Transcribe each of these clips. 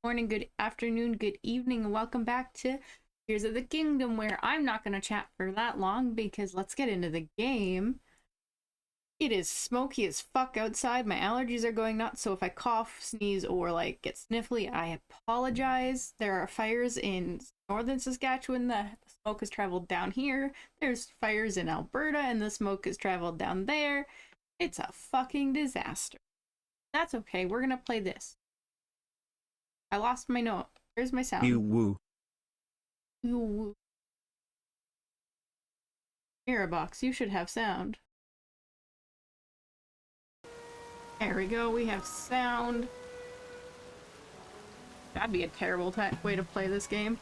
morning, good afternoon, good evening, and welcome back to Tears of the Kingdom, where I'm not going to chat for that long because let's get into the game. It is smoky as fuck outside. My allergies are going nuts, so if I cough, sneeze, or like get sniffly, I apologize. There are fires in northern Saskatchewan. The smoke has traveled down here. There's fires in Alberta, and the smoke has traveled down there. It's a fucking disaster. That's okay. We're gonna play this. I lost my note. Where's my sound? You woo. You woo. Mirror box, you should have sound. There we go, we have sound. That'd be a terrible way to play this game.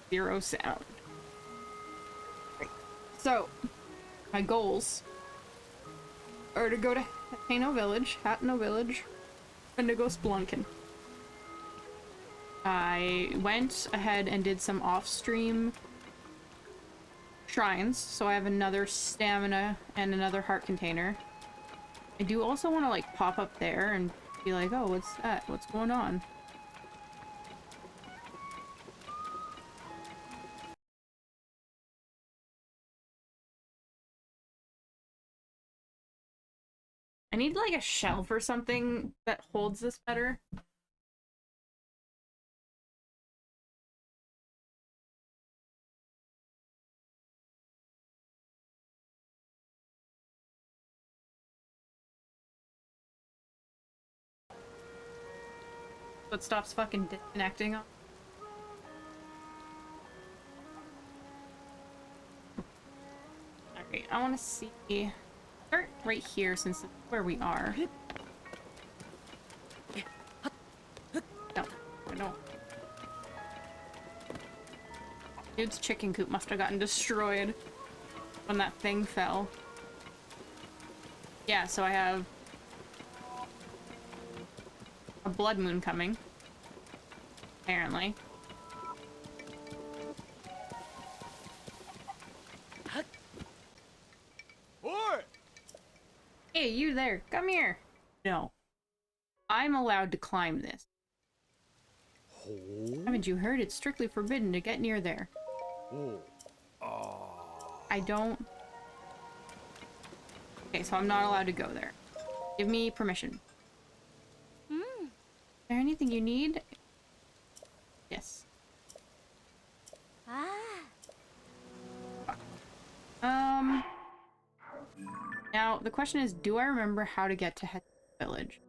Zero sound. So, my goals are to go to Hateno Village, and to go spelunking. I went ahead and did some off-stream shrines, so I have another stamina and another heart container. I do also want to like pop up there and be like, oh, what's that? What's going on? I need like a shelf or something that holds this better. So it stops fucking disconnecting. Alright, I want to see. Start right here since it's where we are. No, I don't. Dude's chicken coop must have gotten destroyed when that thing fell. Yeah, so I have a blood moon coming. Apparently. Hey, you there, come here. No. I'm allowed to climb this. Haven't you heard? It's strictly forbidden to get near there. I don't... Okay, so I'm not allowed to go there. Give me permission. Is there anything you need? Yes. Now, the question is, do I remember how to get to Hateno Village?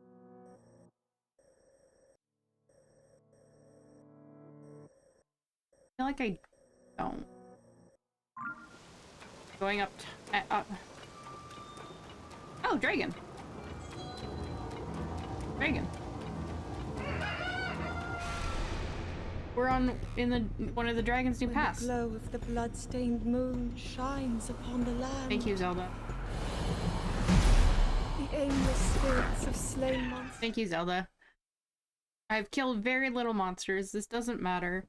I feel like I don't. Going up, up. Oh, dragon. Dragon. We're in one of the dragon's new paths. The glow of the blood-stained moon shines upon the land. Thank you, Zelda. The aimless spirits of slain monsters. Thank you, Zelda. I've killed very little monsters. This doesn't matter.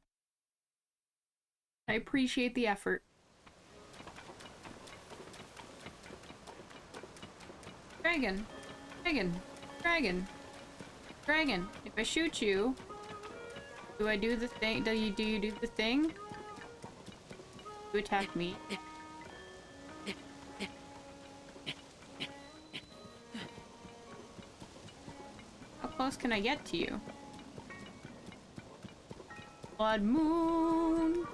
I appreciate the effort. Dragon. Dragon. Dragon. Dragon. If I shoot you, do I do the thing? Do you do the thing? You attack me. How close can I get to you? Blood moon.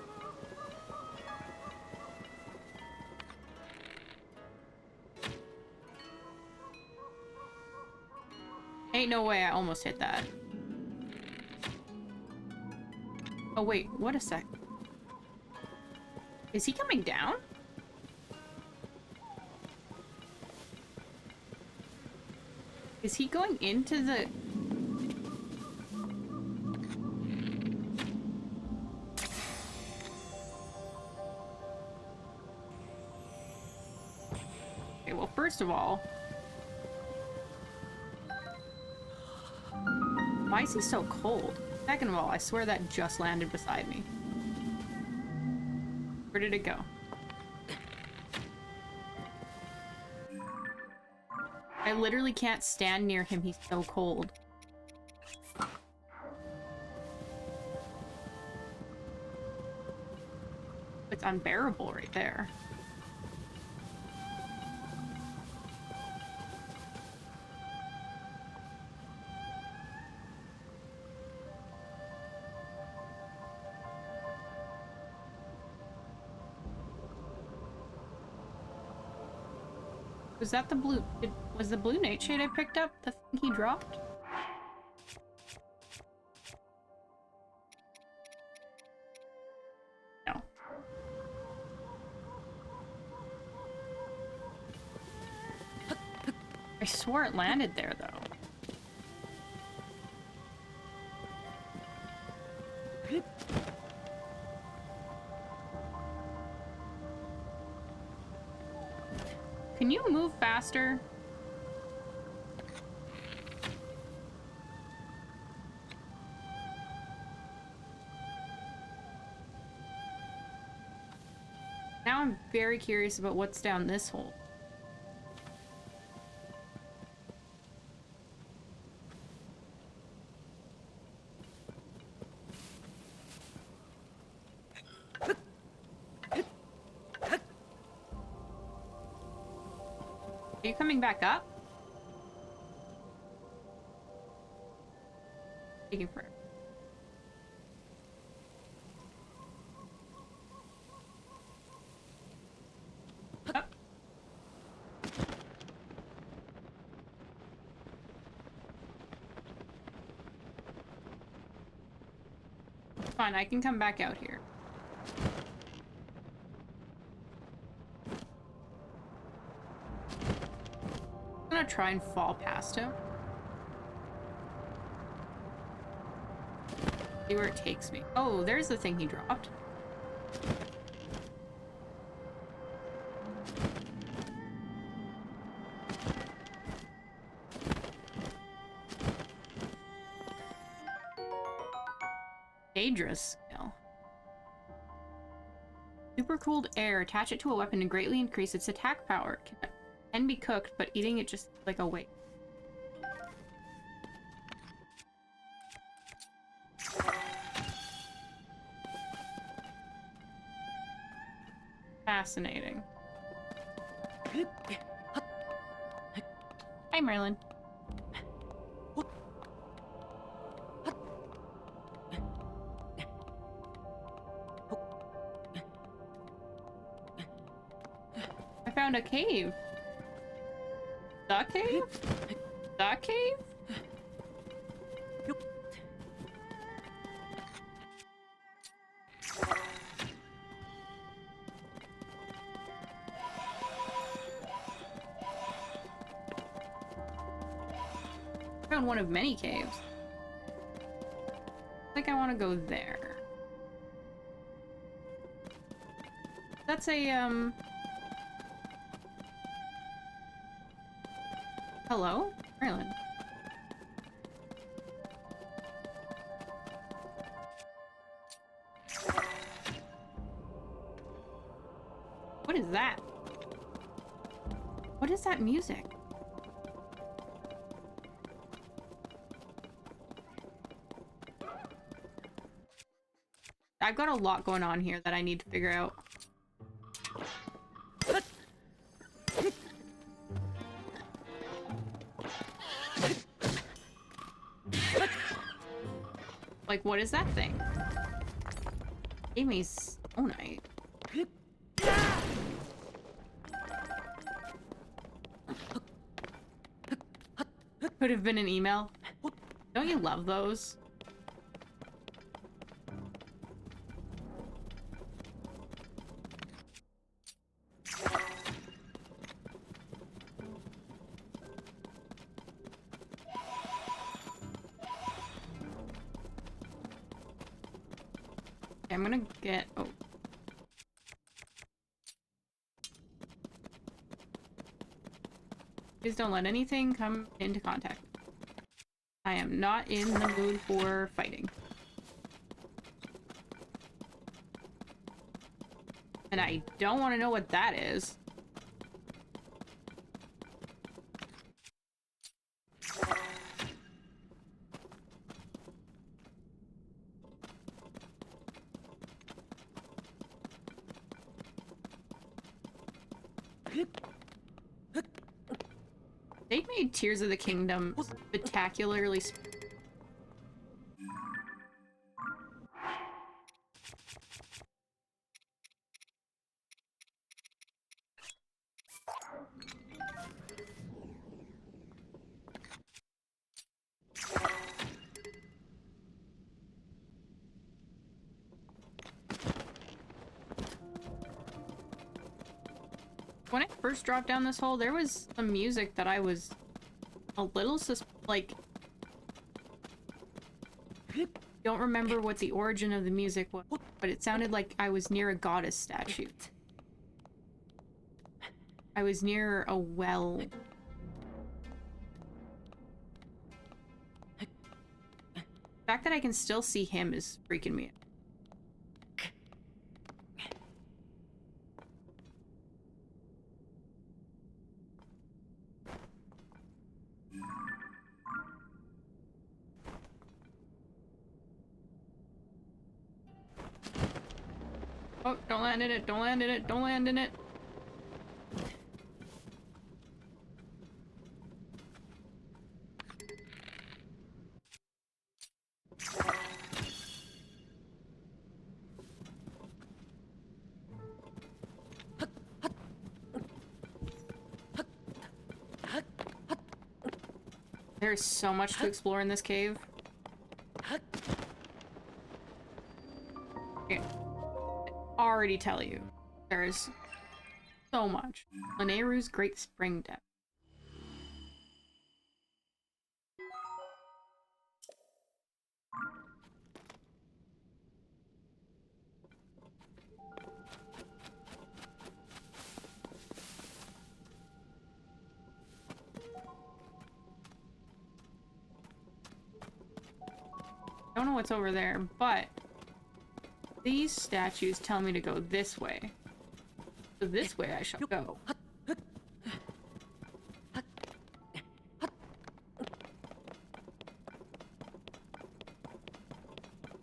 Ain't no way I almost hit that. Oh wait, what a sec. Is he coming down? Is he going into the... Okay, well, first of all... Why is he so cold? Second of all, I swear that just landed beside me. Where did it go? I literally can't stand near him, he's so cold. It's unbearable right there. Was that the blue? Was the blue nightshade I picked up the thing he dropped? No. I swore it landed there, though. Can you move faster? Now I'm very curious about what's down this hole. Are you coming back up? Taking forever. Up. Fine, I can come back out here. I'm gonna try and fall past him. See where it takes me. Oh, there's the thing he dropped. Dangerous skill. Supercooled air. Attach it to a weapon and greatly increase its attack power. Can be cooked, but eating it just like a weight. Fascinating. Hi, Merlin. I found a cave. The cave? The cave? Found one of many caves. I think I want to go there. That's a, hello? Merlin. What is that? What is that music? I've got a lot going on here that I need to figure out. Like, what is that thing? Gave me Sonite. Could have been an email. Don't you love those? I'm gonna get... Oh. Please don't let anything come into contact. I am not in the mood for fighting. And I don't want to know what that is. They made Tears of the Kingdom spectacularly. When I first dropped down this hole, there was some music that I was a little like, don't remember what the origin of the music was, but it sounded like I was near a goddess statue. I was near a well. The fact that I can still see him is freaking me out. Oh, don't land in it, don't land in it, don't land in it. There's so much to explore in this cave. Okay. I already tell you, there's so much. Lanayru's Great Spring Depth. I don't know what's over there, but these statues tell me to go this way. So this way I shall go.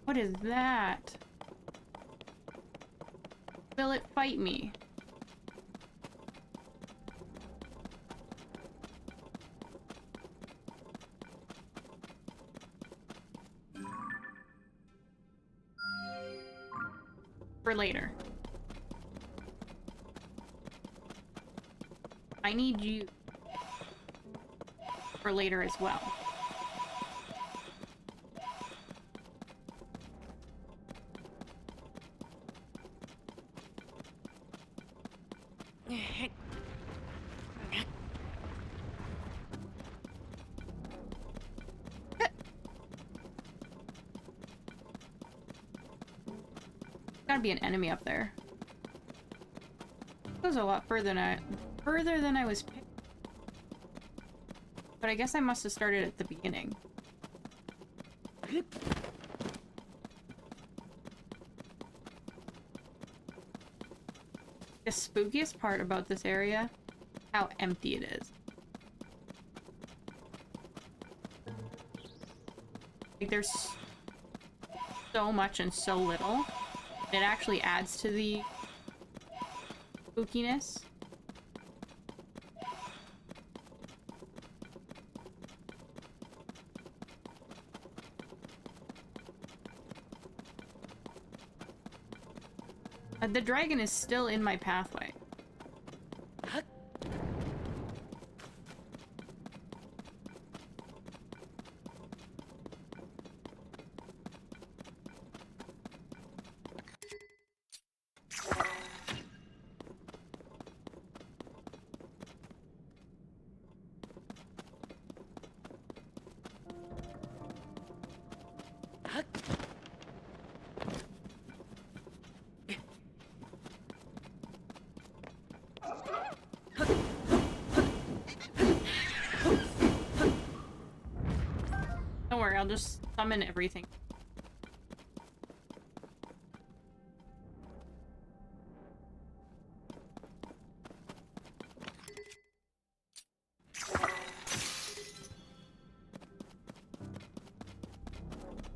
What is that? Will it fight me? For later. I need you for later as well. Gotta be an enemy up there. Goes a lot further than I was. But I guess I must have started at the beginning. The spookiest part about this area, how empty it is. Like, there's so much and so little. It actually adds to the spookiness. The dragon is still in my pathway. Don't worry, I'll just summon everything.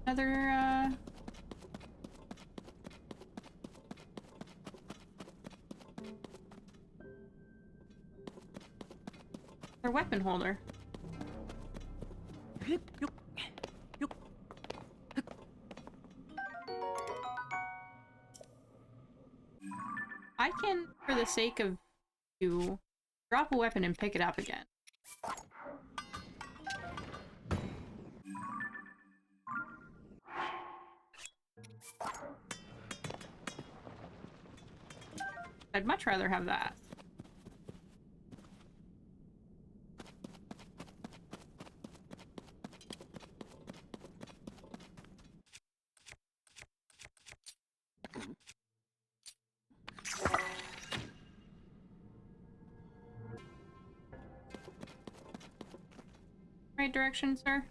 Another, Her weapon holder. I can, for the sake of you, drop a weapon and pick it up again. I'd much rather have that. Right direction, sir?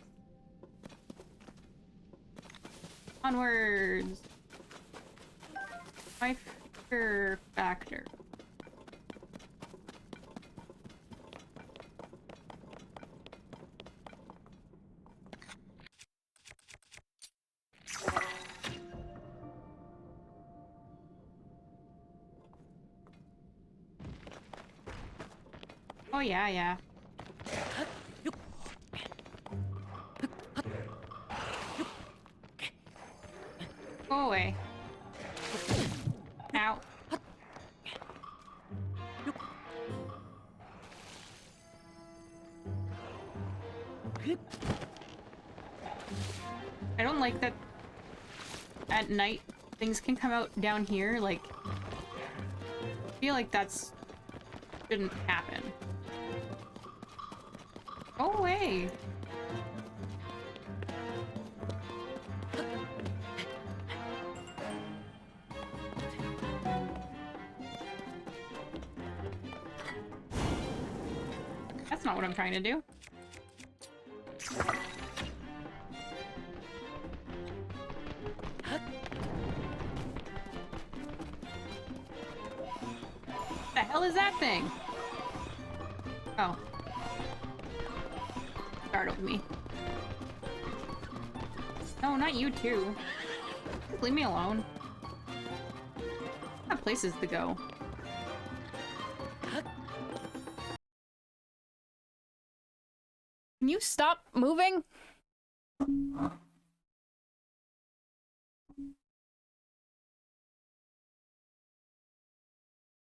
Onwards! My fear factor. Oh yeah, yeah. Go away. Ow. I don't like that at night things can come out down here, like, I feel like that's shouldn't happen. Go away. That's not what I'm trying to do. The hell is that thing? Oh. Startled me. No, not you too. Just leave me alone. I have places to go. Can you stop moving?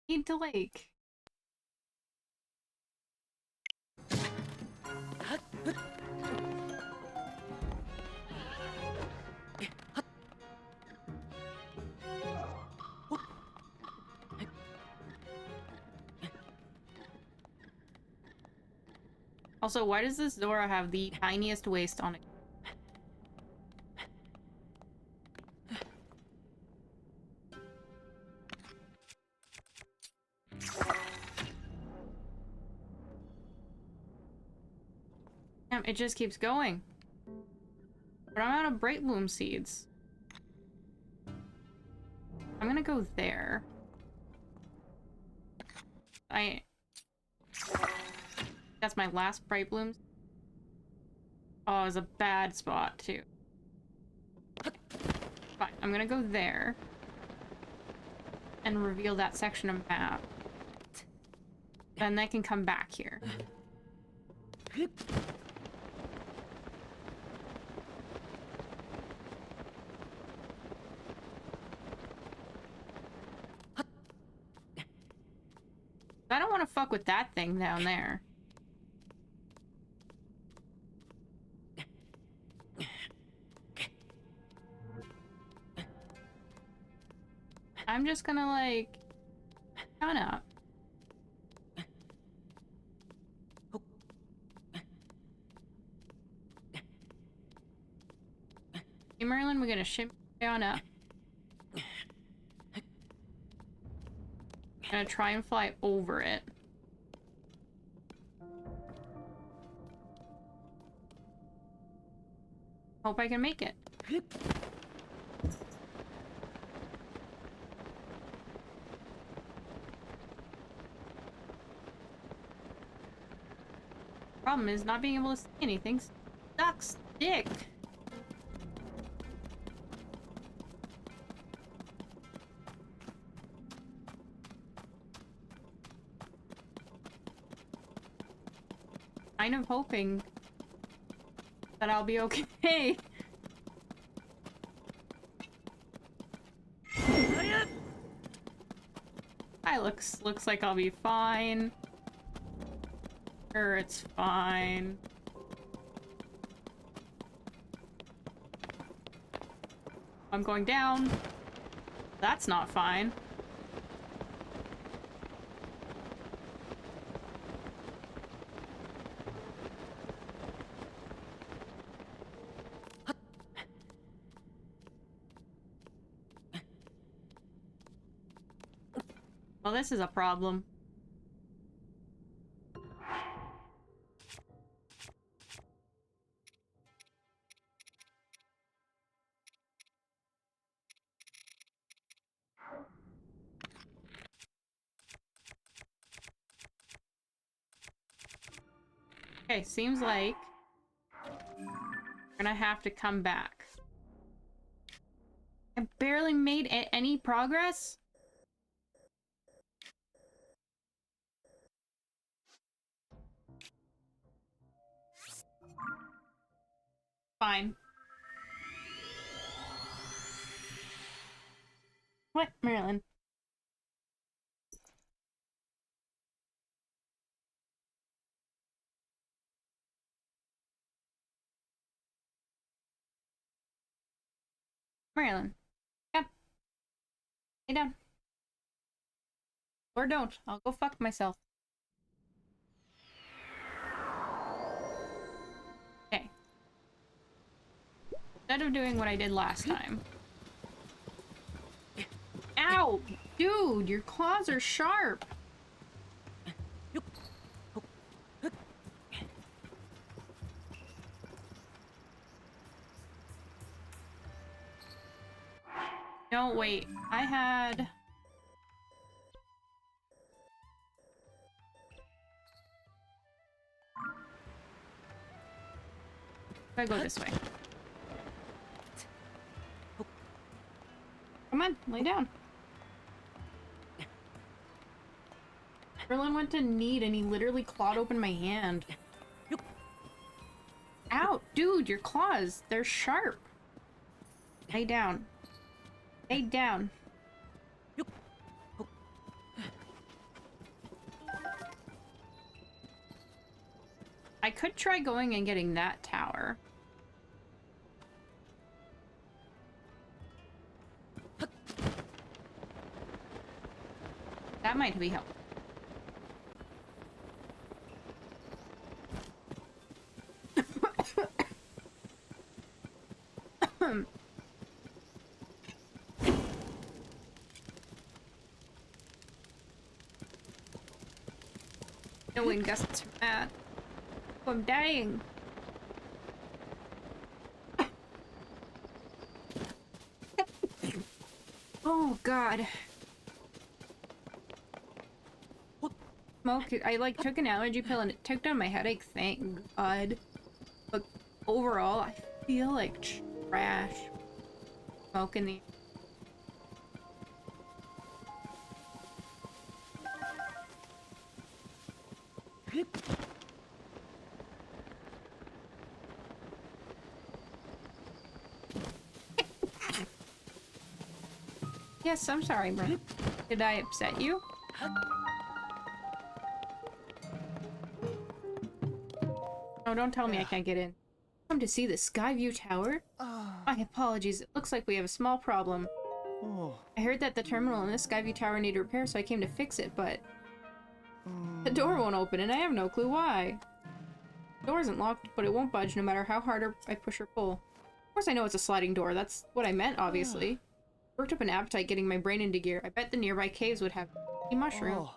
Need to like... Also, why does this Zora have the tiniest waist on it? Damn, it just keeps going. But I'm out of Bright Bloom seeds. I'm gonna go there. That's my last Bright Blooms. Oh, it was a bad spot, too. Fine, I'm gonna go there. And reveal that section of map. Then they can come back here. I don't want to fuck with that thing down there. I'm just gonna, like, count up. Hey, Merlin, we're gonna shimmy on up. Gonna try and fly over it. Hope I can make it. Problem is not being able to see anything sucks dick. kind of hoping that I'll be okay. Looks like I'll be fine. Sure, it's fine. I'm going down. That's not fine. Well, this is a problem. Okay, seems like we're gonna have to come back. I barely made any progress? Fine. What, Marilyn? Marilyn. Yep. Lay down. Or don't. I'll go fuck myself. Okay. Instead of doing what I did last time. Ow! Dude, your claws are sharp! No, wait. I had... I go this way. Come on, lay down. Merlin went to knead and he literally clawed open my hand. Ow! Dude, your claws! They're sharp! Lay down. Lay down. I could try going and getting that tower. That might be helpful. No wind gusts from that. Oh, I'm dying. Oh god. Smoke, I like took an allergy pill and it took down my headache, thank god. But overall, I feel like trash. Smoke in the... Yes, I'm sorry, bro. Did I upset you? Oh, don't tell me I can't get in. Come to see the Skyview Tower? My apologies, it looks like we have a small problem. I heard that the terminal in this Skyview Tower needed repair, so I came to fix it, but... the door won't open, and I have no clue why. The door isn't locked, but it won't budge no matter how hard I push or pull. Of course I know it's a sliding door, that's what I meant, obviously. Worked up an appetite getting my brain into gear. I bet the nearby caves would have a mushroom.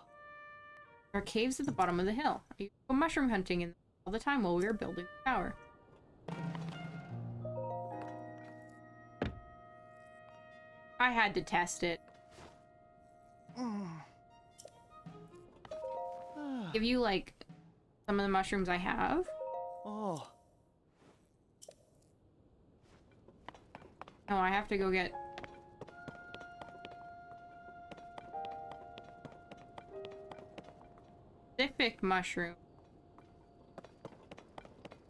There are caves at the bottom of the hill. I used to go mushroom hunting in them all the time while we were building the tower. I had to test it. Give you, like, some of the mushrooms I have. Oh, I have to go get... specific mushroom.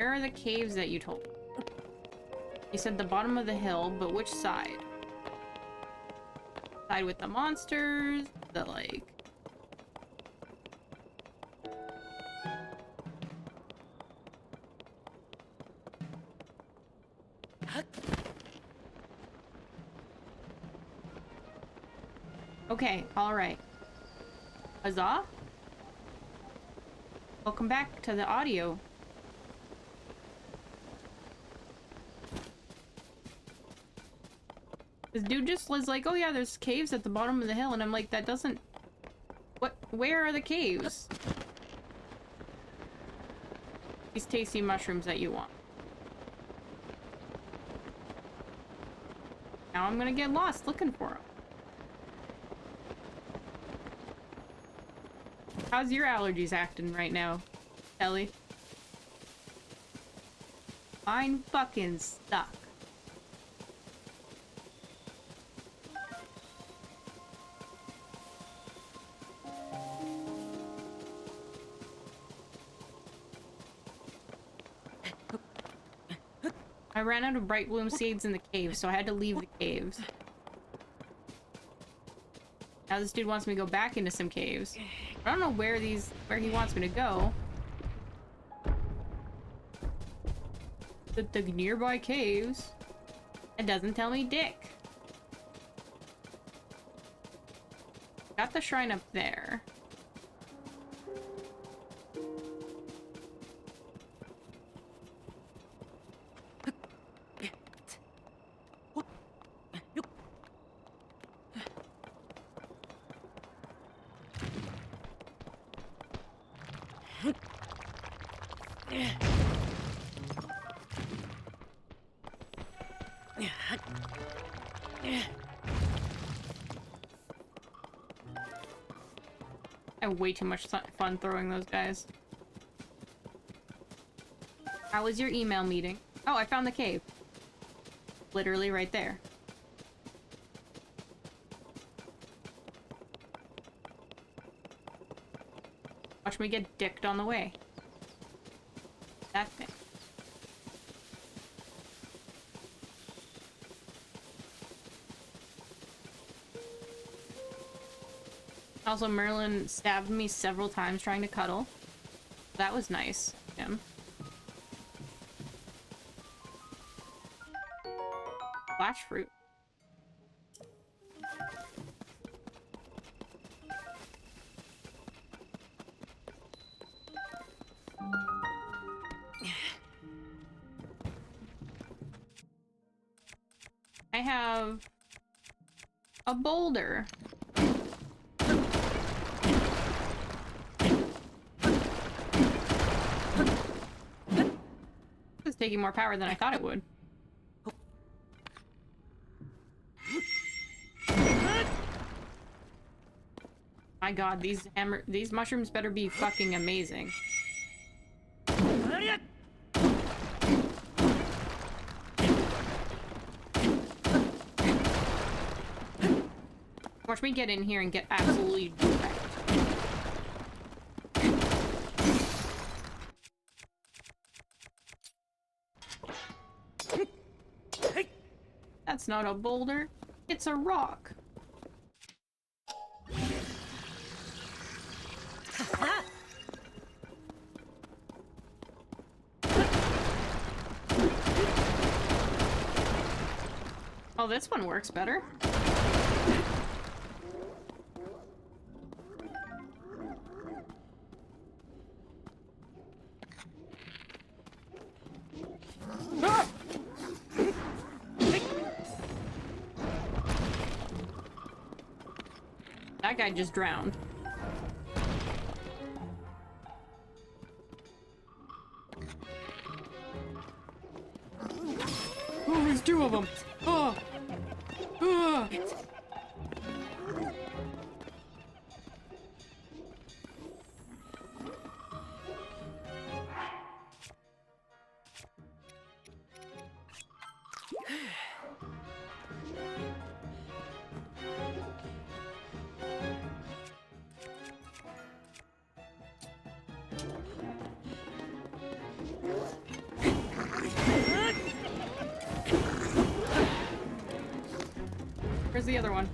where are the caves that you told me? You said the bottom of the hill, but which side? Side with the monsters? The, like... Okay, alright. Huzzah? Welcome back to the audio. This dude just was like, oh yeah, there's caves at the bottom of the hill, and I'm like, that doesn't... What? Where are the caves? These tasty mushrooms that you want. Now I'm gonna get lost looking for them. How's your allergies acting right now, Ellie? Mine fucking suck. I ran out of bright bloom seeds in the cave, so I had to leave the caves. Now this dude wants me to go back into some caves. I don't know where he wants me to go. The nearby caves. It doesn't tell me dick. Got the shrine up there. I had way too much fun throwing those guys. How was your email meeting? Oh, I found the cave. Literally right there. Watch me get dicked on the way. That thing. Also, Merlin stabbed me several times trying to cuddle. That was nice, Jim. Flash fruit. I have a boulder. This is taking more power than I thought it would. My god, these mushrooms better be fucking amazing. Watch me get in here and get absolutely wrecked. That's not a boulder, it's a rock. Oh, this one works better. That guy just drowned. Oh, there's two of them. Oh. Oh. the other one?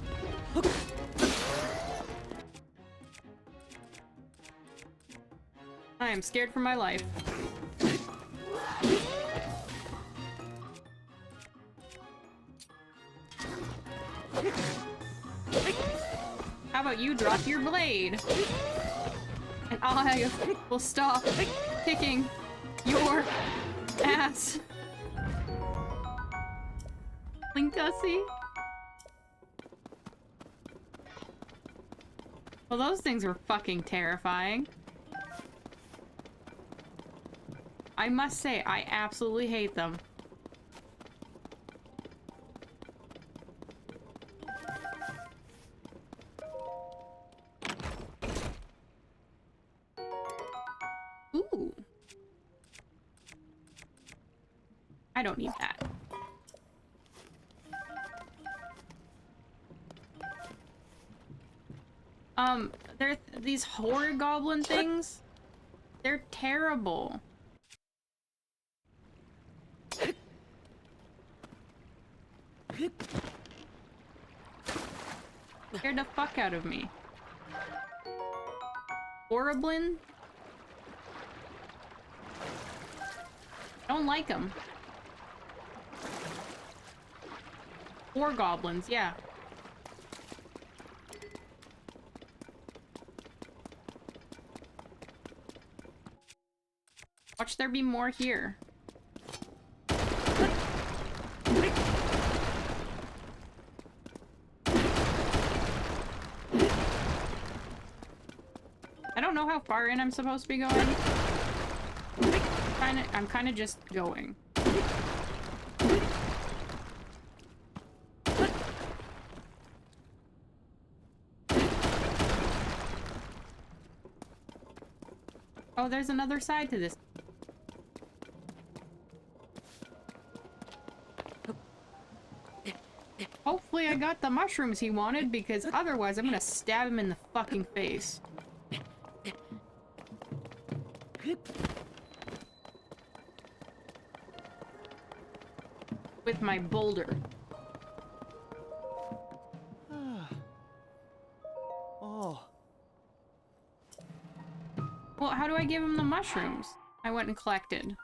I am scared for my life. How about you drop your blade? And I will stop kicking your ass. Linkassi? Well, those things were fucking terrifying. I must say, I absolutely hate them. Ooh. I don't need that. They're these horror goblin things. They're terrible. Scared the fuck out of me. Horriblin? Don't like them. Four goblins, yeah. Watch there be more here. I don't know how far in I'm supposed to be going. I'm kind of just going. Oh, there's another side to this. Hopefully I got the mushrooms he wanted, because otherwise I'm gonna stab him in the fucking face. With my boulder. Oh. Well, how do I give him the mushrooms? I went and collected.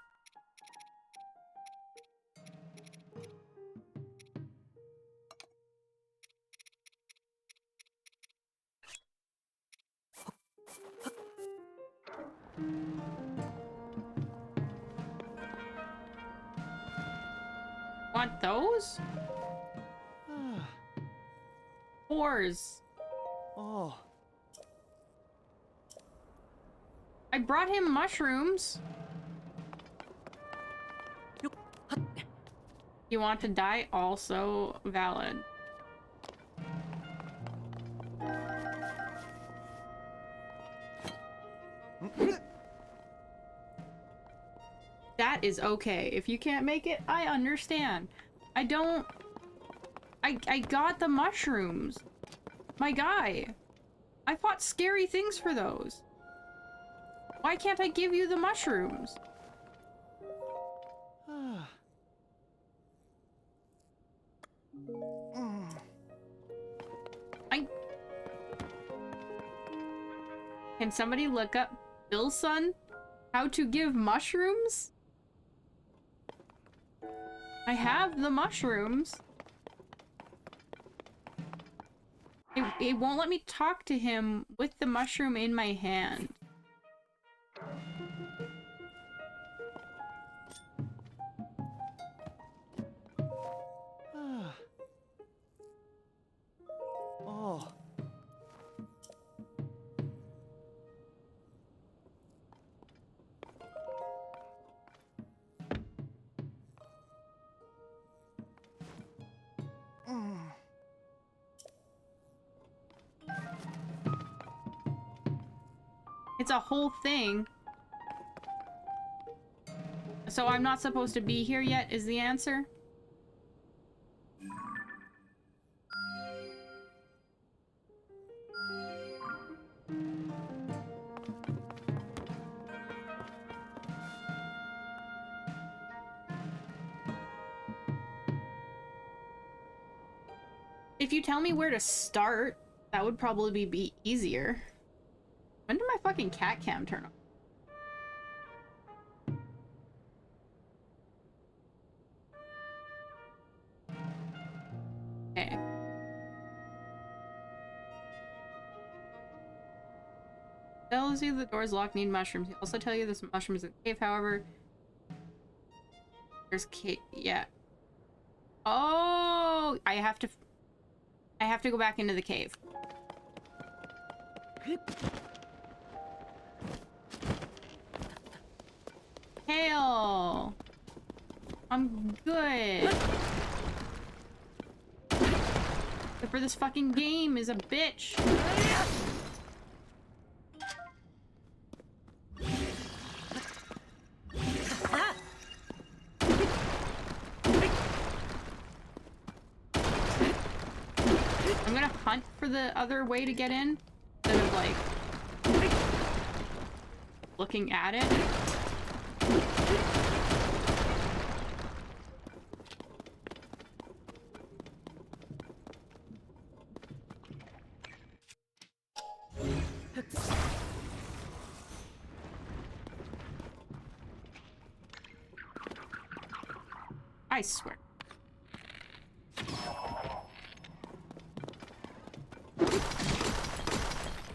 Want those? Whores. Oh. I brought him mushrooms. You want to die? Also valid. That is okay. If you can't make it, I understand. I don't... I got the mushrooms. My guy. I fought scary things for those. Why can't I give you the mushrooms? Can somebody look up Bill's son? How to give mushrooms? I have the mushrooms. It won't let me talk to him with the mushroom in my hand. Oh. It's a whole thing. So I'm not supposed to be here yet, is the answer? If you tell me where to start, that would probably be easier. When did my fucking cat cam turn on? Okay. Tells you the door's locked, need mushrooms. He also tell you there's some mushrooms in the cave, however. There's cave, yeah. Oh, I have to go back into the cave. Hail! I'm good. But for this fucking game is a bitch. I'm gonna hunt for the other way to get in instead of like looking at it. I swear.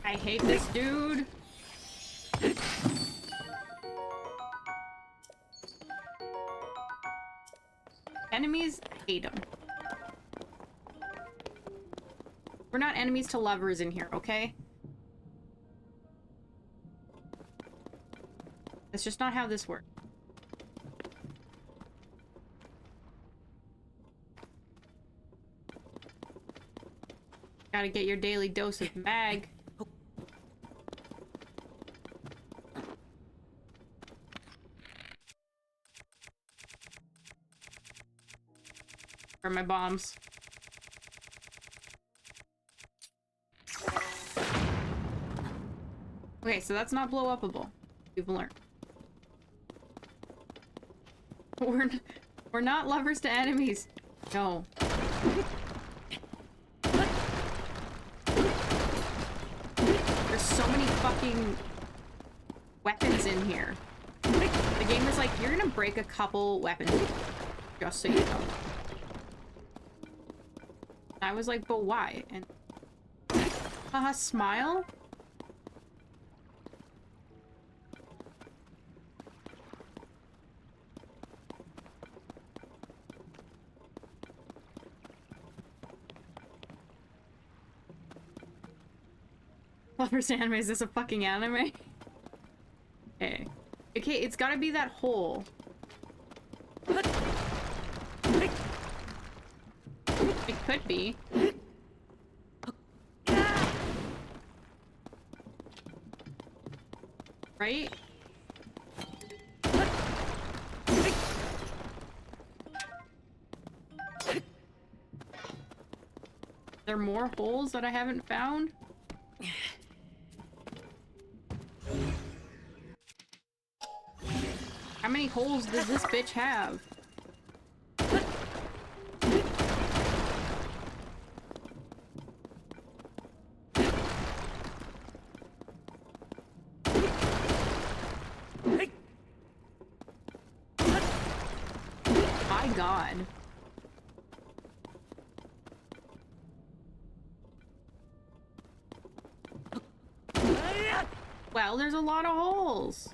I hate this dude. Enemies, hate him. We're not enemies to lovers in here, okay? That's just not how this works. Gotta get your daily dose of mag. Where are my bombs? Okay, so that's not blow upable. We've learned. We're not lovers to enemies. No. There's so many fucking weapons in here. The game is like, you're gonna break a couple weapons. Just so you know. I was like, but why? And haha, smile? Lovers anime, is this a fucking anime? Okay. Okay, it's gotta be that hole. It could be. Right? There are more holes that I haven't found? How many holes does this bitch have? My God. Well, there's a lot of holes.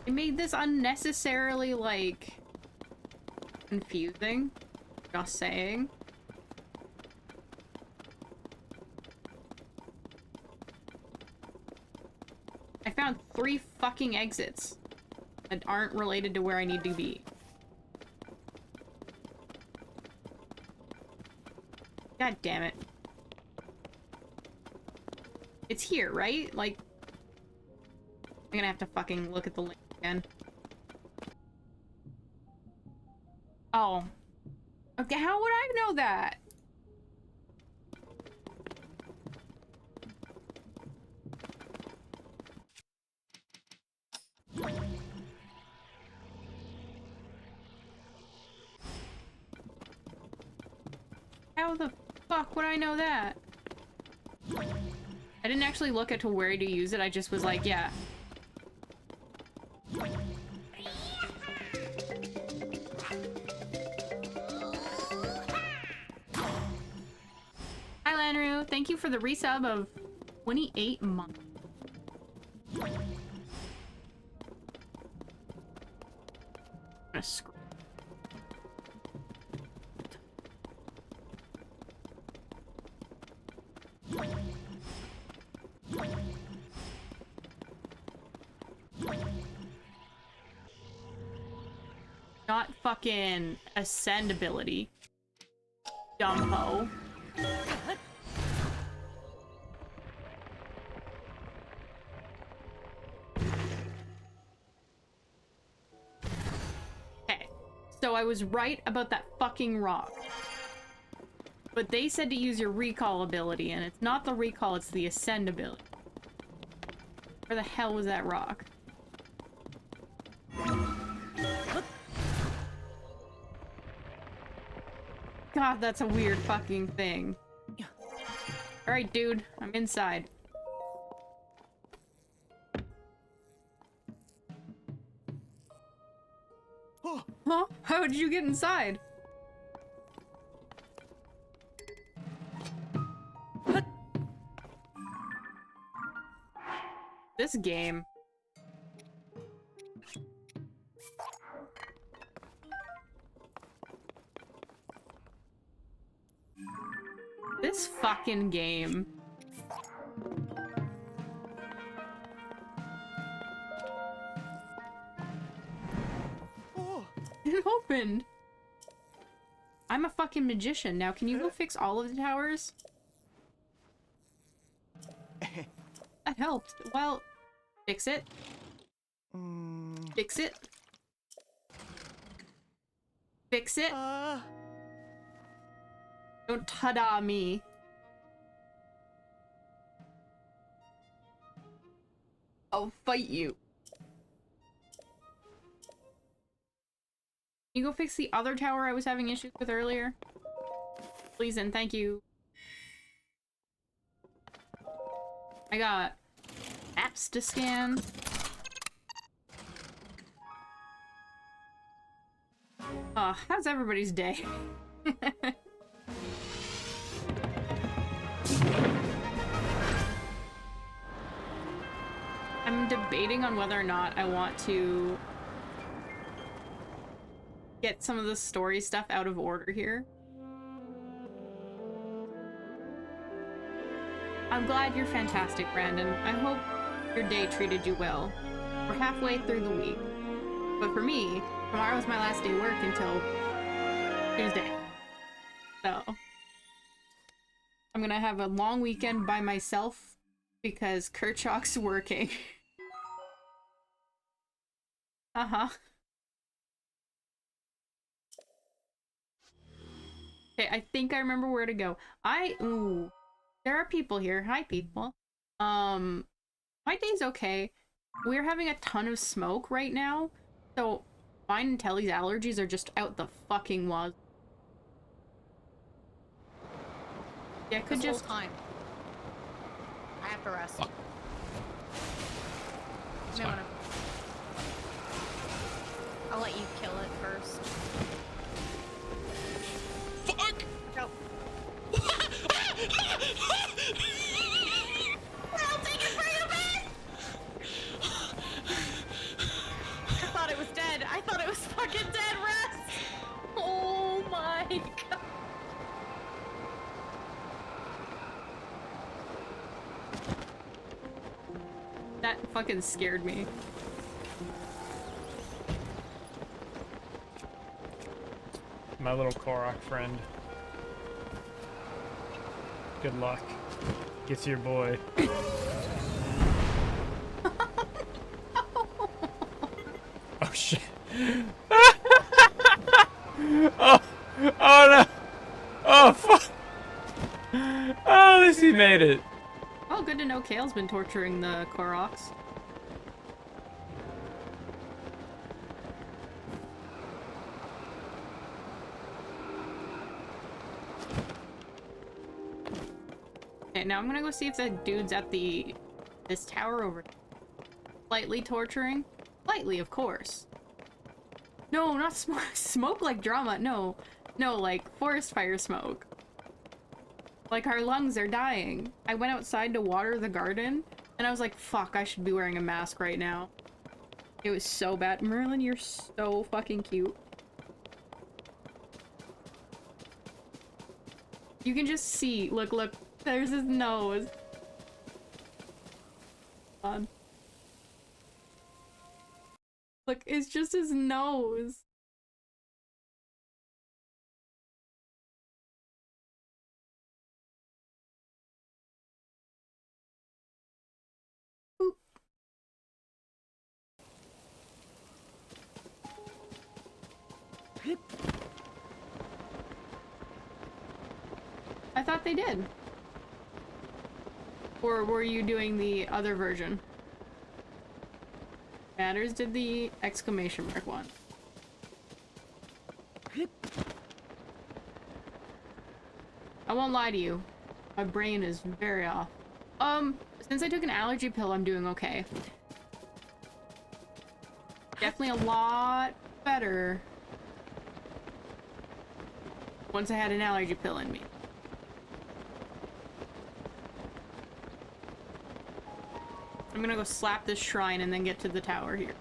It made this unnecessarily, like, confusing. Just saying. I found 3 fucking exits that aren't related to where I need to be. God damn it. It's here, right? Like, I'm gonna have to fucking look at the link again. Oh. Okay, how would I know that? How the fuck would I know that? I didn't actually look at to where to use it, I just was like, yeah. Hi Lanru, thank you for the resub of 28 months. Not fucking ascend ability. Dumbo. Okay. So I was right about that fucking rock. But they said to use your recall ability, and it's not the recall, it's the ascend ability. Where the hell was that rock? God, that's a weird fucking thing. Alright, dude, I'm inside. Huh? How did you get inside? This game. This fucking game. Oh. It opened. I'm a fucking magician. Now, can you go fix all of the towers? That helped. Well, fix it. Fix it. Fix it. Don't ta-da me. I'll fight you. Can you go fix the other tower I was having issues with earlier? Please and thank you. I got maps to scan. How's everybody's day? I'm debating on whether or not I want to get some of the story stuff out of order here. I'm glad you're fantastic, Brandon. I hope your day treated you well. We're halfway through the week. But for me, tomorrow's my last day of work until Tuesday. So I'm gonna have a long weekend by myself because Kerchak's working. Uh-huh. Okay, I think I remember where to go. Ooh. There are people here. Hi, people. My day's okay. We're having a ton of smoke right now, so mine and Telly's allergies are just out the fucking waz. Yeah, I could this just... whole time. I have to rest. Fuck. It's You may fine. wanna... I'll let you kill it first. Fuck! Nope. I'll take it for you, man! I thought it was dead. I thought it was fucking dead, Rest! Oh my god. That fucking scared me. My little Korok friend. Good luck. Get to your boy. Oh shit. Oh! Oh no! Oh fuck! Oh, at least he made it. Oh, good to know Kale's been torturing the Koroks. Okay, now I'm gonna go see if the dude's at this tower over here. Slightly torturing. Slightly, of course. No, not smoke. Smoke like drama. No. No, like forest fire smoke. Like our lungs are dying. I went outside to water the garden, and I was like, fuck, I should be wearing a mask right now. It was so bad. Merlin, you're so fucking cute. You can just see. Look, look. There's his nose. God. Look, it's just his nose. Boop. I thought they did. Or were you doing the other version? Matters did the exclamation mark one. I won't lie to you. My brain is very off. Since I took an allergy pill, I'm doing okay. Definitely a lot better once I had an allergy pill in me. I'm gonna go slap this shrine and then get to the tower here.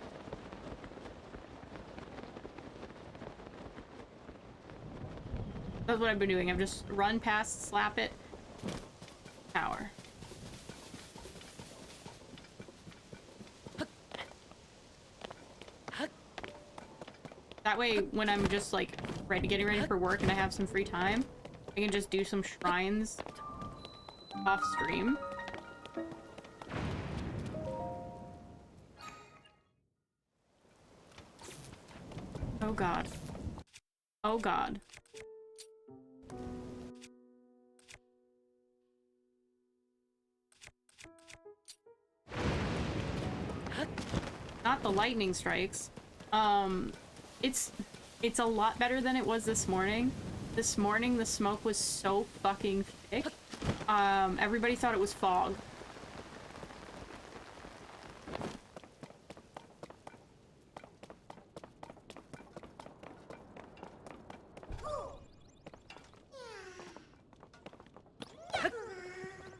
That's what I've been doing. I've just run past, slap it, tower. That way, when I'm just like getting ready for work and I have some free time, I can just do some shrines off stream. Oh god. Oh god. Not the lightning strikes. It's a lot better than it was this morning. This morning the smoke was so fucking thick. Everybody thought it was fog.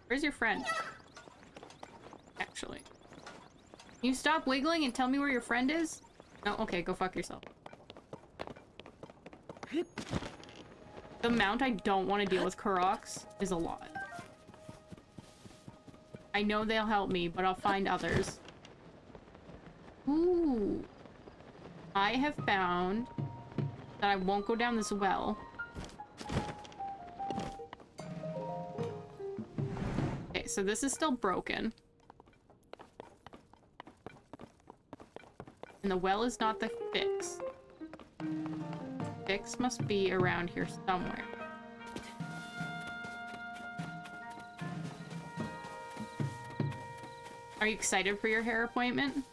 Where's your friend? Actually. Can you stop wiggling and tell me where your friend is? No? Okay, go fuck yourself. The amount I don't want to deal with Koroks is a lot. I know they'll help me, but I'll find others. Ooh. I have found that I won't go down this well. Okay, so this is still broken. And the well is not the fix. Fix must be around here somewhere. Are you excited for your hair appointment?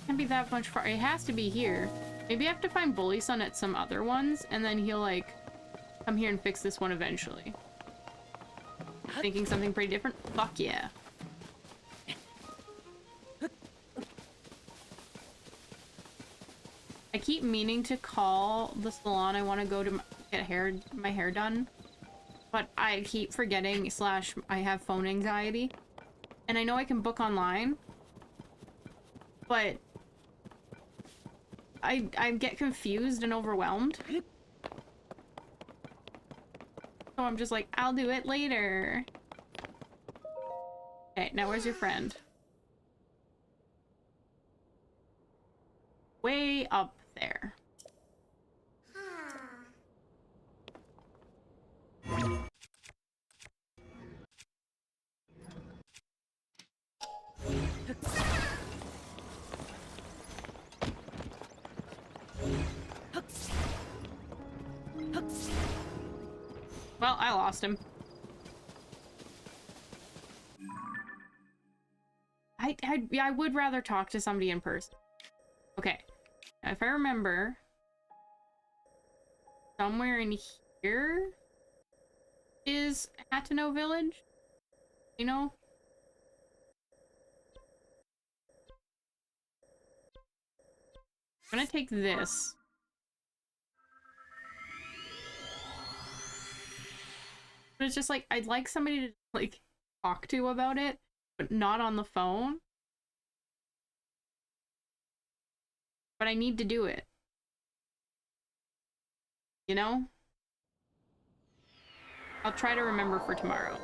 Can't be that much far. It has to be here. Maybe I have to find Bully Son at some other ones, and then he'll, like, come here and fix this one eventually. Thinking something pretty different? Fuck yeah. I keep meaning to call the salon I want to go to get my hair done, but I keep forgetting / I have phone anxiety. And I know I can book online, but I get confused and overwhelmed. So I'm just like, I'll do it later. Okay, now where's your friend? Way up there. Well, I lost him. I would rather talk to somebody in person. Okay. If I remember, somewhere in here is Hateno Village. You know? I'm gonna take this. But it's just like, I'd like somebody to like talk to about it, but not on the phone. But I need to do it. You know? I'll try to remember for tomorrow.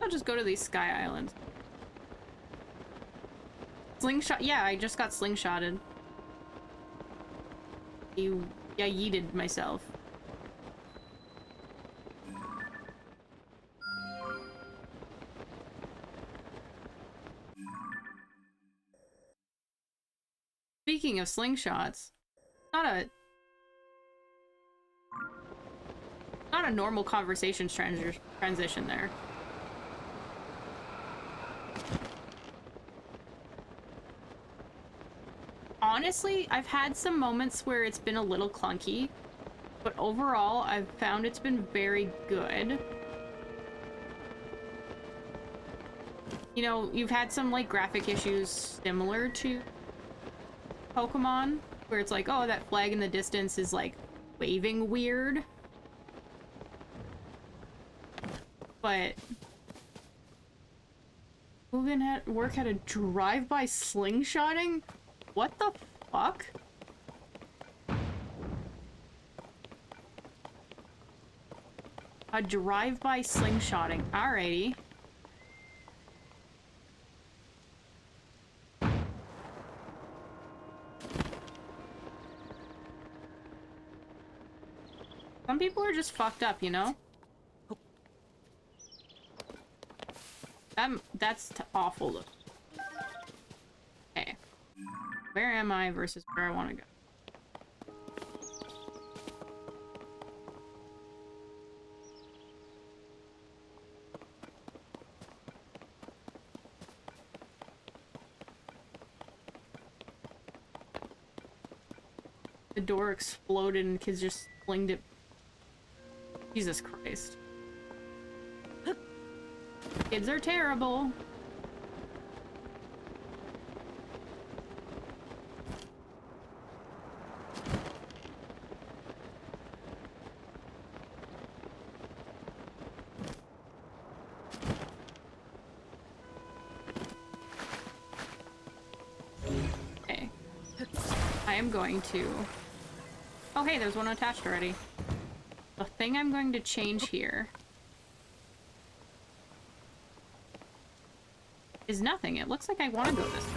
I'll just go to these sky islands. Slingshot? Yeah, I just got slingshotted. Yeah, yeeted myself. Speaking of slingshots, not a normal conversation transition there. Honestly, I've had some moments where it's been a little clunky, but overall, I've found it's been very good. You know, you've had some, like, graphic issues similar to Pokemon, where it's like, oh, that flag in the distance is, like, waving weird. But Mugen at work had a drive-by slingshotting? What the fuck? A drive-by slingshotting. Alrighty. Some people are just fucked up, you know? That's awful. Okay. Where am I versus where I want to go? The door exploded and kids just flinged it. Jesus Christ. Kids are terrible. Okay. I am going to... Oh hey, there's one attached already. The thing I'm going to change here is nothing. It looks like I want to go this way.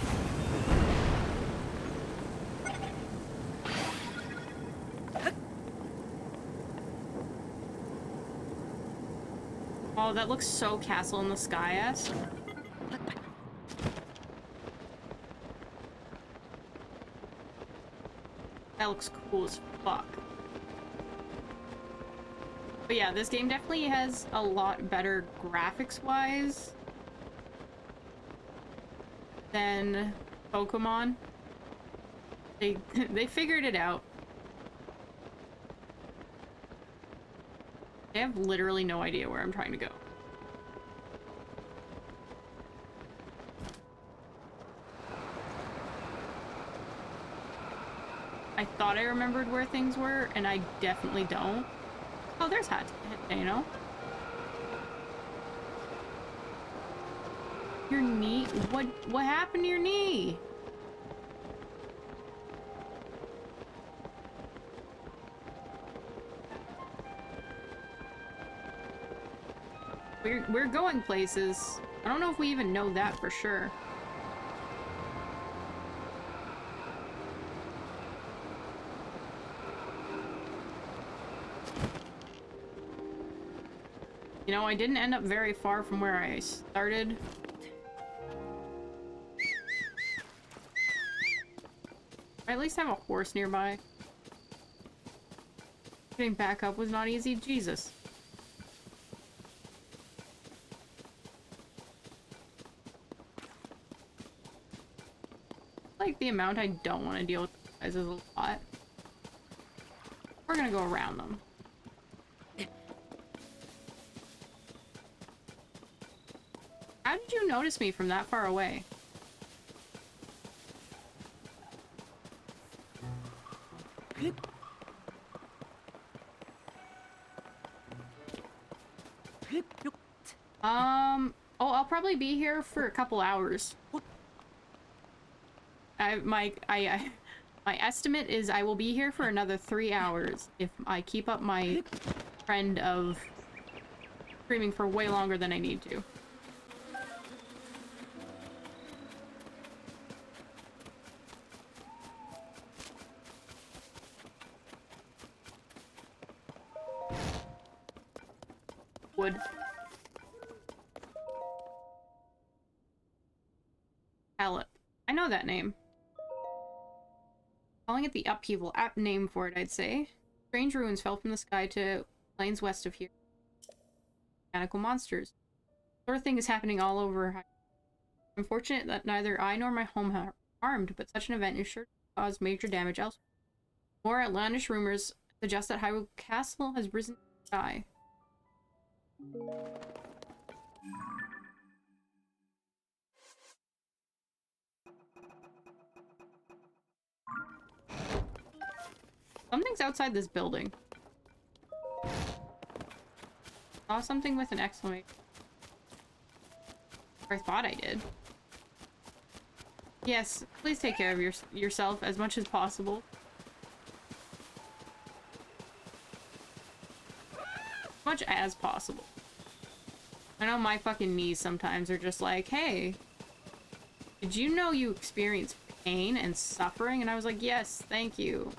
Oh, that looks so Castle in the Sky-esque. That looks cool as fuck. But yeah, this game definitely has a lot better graphics-wise than Pokemon. They figured it out. They have literally no idea where I'm trying to go. I thought I remembered where things were, and I definitely don't. Oh, there's Hateno. Your knee? What happened to your knee? We're going places. I don't know if we even know that for sure. You know, I didn't end up very far from where I started. I at least have a horse nearby. Getting back up was not easy. Jesus. Like the amount I don't want to deal with guys is a lot. We're gonna go around them. How did you notice me from that far away? Oh, I'll probably be here for a couple hours. My estimate is I will be here for another 3 hours if I keep up my trend of streaming for way longer than I need to. Wood. Pallet. I know that name. Calling it the upheaval, apt name for it, I'd say. Strange ruins fell from the sky to plains west of here. Mechanical monsters. Sort of thing is happening all over. I'm fortunate that neither I nor my home are harmed, but such an event is sure to cause major damage elsewhere. More outlandish rumors suggest that Hyrule Castle has risen to the sky. Something's outside this building. Saw something with an exclamation. Or I thought I did. Yes, please take care of yourself as much as possible. As much as possible. I know my fucking knees sometimes are just like, hey, did you know you experience pain and suffering? And I was like, yes, thank you.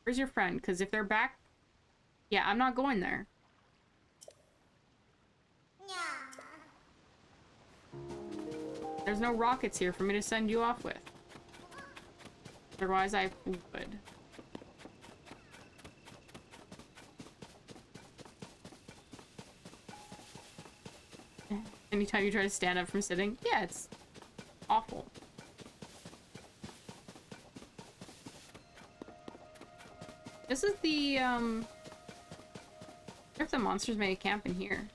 Where's your friend? Because if they're back... Yeah, I'm not going there. There's no rockets here for me to send you off with. Otherwise, I would. Anytime you try to stand up from sitting, yeah, it's awful. This is the, I wonder if the monsters may camp in here.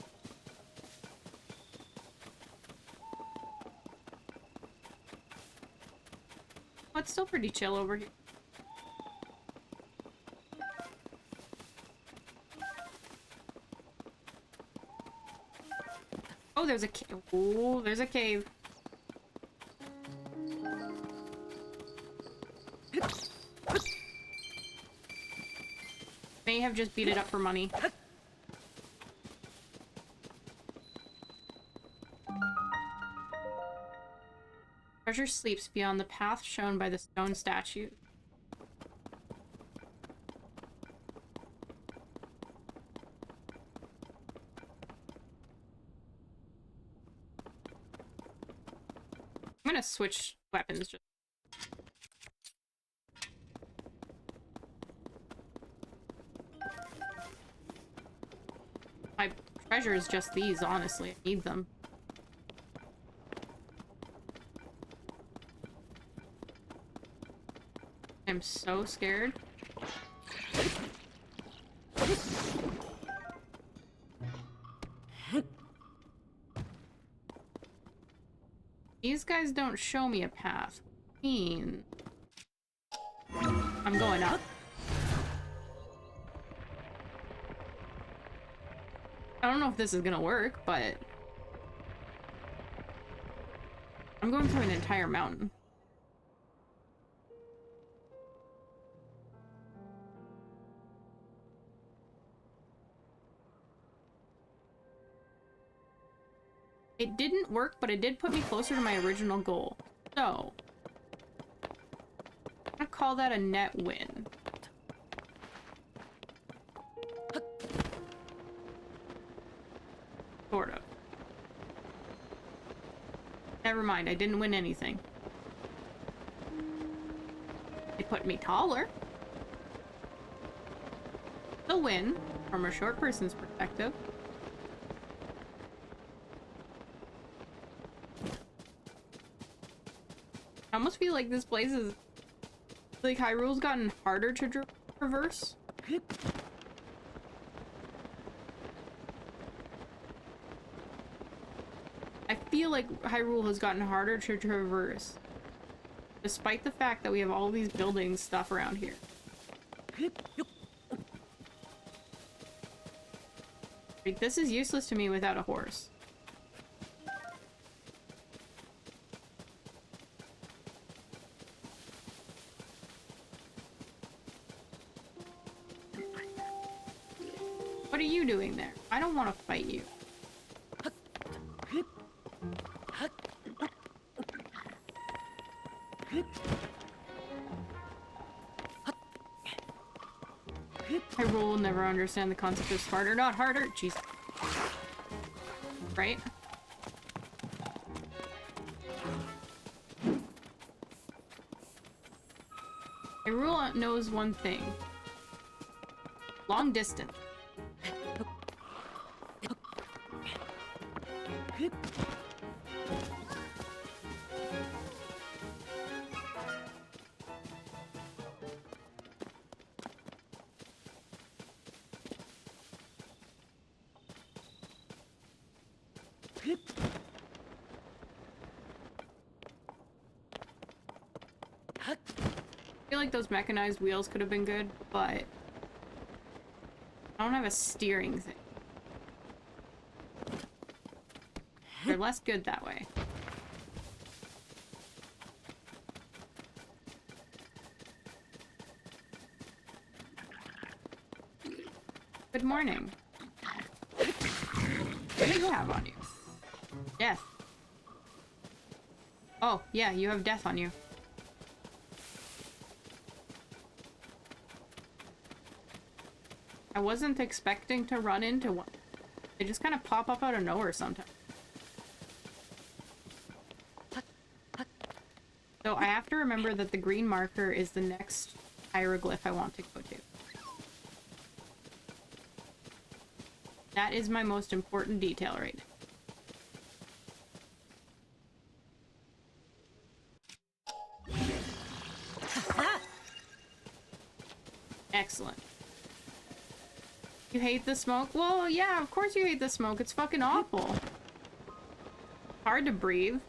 Oh, it's still pretty chill over here. Oh, there's a cave. Oh, there's a cave. May have just beat it up for money. Treasure sleeps beyond the path shown by the stone statue. I'm gonna switch weapons just. My treasure is just these, honestly. I need them. I'm so scared. These guys don't show me a path. I'm going up. I don't know if this is gonna work, but I'm going through an entire mountain. It didn't work, but it did put me closer to my original goal. So, I'm gonna call that a net win. Sort of. Never mind, I didn't win anything. It put me taller. The win, from a short person's perspective. I almost feel like this place is... like, Hyrule's gotten harder to traverse. I feel like Hyrule has gotten harder to traverse. Despite the fact that we have all these buildings stuff around here. Like, this is useless to me without a horse. What are you doing there? I don't want to fight you. Hyrule will never understand the concept of smarter, not harder. Jeez. Right? Hyrule knows one thing. Long distance. I feel like those mechanized wheels could have been good, but I don't have a steering thing. They're less good that way. Good morning. What do you have on you? Death. Oh, yeah, you have death on you. I wasn't expecting to run into one. They just kind of pop up out of nowhere sometimes. So I have to remember that the green marker is the next hieroglyph I want to go to. That is my most important detail right now. Excellent. You hate the smoke? Well, yeah, of course you hate the smoke. It's fucking awful. Hard to breathe.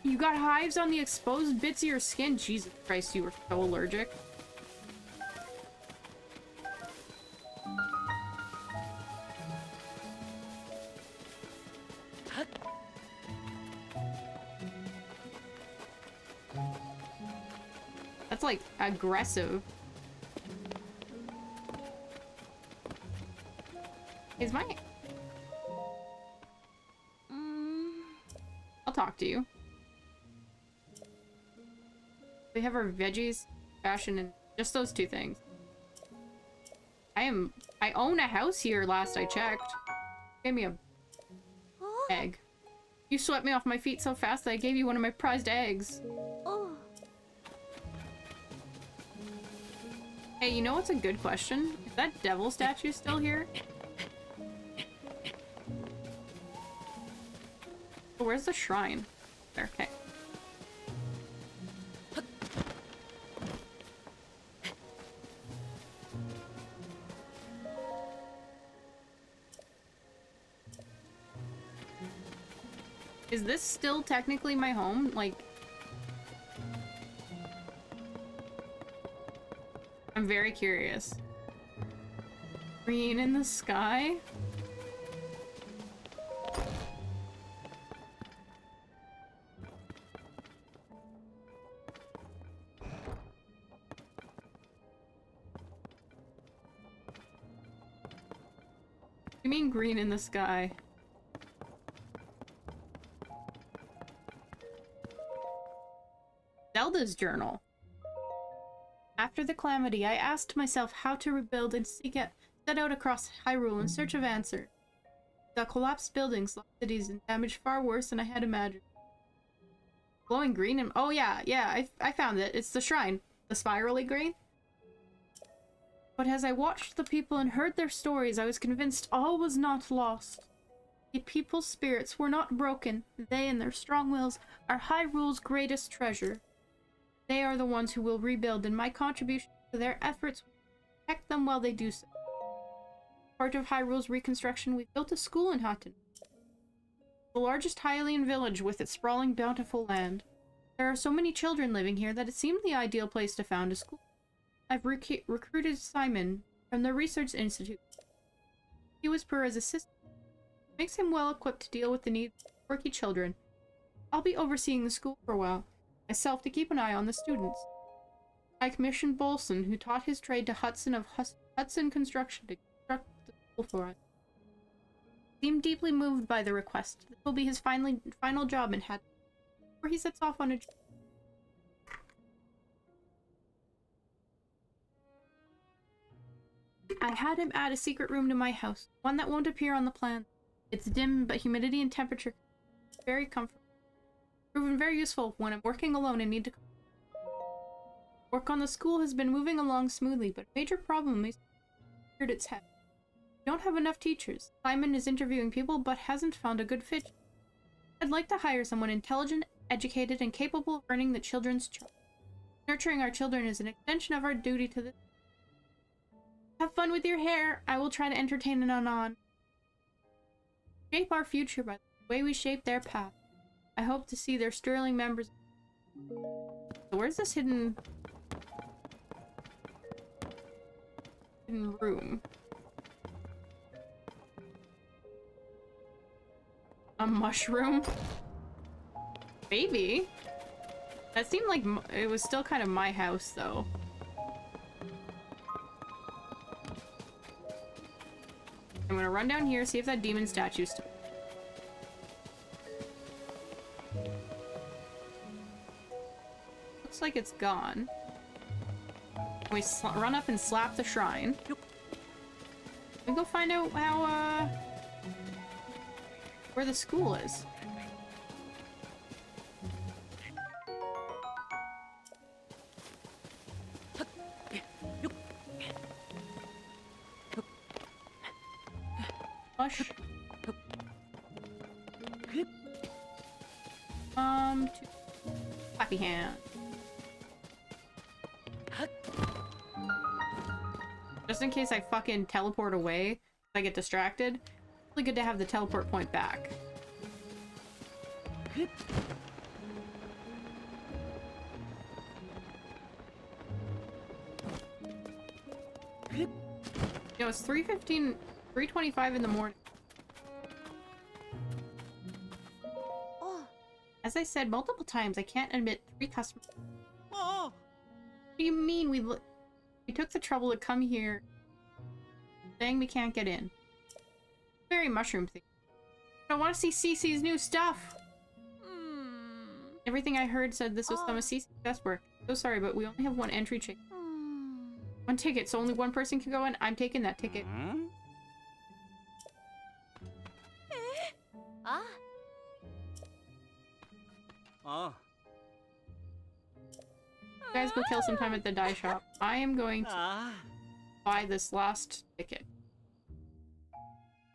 You got hives on the exposed bits of your skin. Jesus Christ, you were so allergic. That's like aggressive. Is my... I'll talk to you. We have our veggies, fashion, and just those two things. I own a house here last I checked. Gave me a egg. You swept me off my feet so fast that I gave you one of my prized eggs. Hey, you know what's a good question? Is that devil statue still here? Oh, where's the shrine? There, okay. Is this still technically my home? Like... I'm very curious. Green in the sky? You mean green in the sky? Zelda's journal. After the calamity, I asked myself how to rebuild and set out across Hyrule in search of answers. The collapsed buildings, lost cities, and damage far worse than I had imagined. Glowing green and oh yeah, I found it. It's the shrine. The spirally green. But as I watched the people and heard their stories, I was convinced all was not lost. The people's spirits were not broken. They and their strong wills are Hyrule's greatest treasure. They are the ones who will rebuild, and my contribution to their efforts will protect them while they do so. Part of Hyrule's reconstruction, we built a school in Hutton. The largest Hylian village with its sprawling, bountiful land. There are so many children living here that it seemed the ideal place to found a school. I've recruited Simon from the Research Institute. He was Purah's assistant. Makes him well equipped to deal with the needs of quirky children. I'll be overseeing the school for a while, myself, to keep an eye on the students. I commissioned Bolson, who taught his trade to Hudson of Hudson Construction, to construct the school for us. He seemed deeply moved by the request. This will be his final job in Hutton, before he sets off on a journey. I had him add a secret room to my house, one that won't appear on the plan. It's dim, but humidity and temperature are very comfortable. Proven very useful when I'm working alone and need to work on the school has been moving along smoothly, but a major problem has reared its head. We don't have enough teachers. Simon is interviewing people, but hasn't found a good fit. I'd like to hire someone intelligent, educated, and capable of earning the children's trust. Nurturing our children is an extension of our duty to the... Have fun with your hair. I will try to entertain and on. Shape our future by the way we shape their path. I hope to see their sterling members. So where's this hidden room? A mushroom? Maybe. That seemed like it was still kind of my house, though. I'm gonna run down here, see if that demon statue's still... Looks like it's gone. We run up and slap the shrine. We go find out how, where the school is. Push. Clappy hand. Just in case I fucking teleport away, I get distracted. It's really good to have the teleport point back. You know, it's 3:25 in the morning. As I said multiple times, I can't admit 3 customers. What do you mean we took the trouble to come here saying we can't get in? Very mushroom thing. I want to see Cece's new stuff. Everything I heard said this was some of Cece's best work. So sorry, but we only have 1 entry ticket. 1 ticket, so only 1 person can go in. I'm taking that ticket. You guys go kill some time at the dye shop. I am going to buy this last ticket.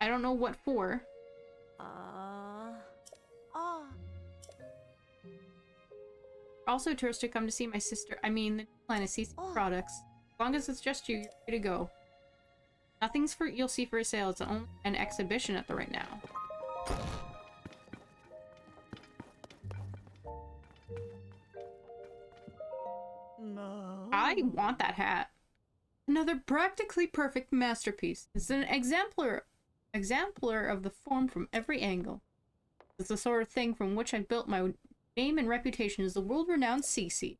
I don't know what for. Also, tourists to come to see my sister. I mean, the line of CC products. As long as it's just you, you're free to go. Nothing's for you'll see for sale. It's only an exhibition at the right now. No. I want that hat. Another practically perfect masterpiece. It's an exemplar of the form from every angle. It's the sort of thing from which I built my name and reputation as the world-renowned Cece.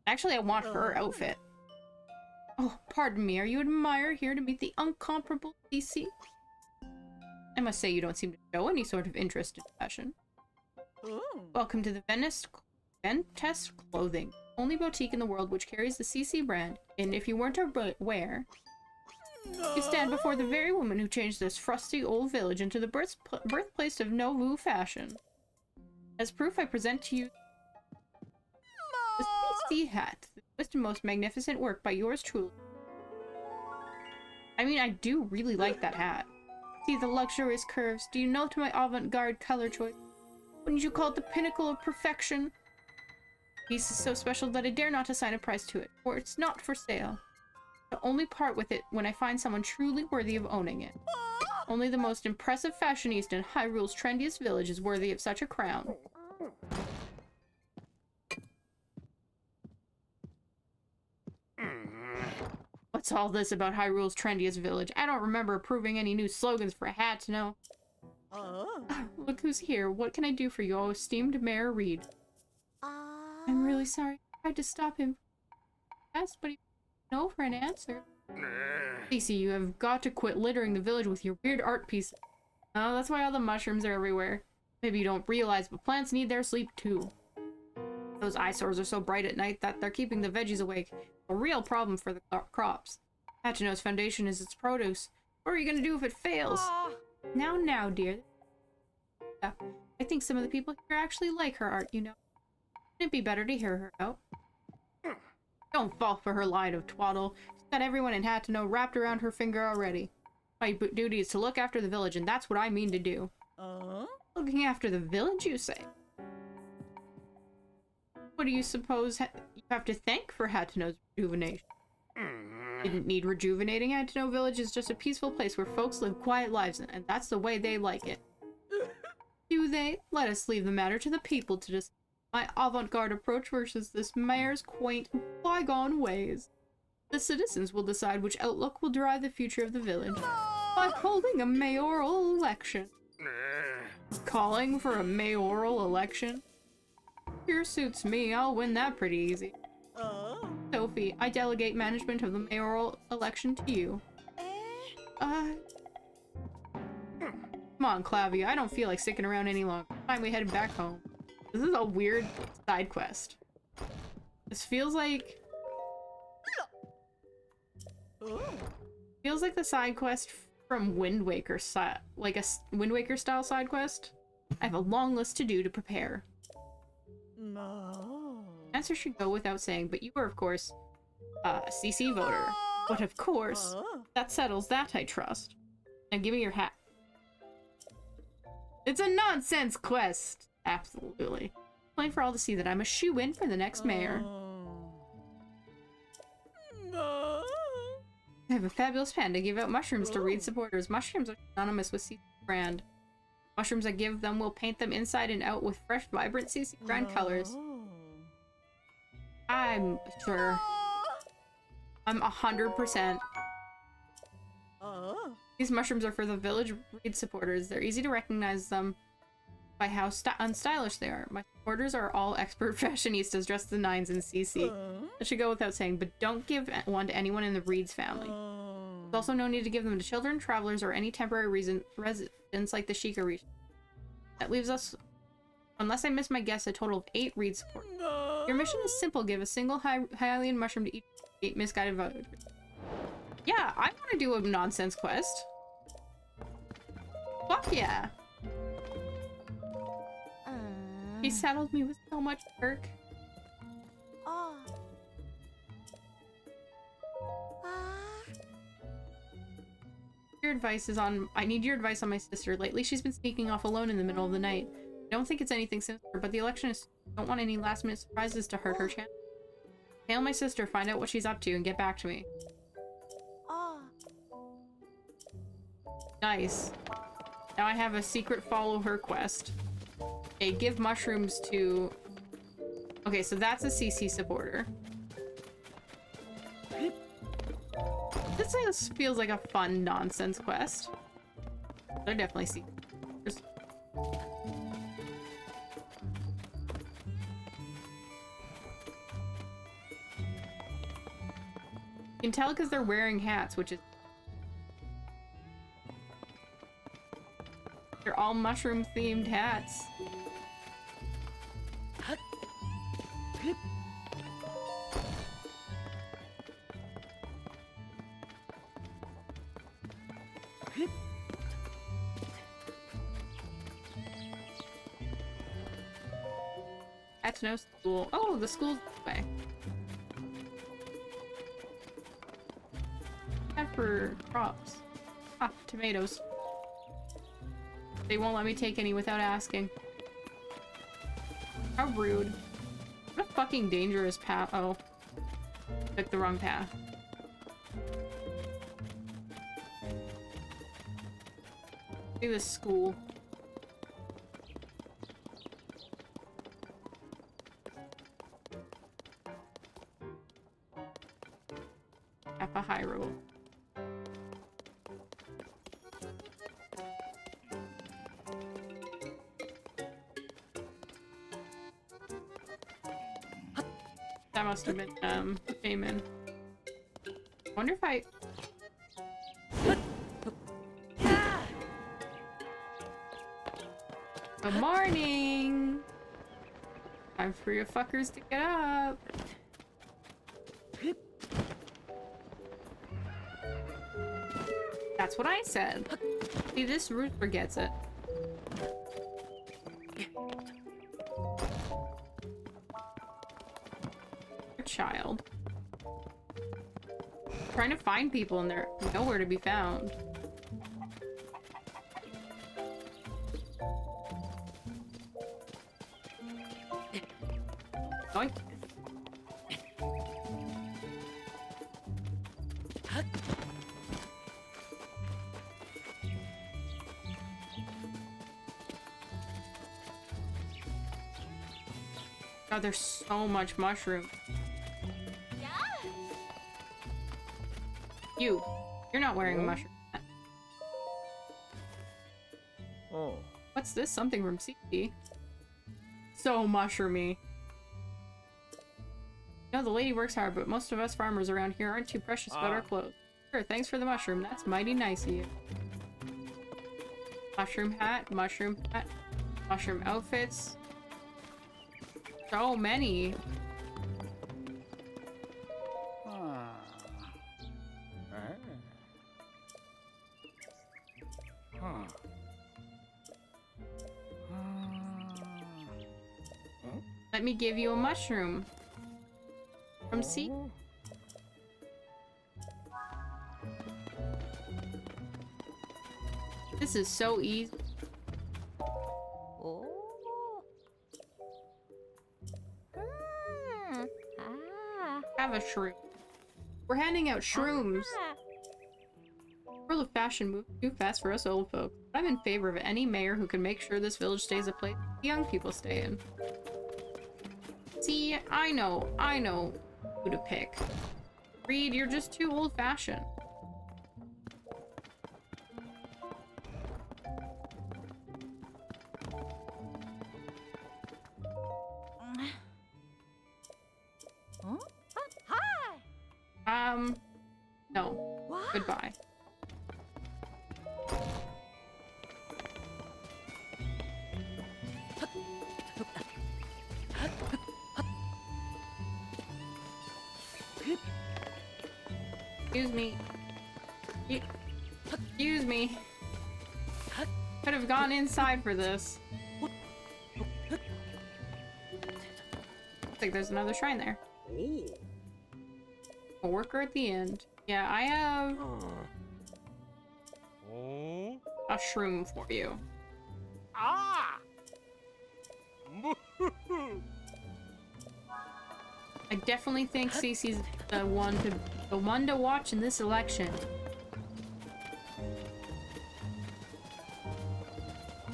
Actually, I want her outfit. Oh, pardon me. Are you an admirer here to meet the incomparable Cece? I must say you don't seem to show any sort of interest in fashion. Welcome to the Ventest Clothing, only boutique in the world which carries the CC brand. And if you weren't aware, you stand before the very woman who changed this frosty old village into the birthplace of Novu fashion. As proof, I present to you the CC hat, the newest and most magnificent work by yours truly. I mean, I do really like that hat. See the luxurious curves. Do you know to my avant-garde color choice? Wouldn't you call it the pinnacle of perfection? The piece is so special that I dare not assign a price to it, for it's not for sale. I'll only part with it when I find someone truly worthy of owning it. Only the most impressive fashionista in Hyrule's trendiest village is worthy of such a crown. What's all this about Hyrule's trendiest village? I don't remember approving any new slogans for a hat to know. Look who's here. What can I do for you, oh esteemed Mayor Reed? I'm really sorry. I tried to stop him. Yes, but he didn't know for an answer. Cece, you have got to quit littering the village with your weird art pieces. Oh, that's why all the mushrooms are everywhere. Maybe you don't realize, but plants need their sleep too. Those eyesores are so bright at night that they're keeping the veggies awake. A real problem for the crops. Hatchino's foundation is its produce. What are you gonna do if it fails? Now, dear. I think some of the people here actually like her art, you know. Wouldn't it be better to hear her out? Don't fall for her line of twaddle. She's got everyone in Hatchino wrapped around her finger already. My duty is to look after the village, and that's what I mean to do. Looking after the village, you say? What do you suppose you have to thank for Hatchino's rejuvenation? Didn't need rejuvenating. Hatchino Village is just a peaceful place where folks live quiet lives, and that's the way they like it. Do they? Let us leave the matter to the people to decide. My avant-garde approach versus this mayor's quaint, bygone ways. The citizens will decide which outlook will drive the future of the village by holding a mayoral election. Calling for a mayoral election? Here suits me. I'll win that pretty easy. Sophie, I delegate management of the mayoral election to you. Come on, Clavia. I don't feel like sticking around any longer. Time we headed back home. This is a weird side quest. This feels like the side quest from Wind Waker, like a Wind Waker style side quest. I have a long list to do to prepare. Answer should go without saying, but you are, of course, a CC voter. But of course, that settles that, I trust. Now give me your hat. It's a nonsense quest! Absolutely. Plain for all to see that I'm a shoo-in for the next mayor. I have a fabulous plan to give out mushrooms to Reed supporters. Mushrooms are synonymous with CC brand. Mushrooms I give them will paint them inside and out with fresh, vibrant CC brand colors. I'm sure. I'm 100%. These mushrooms are for the village Reed supporters. They're easy to recognize them by how unstylish they are. My supporters are all expert fashionistas dressed to the nines in CC. That should go without saying, but don't give one to anyone in the Reed's family. There's also no need to give them to children, travelers, or any temporary residents like the Sheikah region. That leaves us, unless I miss my guess, a total of 8 Reed supporters. Your mission is simple. Give a single Hylian mushroom to each 8 misguided voters. Yeah, I want to do a nonsense quest. Fuck yeah. He saddled me with so much work. Your advice is on. I need your advice on my sister. Lately, she's been sneaking off alone in the middle of the night. I don't think it's anything sinister, but the election is. Don't want any last-minute surprises to hurt her chance. Hail my sister, find out what she's up to, and get back to me. Nice. Now I have a secret follow her quest. Okay, give mushrooms to... Okay, so that's a CC supporter. This feels like a fun nonsense quest. I definitely see. Just... You can tell because they're wearing hats, which is... They're all mushroom-themed hats. That's no school. Oh, the school's this way. For crops. Ah, tomatoes. They won't let me take any without asking. How rude. What a fucking dangerous path. Oh. Took the wrong path. See this school. Kappa Hyrule. That must have been, Damon. Wonder if I... Good morning! Time for you fuckers to get up. That's what I said. See, this root forgets it. Child. Trying to find people and they're nowhere to be found. Oink. God, there's so much mushroom. You're not wearing a mushroom hat. Oh. What's this? Something from CP. So mushroomy. You know, the lady works hard, but most of us farmers around here aren't too precious about our clothes. Sure, thanks for the mushroom. That's mighty nice of you. Mushroom hat, mushroom outfits. So many. Let me give you a mushroom. From C. This is so easy. Have a shroom. We're handing out shrooms. World of fashion moves too fast for us old folks. I'm in favor of any mayor who can make sure this village stays a place the young people stay in. See, I know who to pick. Reed, you're just too old-fashioned. No. What? Goodbye. Excuse me. Excuse me. Could have gone inside for this. Looks like there's another shrine there. A worker at the end. Yeah, I have a shroom for you. I definitely think Cece's the one to watch in this election.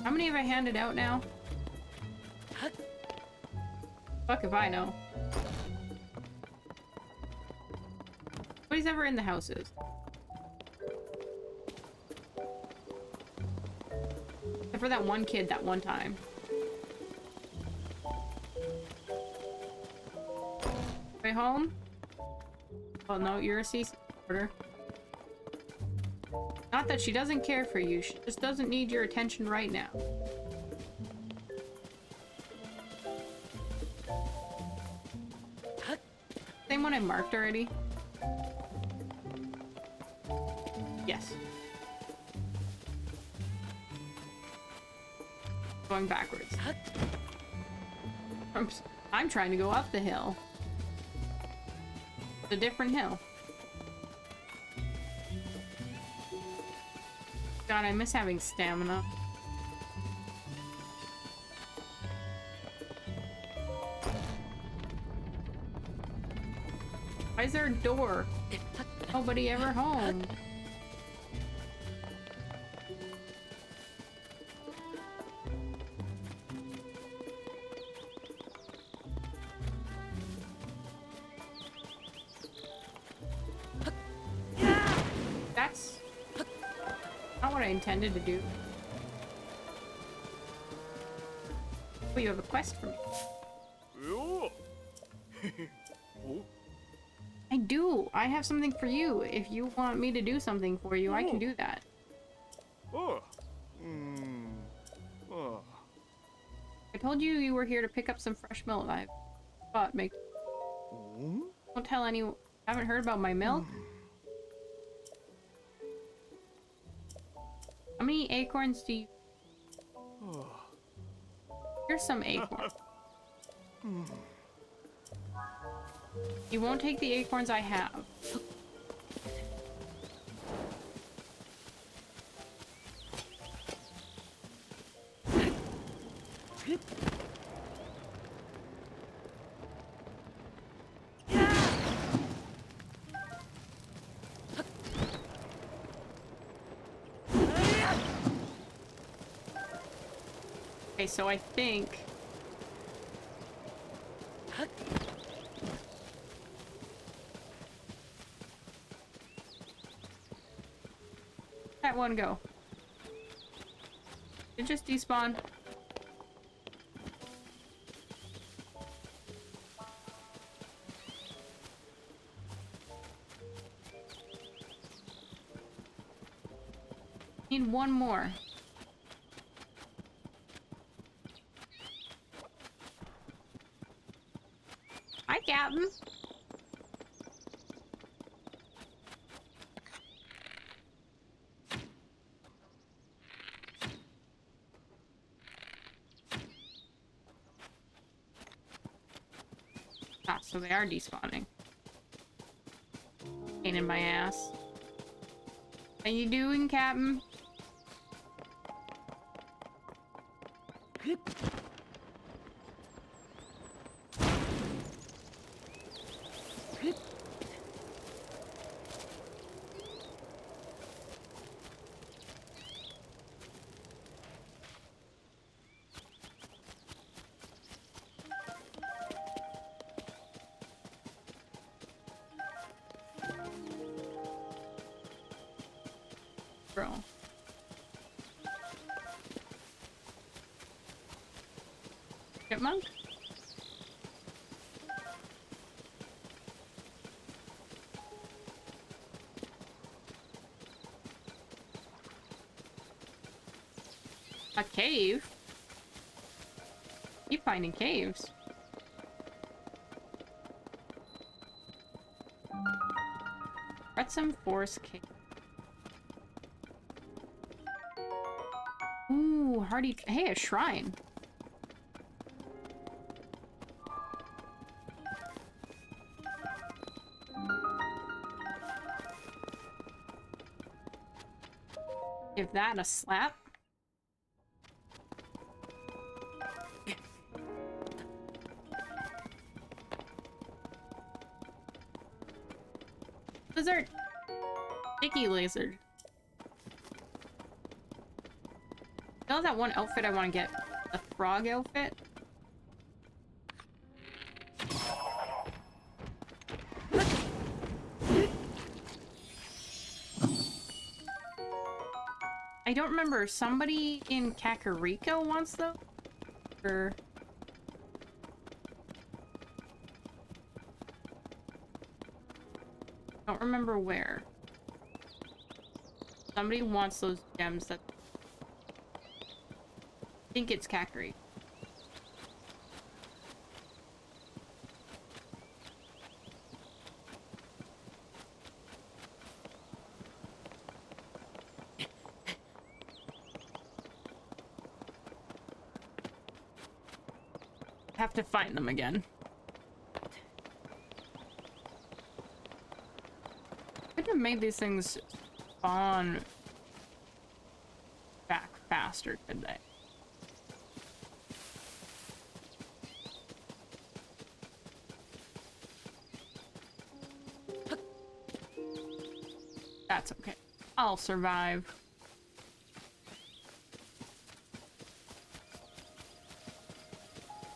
How many have I handed out now? Fuck if I know. Nobody's ever in the houses. Except for that one kid that one time. Way home? Oh no, you're a CC order. Not that she doesn't care for you, she just doesn't need your attention right now. Same one I marked already? Yes. Going backwards. I'm trying to go up the hill. It's a different hill. God, I miss having stamina. Why is there a door? Nobody ever home. That's not what I intended to do. Oh, you have a quest for me. I do. I have something for you. If you want me to do something for you, I can do that. I told you you were here to pick up some fresh milk. I thought make. Don't tell anyone. Haven't heard about my milk? How many acorns do you... Here's some acorns. You won't take the acorns I have. Okay, so I think... That one go. It just despawned. Need one more. Hi, Captain. Ah, so they are despawning. Pain in my ass. How you doing, Captain? Bro. Chipmunk? A cave? Keep finding caves. Retsum Forest Cave. Ooh, hardy. Hey, a shrine. Give that a slap. Lizard. Sticky lizard. You know that one outfit I want to get? The frog outfit? I don't remember. Somebody in Kakariko wants those? Or... I don't remember where. Somebody wants those gems that... I think it's Kakariko. have to find them again. Couldn't have made these things spawn back faster, could they? That's okay. I'll survive.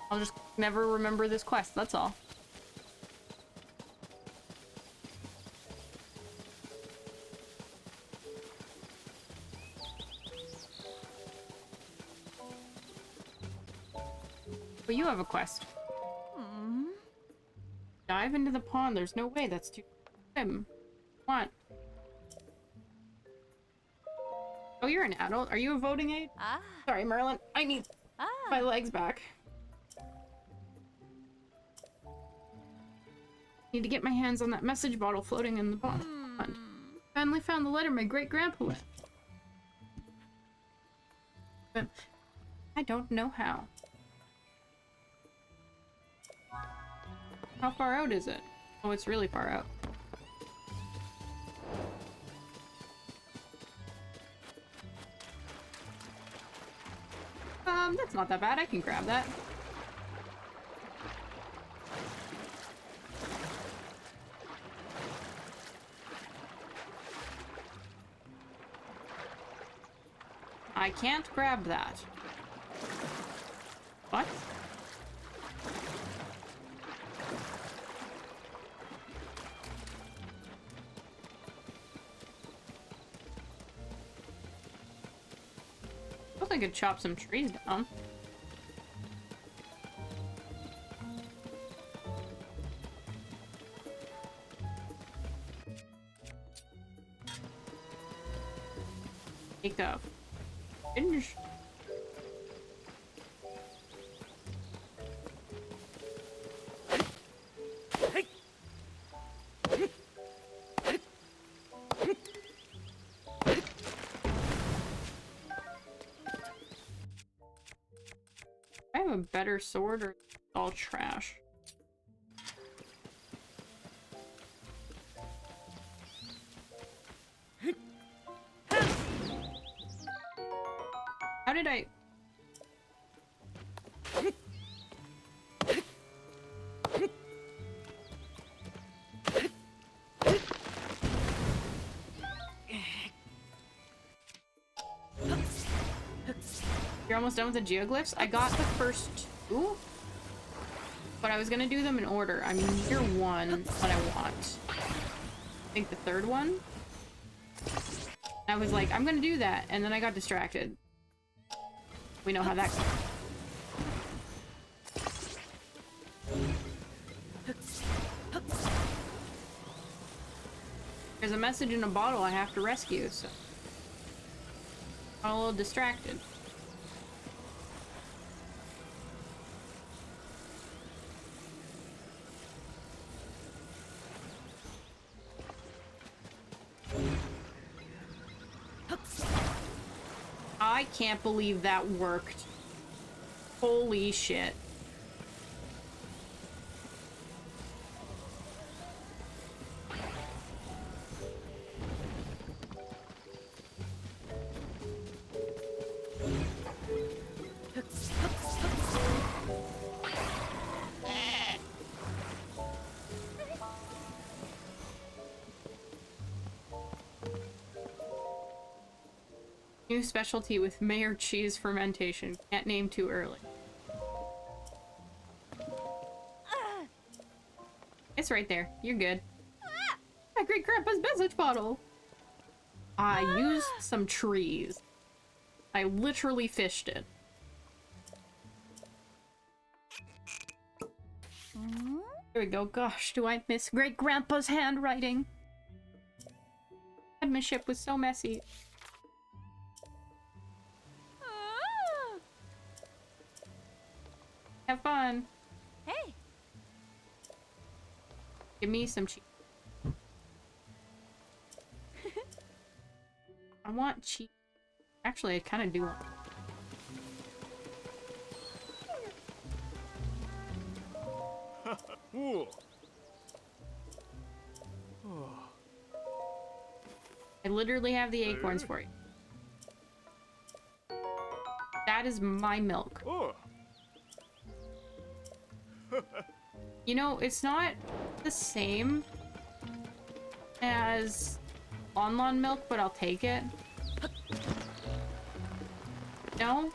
I'll just never remember this quest, that's all. But you have a quest. Dive into the pond. There's no way. That's too swim. What? Oh, you're an adult. Are you a voting aide? Ah. Sorry, Merlin. I need my legs back. Need to get my hands on that message bottle floating in the pond. Finally found the letter my great-grandpa left. But I don't know how. How far out is it? Oh, it's really far out. That's not that bad. I can grab that. I can't grab that. What? I could chop some trees down. Take up. Binge. I have a better sword or it's all trash? How did I... You're almost done with the geoglyphs? I got the first two, but I was gonna do them in order. I mean, near one, what I want. I think the third one. I was like, I'm gonna do that, and then I got distracted. We know how that goes. There's a message in a bottle I have to rescue, so I'm a little distracted. I can't believe that worked. Holy shit. New specialty with mayor cheese fermentation. Can't name too early. It's right there. You're good. My great grandpa's message bottle. I used some trees. I literally fished it. Here we go. Gosh, do I miss great grandpa's handwriting? Penmanship was so messy. Have fun. Hey. Give me some cheese. I want cheese. Actually, I kind of do want. Ooh. I literally have the acorns for you. That is my milk. Oh. You know, it's not the same as Lon Lon milk, but I'll take it. No?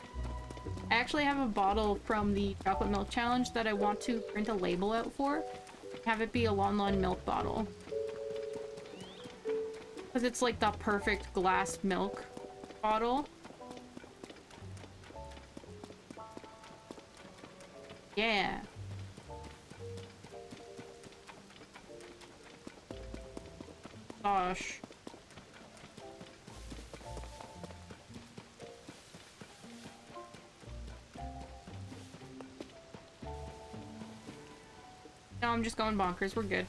I actually have a bottle from the chocolate milk challenge that I want to print a label out for. Have it be a Lon Lon milk bottle. Because it's like the perfect glass milk bottle. Yeah. Gosh. No, I'm just going bonkers. We're good.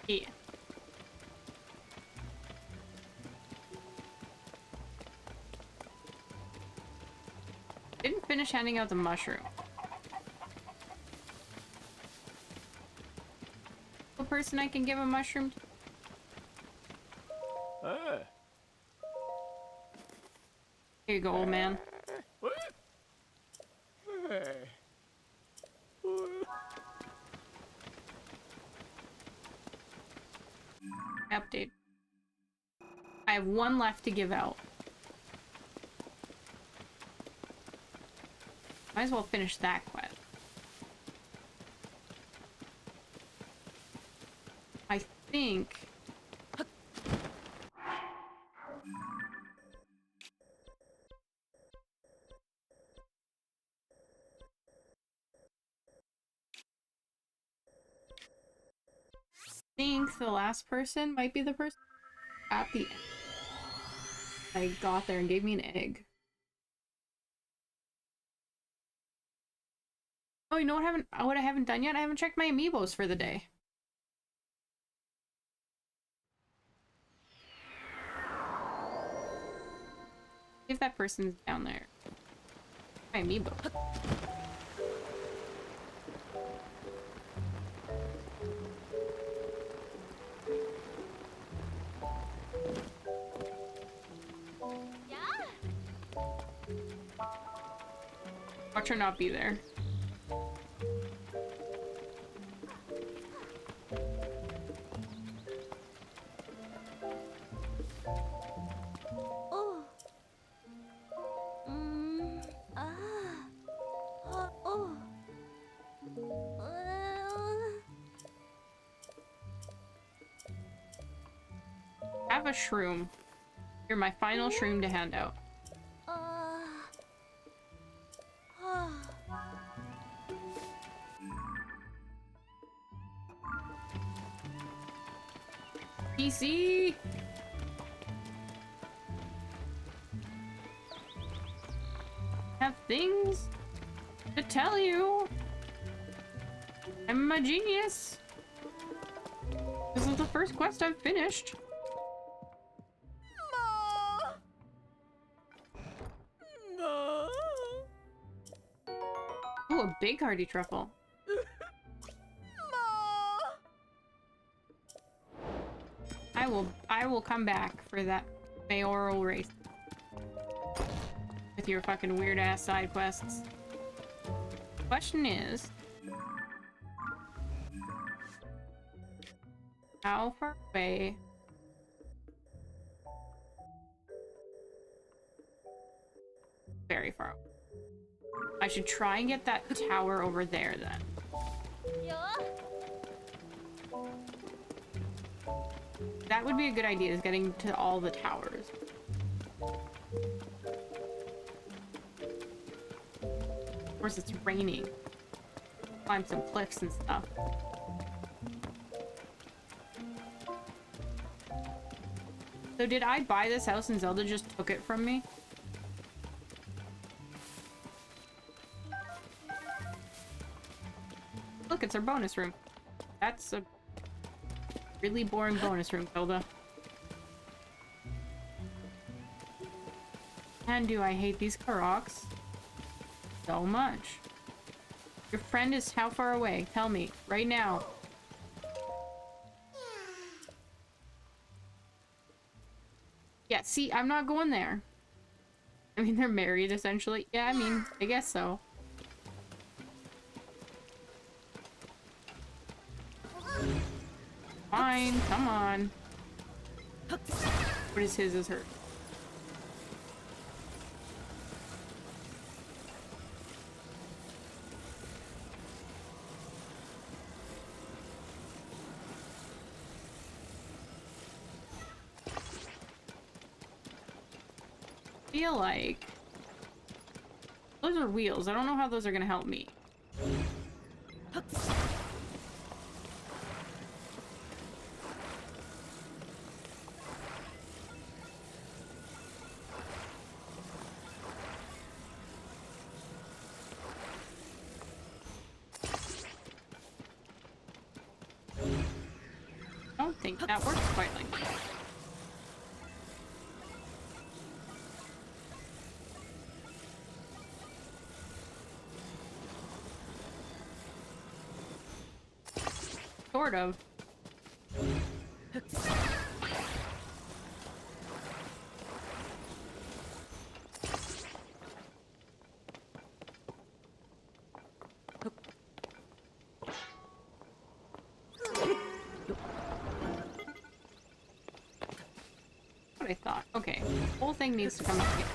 Yeah. Didn't finish handing out the mushroom. The person I can give a mushroom to? Here you go, old man. Update. I have one left to give out. Might as well finish that quest. I think... the last person might be the person at the end. I got there and gave me an egg. Oh, you know what I haven't done yet? I haven't checked my amiibos for the day. If that person's down there. My amiibo. Watch her not be there. Oh. Oh. Have a shroom. You're my final shroom to hand out. PC! Have things to tell you. I'm a genius. This is the first quest I've finished. Ooh, a big hearty truffle. I will come back for that mayoral race. With your fucking weird ass side quests. Question is, how far away? Very far away. I should try and get that tower over there then. That would be a good idea, is getting to all the towers. Of course, it's raining. Climb some cliffs and stuff. So did I buy this house and Zelda just took it from me? Look, it's our bonus room. That's a really boring bonus room, Zelda. And do I hate these Karoks so much. Your friend is how far away? Tell me, right now. Yeah, see, I'm not going there. I mean, they're married, essentially. Yeah, I mean, I guess so. Fine, come on. What is his is hers? Feel like those are wheels. I don't know how those are gonna help me. I don't think that works quite like that. Sort of. What I thought. Okay. The whole thing needs to come up here.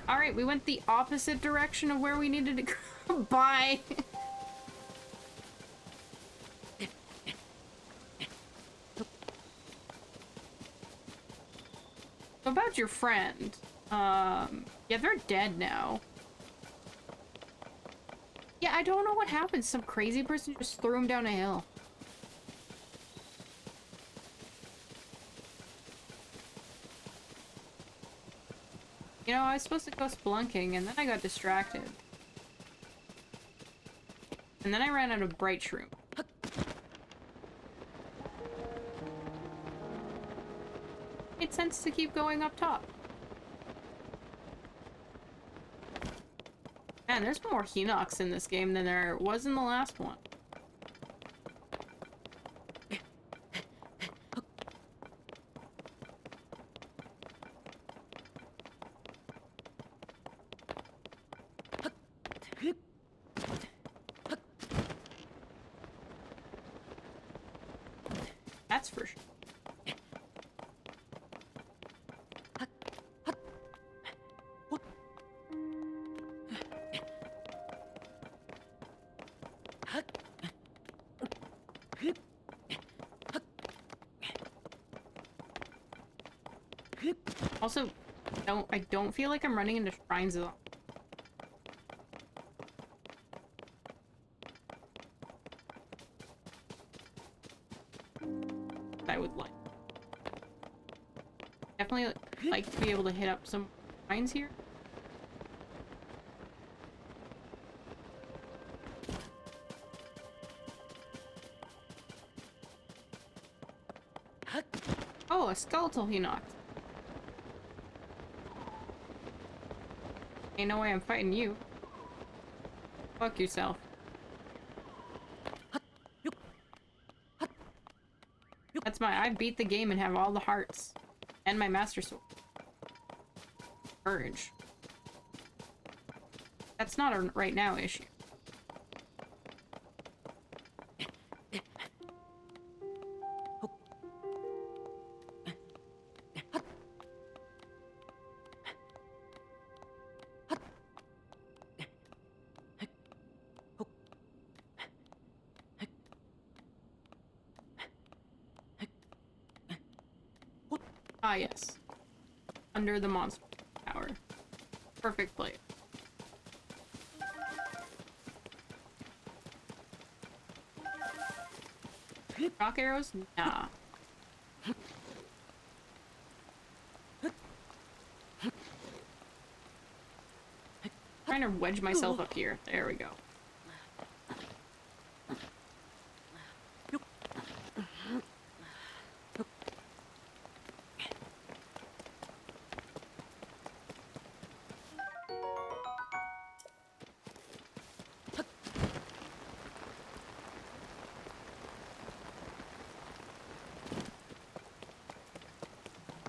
Alright, we went the opposite direction of where we needed to go. Bye! About your friend. Yeah, they're dead now. Yeah, I don't know what happened. Some crazy person just threw him down a hill. You know, I was supposed to go spelunking, and then I got distracted. And then I ran out of bright shroom. Made sense to keep going up top. Man, there's more Hinox in this game than there was in the last one. That's for sure. Also, I don't feel like I'm running into shrines at all. I would like. Definitely like to be able to hit up some shrines here. Oh, a skeletal Hinox. Ain't no way I'm fighting you. Fuck yourself. That's I beat the game and have all the hearts. And my master sword. Courage. That's not a right now issue. Ah, yes. Under the monster tower. Perfect place. Rock arrows? Nah. Trying to wedge myself up here. There we go.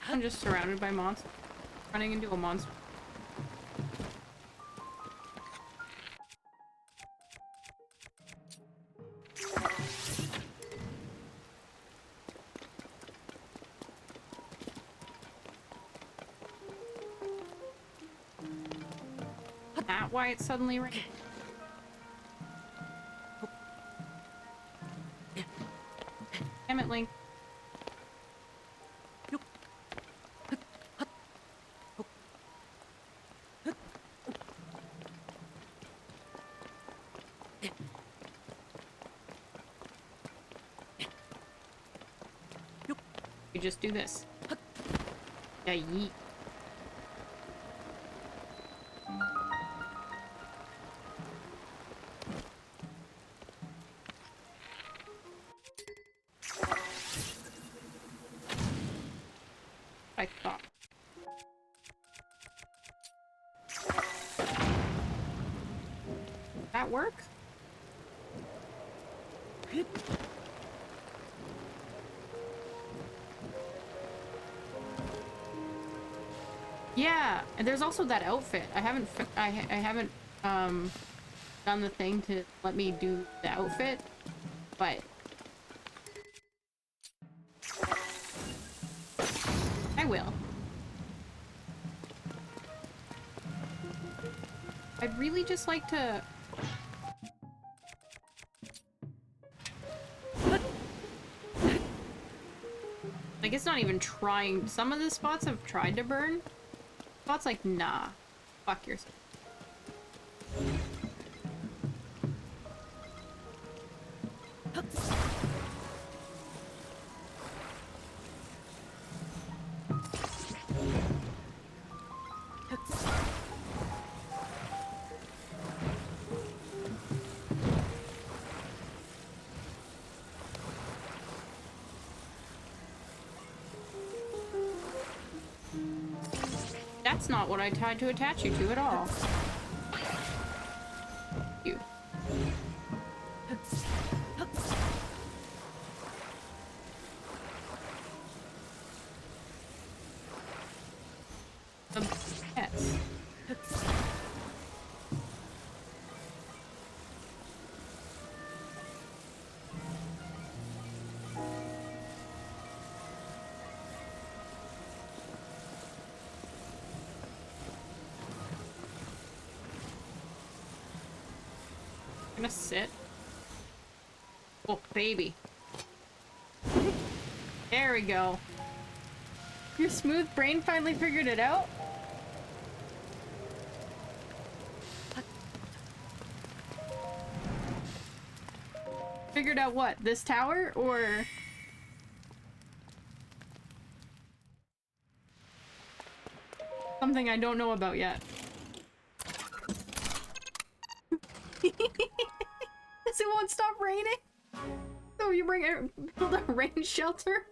I'm just surrounded by monsters. Running into a monster. That why it's suddenly raining? Damn it, Link. You just do this. Yeah, yeet. I thought. That work? Yeah, and there's also that outfit. I haven't done the thing to let me do the outfit, but I will. I'd really just like to like, it's not even trying. Some of the spots have tried to burn. Spots like, nah. Fuck yourself. That's not what I tried to attach you to at all. You. Yes. Gonna sit. Oh, baby. There we go. Your smooth brain finally figured it out? Figured out what? This tower? Or... something I don't know about yet. It won't stop raining. So you build a rain shelter.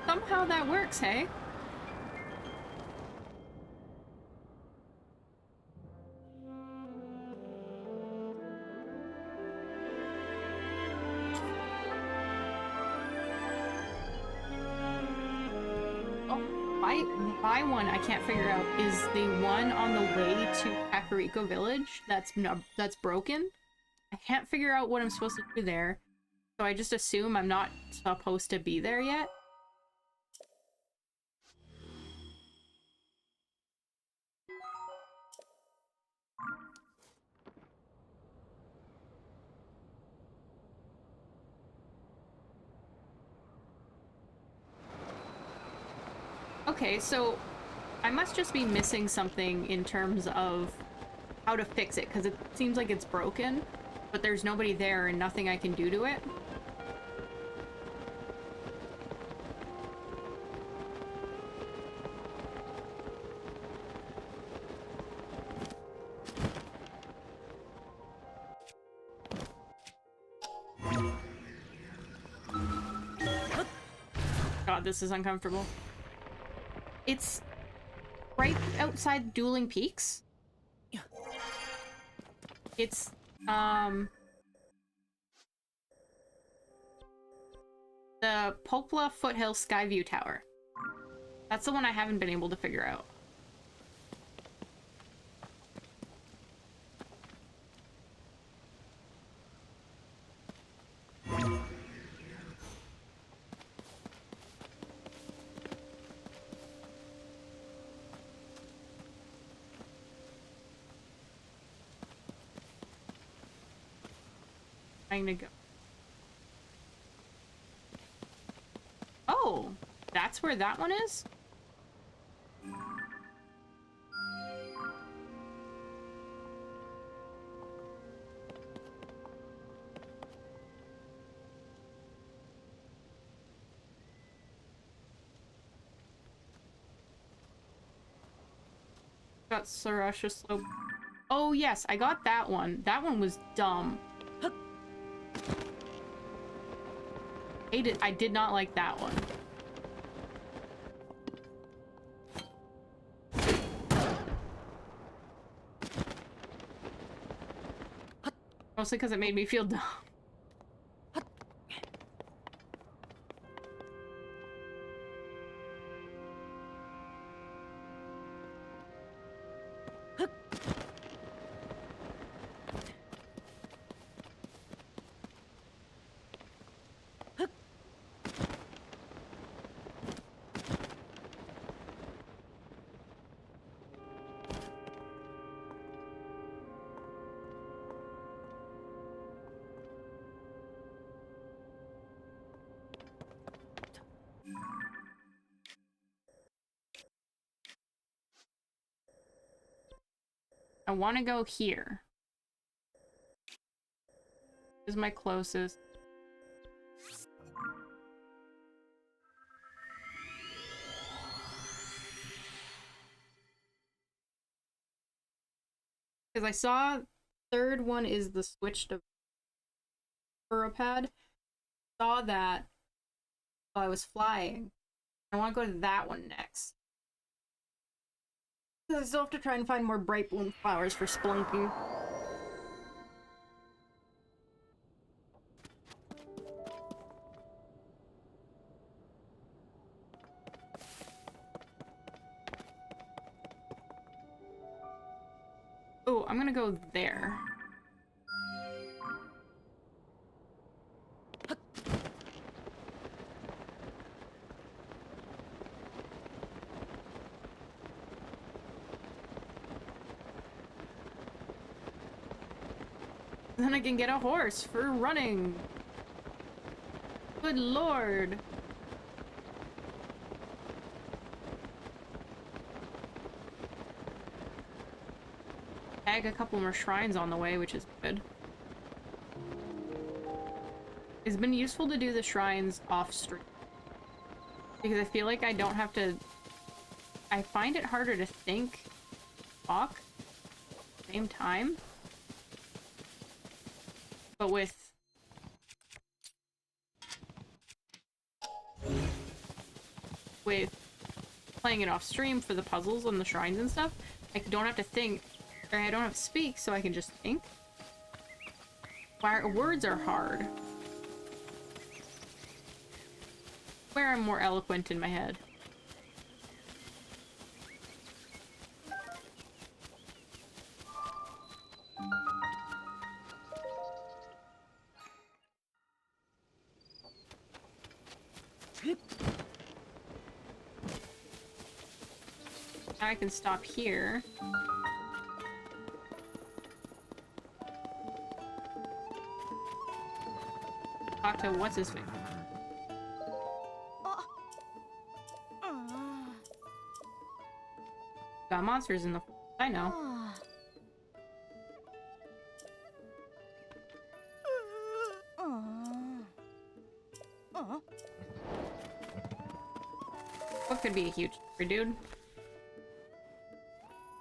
Somehow that works, hey? My one I can't figure out is the one on the way to Kakariko Village that's broken. I can't figure out what I'm supposed to do there, so I just assume I'm not supposed to be there yet. Okay, so I must just be missing something in terms of how to fix it, because it seems like it's broken, but there's nobody there and nothing I can do to it. God, this is uncomfortable. It's right outside Dueling Peaks. It's, the Popla Foothill Skyview Tower. That's the one I haven't been able to figure out. Trying to go. Oh, that's where that one is? Got Sarasha Slope. Oh yes, I got that one. That one was dumb. I did not like that one. Mostly because it made me feel dumb. I want to go here. This is my closest. Because I saw third one is the switch to pad. Saw that while I was flying. I want to go to that one next. I still have to try and find more bright bloom flowers for Splunking. Oh, I'm gonna go there. Then I can get a horse for running. Good lord. Tag a couple more shrines on the way, which is good. It's been useful to do the shrines off stream, because I feel like I don't have to. I find it harder to think, talk, at the same time. But with playing it off stream for the puzzles and the shrines and stuff, I don't have to think, or I don't have to speak, so I can just think. Words are hard. Where I'm more eloquent in my head. Now I can stop here. Talk to what's his face. Got monsters in the... I know. What could be a huge story, dude?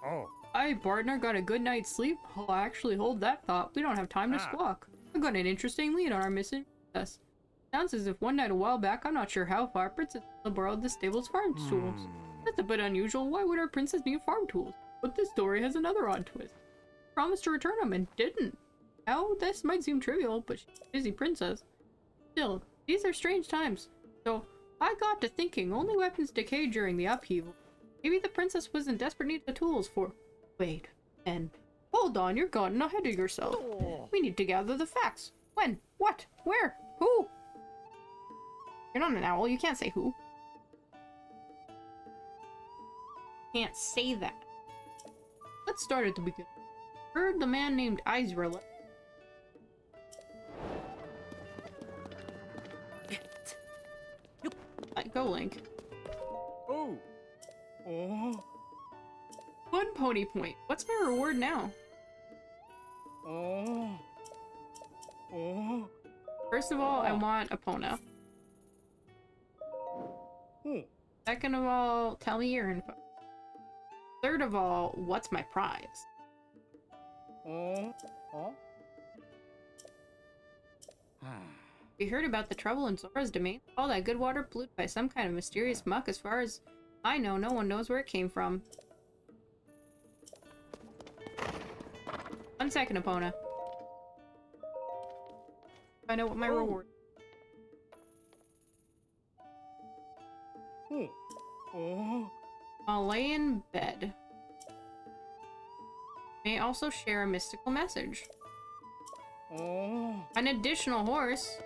Oh. Hi, partner. Got a good night's sleep? I'll actually hold that thought. We don't have time to squawk. I've got an interesting lead on our missing princess. Sounds as if one night a while back, I'm not sure how far, Princess borrowed the stable's farm tools. That's a bit unusual. Why would our princess need farm tools? But this story has another odd twist. Promised to return them and didn't. Now, this might seem trivial, but she's a busy princess. Still, these are strange times. So, I got to thinking, only weapons decay during the upheaval. Maybe the princess was in desperate need of tools for... Wait, and... Hold on, you're gotten ahead of yourself. We need to gather the facts. When? What? Where? Who? You're not an owl, you can't say who. Can't say that. Let's start at the beginning. Heard the man named Hyrule. Go, Link. Oh. Oh. 1 pony point. What's my reward now? Oh. Oh. First of all, I want Epona. Second of all, tell me your info. Third of all, what's my prize? Oh. Oh. We heard about the trouble in Zora's domain. All that good water polluted by some kind of mysterious muck. As far as I know, no one knows where it came from. 1 second, Epona. Find out what my reward. Oh. I'll lay in bed. May also share a mystical message. Oh. An additional horse.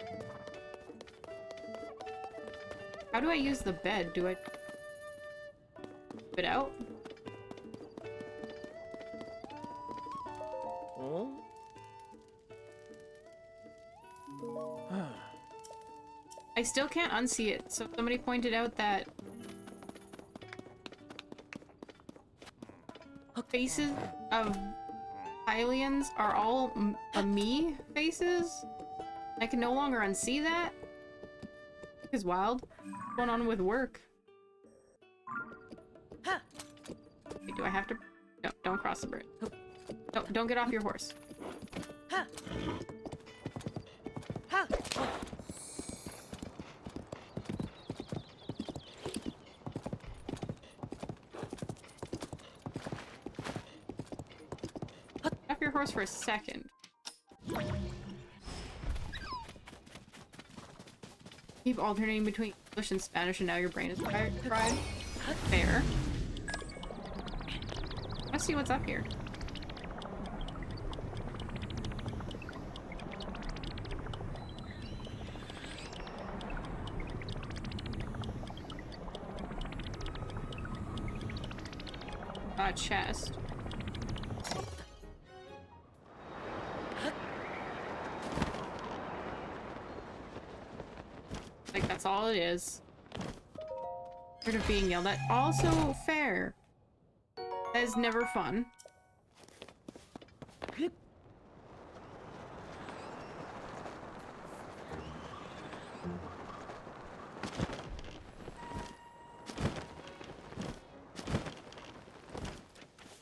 How do I use the bed? Do I put it out? Oh. I still can't unsee it. So somebody pointed out that faces of Hylians are all me faces. I can no longer unsee that. It's wild. What's going on with work? Wait, do I have to? No, don't cross the bridge. Don't get off your horse. Off your horse for a second. Keep alternating between English and Spanish, and now your brain is fried. Fair. Let's see what's up here. A chest. Like, that's all it is. Tired of being yelled at. Also fair. That is never fun.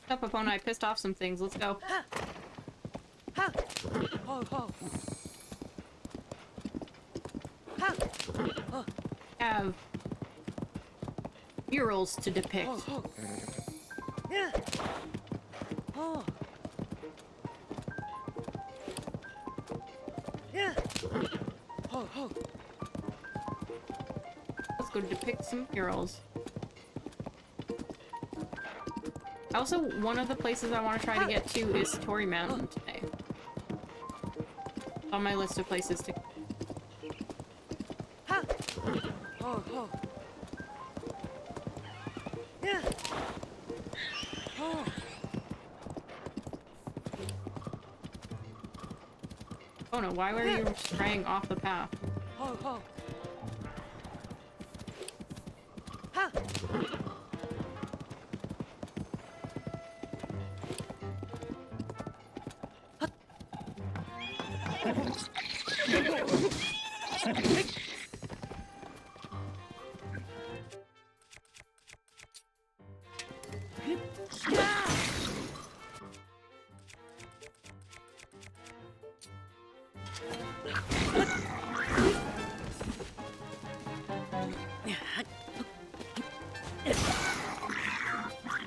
Up, Epona, I pissed off some things. Let's go. Have murals to depict. Let's go depict some murals. Also, one of the places I want to try to get to is Satori Mountain today. On my list of places to... Oh no, why were you straying off the path?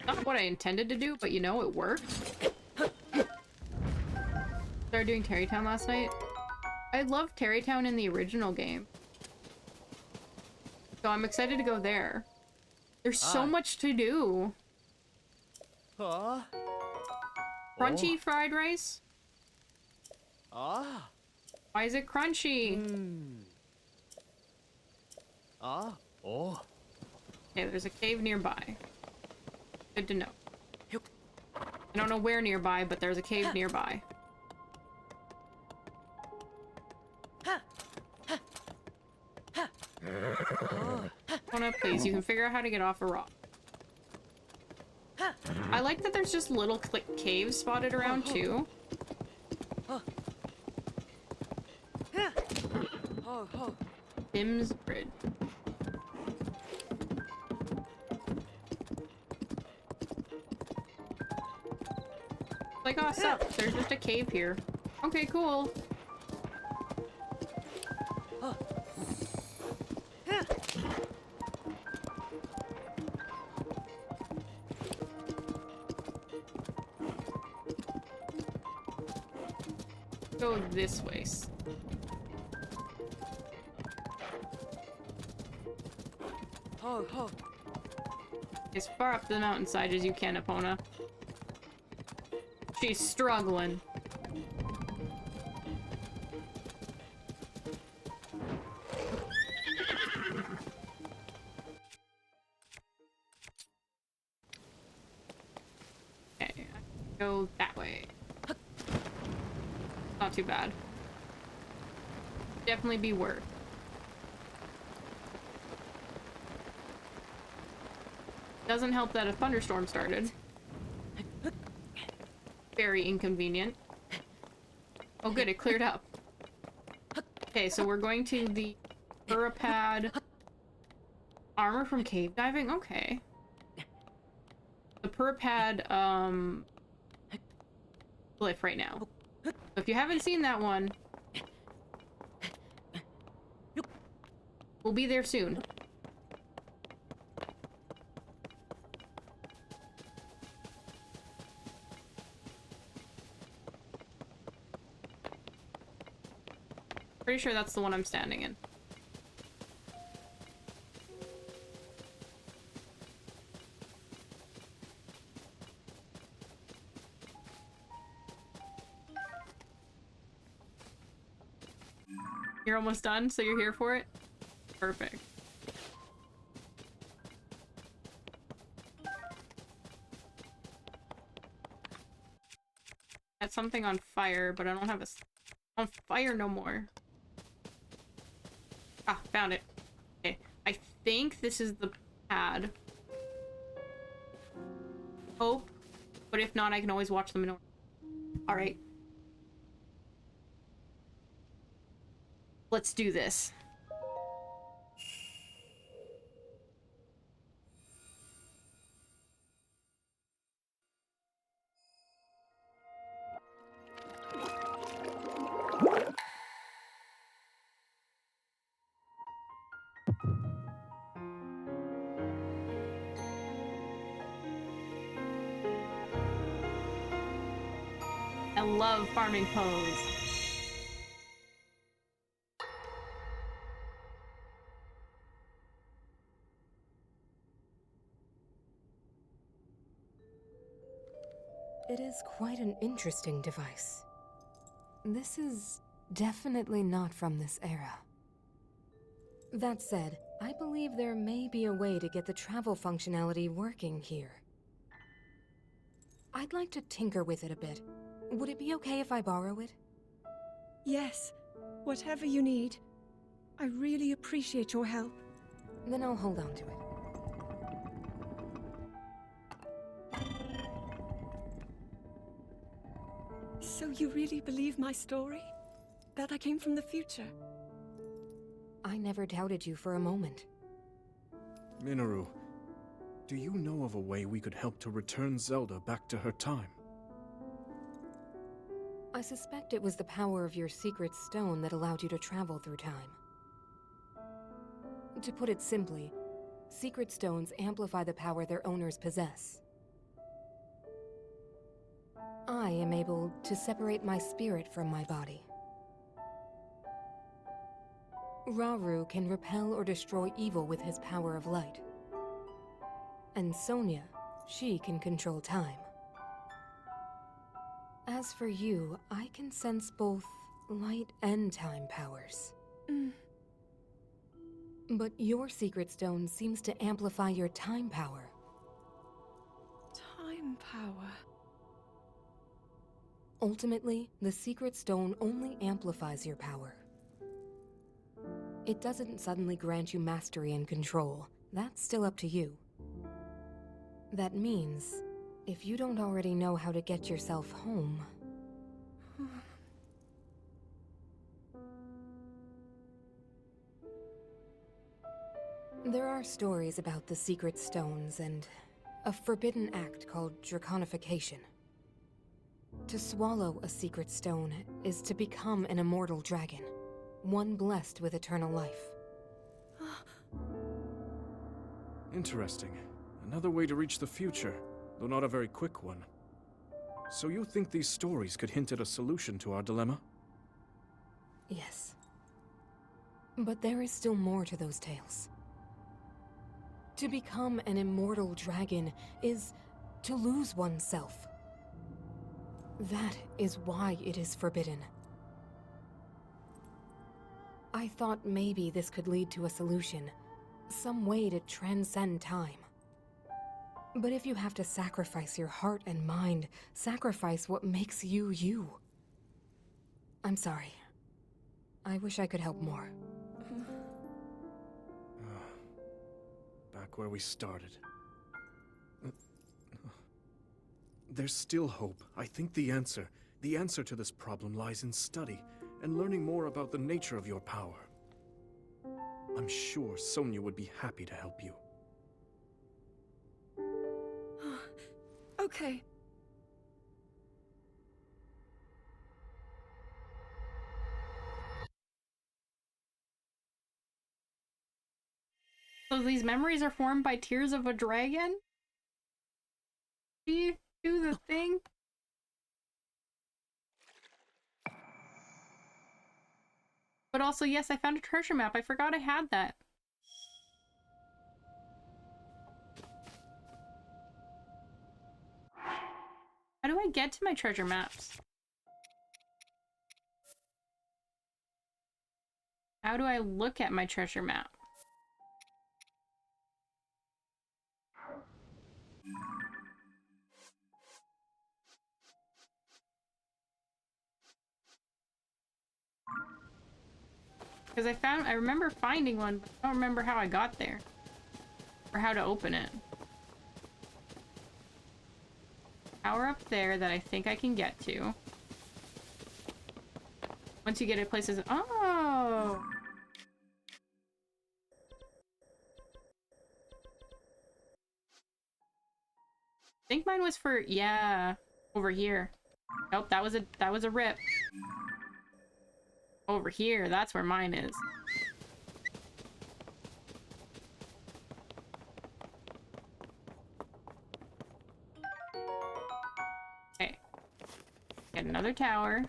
Not what I intended to do, but you know, it worked. Started doing Terrytown last night. I loved Terrytown in the original game. So I'm excited to go there. There's so much to do. Ah. Crunchy fried rice? Ah. Why is it crunchy? Ah. Oh. Okay, there's a cave nearby. Good to know. I don't know where nearby, but there's a cave nearby. Mona, please, you can figure out how to get off a rock. I like that there's just little caves spotted around too. Tim's Bridge. Like, oh, sup, there's just a cave here. Okay, cool. Go this way. As far up the mountainside as you can, Epona. She's struggling. Okay, go that way. Not too bad. Definitely be worth. Doesn't help that a thunderstorm started. Very inconvenient. Oh good, it cleared up. Okay, so we're going to the Purapad armor from cave diving? Okay. The Purapad, glyph right now. So if you haven't seen that one, we'll be there soon. Pretty sure that's the one I'm standing in. You're almost done, so you're here for it? Perfect. Got something on fire, but I don't have a on fire no more. Ah, found it. Okay, I think this is the pad. Hope, but if not, I can always watch them in order. All right. Let's do this. I love farming pose. It is quite an interesting device. This is definitely not from this era. That said, I believe there may be a way to get the travel functionality working here. I'd like to tinker with it a bit. Would it be okay if I borrow it? Yes, whatever you need. I really appreciate your help. Then I'll hold on to it. So you really believe my story? that I came from the future. I never doubted you for a moment. Minoru, do you know of a way we could help to return Zelda back to her time? I suspect it was the power of your secret stone that allowed you to travel through time. To put it simply, secret stones amplify the power their owners possess. I am able to separate my spirit from my body. Rauru can repel or destroy evil with his power of light. And Sonia, she can control time. As for you, I can sense both light and time powers. But your secret stone seems to amplify your time power. Time power. Ultimately, the secret stone only amplifies your power. It doesn't suddenly grant you mastery and control. That's still up to you. That means, if you don't already know how to get yourself home... There are stories about the secret stones and a forbidden act called draconification. To swallow a secret stone is to become an immortal dragon, one blessed with eternal life. Interesting. Another way to reach the future, though not a very quick one. So you think these stories could hint at a solution to our dilemma? Yes. But there is still more to those tales. To become an immortal dragon is to lose oneself. That is why it is forbidden. I thought maybe this could lead to a solution, some way to transcend time. But if you have to sacrifice your heart and mind, sacrifice what makes you you. I'm sorry. I wish I could help more. Back where we started. There's still hope. I think the answer to this problem lies in study and learning more about the nature of your power. I'm sure Sonia would be happy to help you. Okay. So these memories are formed by tears of a dragon? Do you do the thing? But also, yes, I found a treasure map. I forgot I had that. How do I get to my treasure maps? How do I look at my treasure map? Because I remember finding one, but I don't remember how I got there. Or how to open it. Tower up there that I think I can get to. Once you get it places... Oh! I think mine was for... Yeah. Over here. Nope, that was a rip. Over here, that's where mine is. Okay. Get another tower.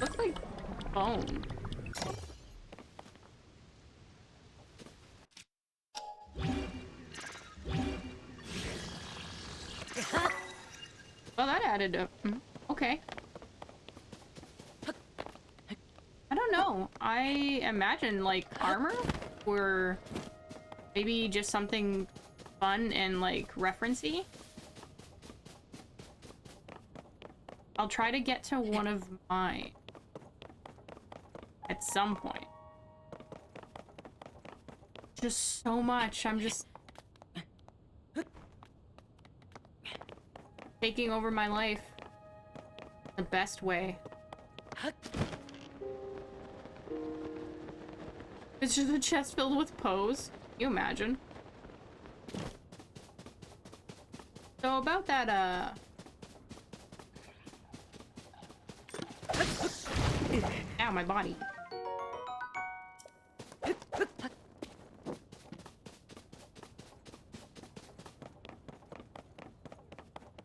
Looks like bone. Well, that added up. Okay. I don't know. I imagine, like, armor? Or maybe just something fun and, like, referencey? I'll try to get to one of mine. I at some point. Just so much. I'm just taking over my life the best way. It's just a chest filled with Poes. Can you imagine? So about that, ow, my body.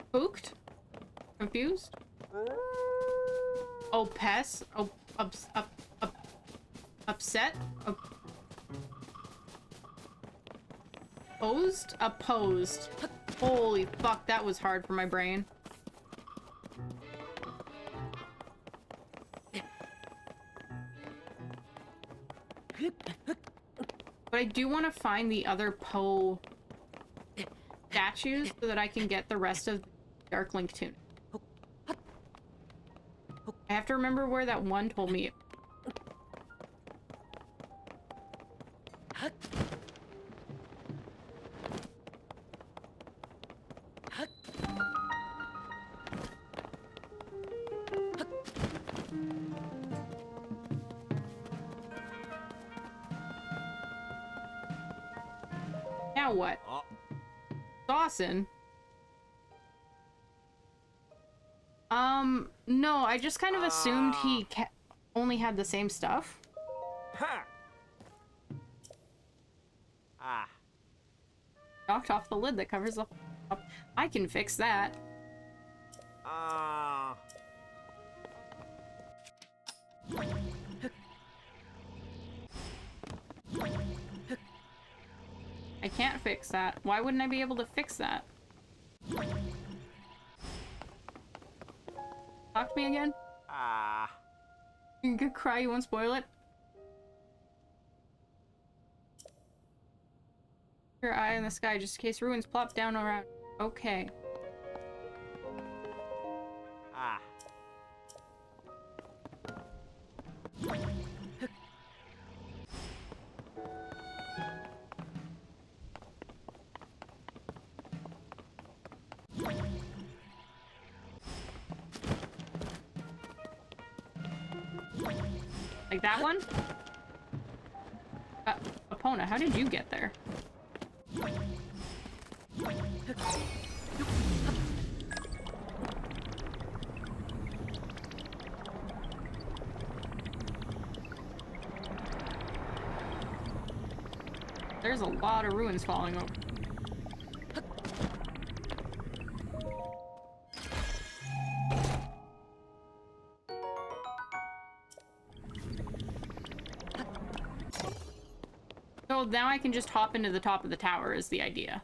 Spooked? Confused? Oh, pest? Oh, upset? Opposed? Opposed. Holy fuck, that was hard for my brain. But I do want to find the other Poe statues so that I can get the rest of the Dark Link tunic. I have to remember where that one told me. Now what? Dawson? No, I just kind of assumed he only had the same stuff. Knocked off the lid that covers the top. I can fix that. I can't fix that. Why wouldn't I be able to fix that? Talk to me again? You could cry, you won't spoil it? Your eye in the sky, just in case ruins plop down around. Okay. Like that one? Epona, how did you get there? There's a lot of ruins falling over. So now I can just hop into the top of the tower is the idea.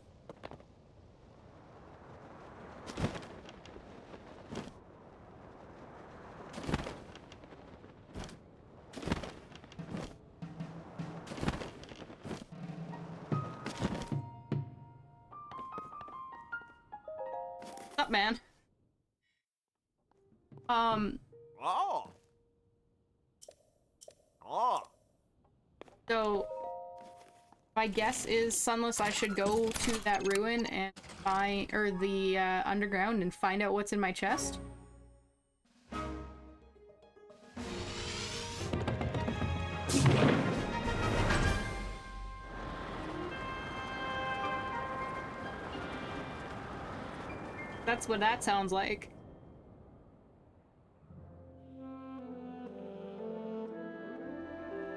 What's up, man? So my guess is, Sunless, I should go to that ruin and find, or the underground, and find out what's in my chest. That's what that sounds like.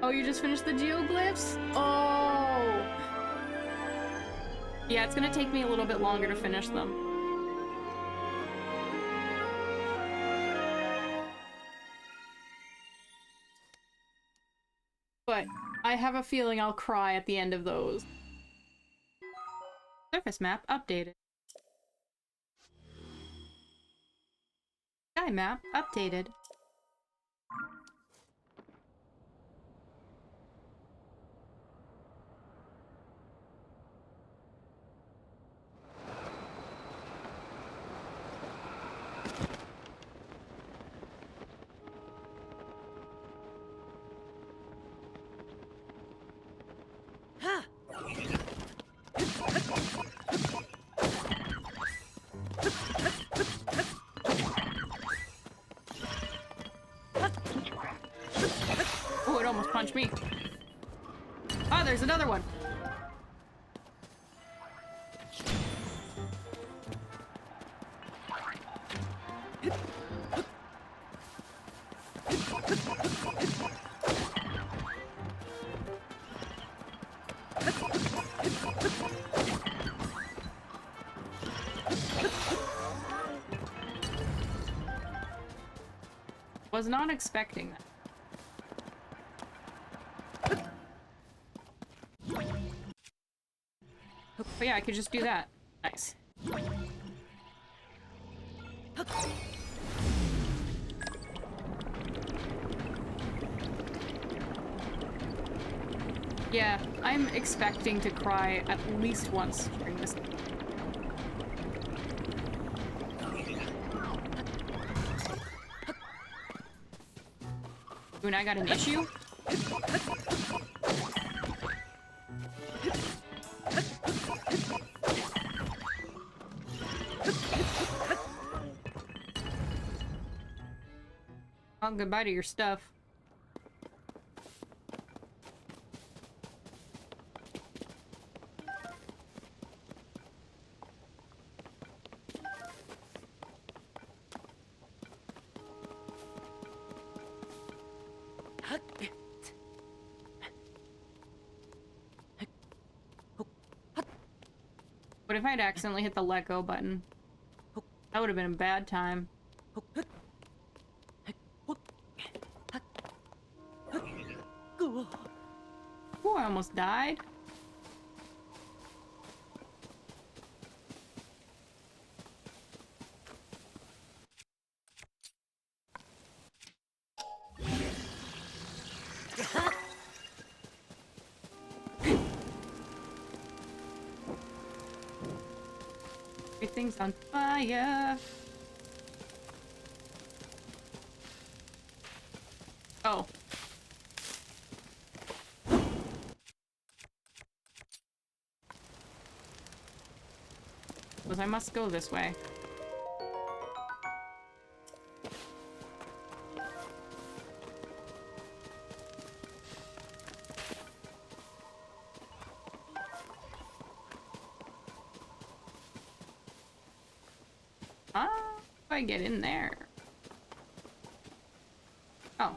Oh, you just finished the geoglyphs? Oh! Yeah, it's gonna take me a little bit longer to finish them. But I have a feeling I'll cry at the end of those. Surface map updated. Sky map updated. punch me. Ah, there's another one. Was not expecting that. But yeah, I could just do that. Nice. Yeah, I'm expecting to cry at least once during this. When I got an issue? Well, goodbye to your stuff. But if I'd accidentally hit the let go button, that would have been a bad time. Ooh, I almost died. Everything's on fire. Oh. Because I must go this way. How do I get in there? Oh.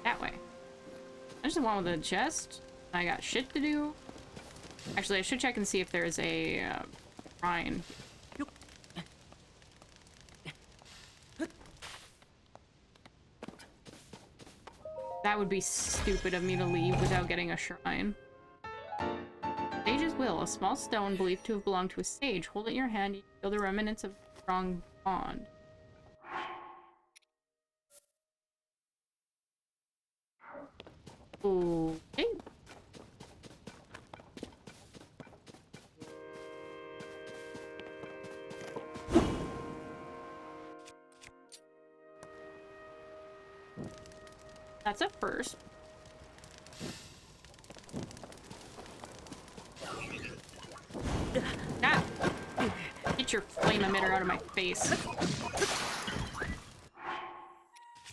That way. I just want with a chest. I got shit to do. Actually, I should check and see if there's a shrine. That would be stupid of me to leave without getting a shrine. Sage's Will, a small stone believed to have belonged to a sage. Hold it in your hand, you feel the remnants of a strong bond. Okay. That's a first. Ah! Get your flame emitter out of my face.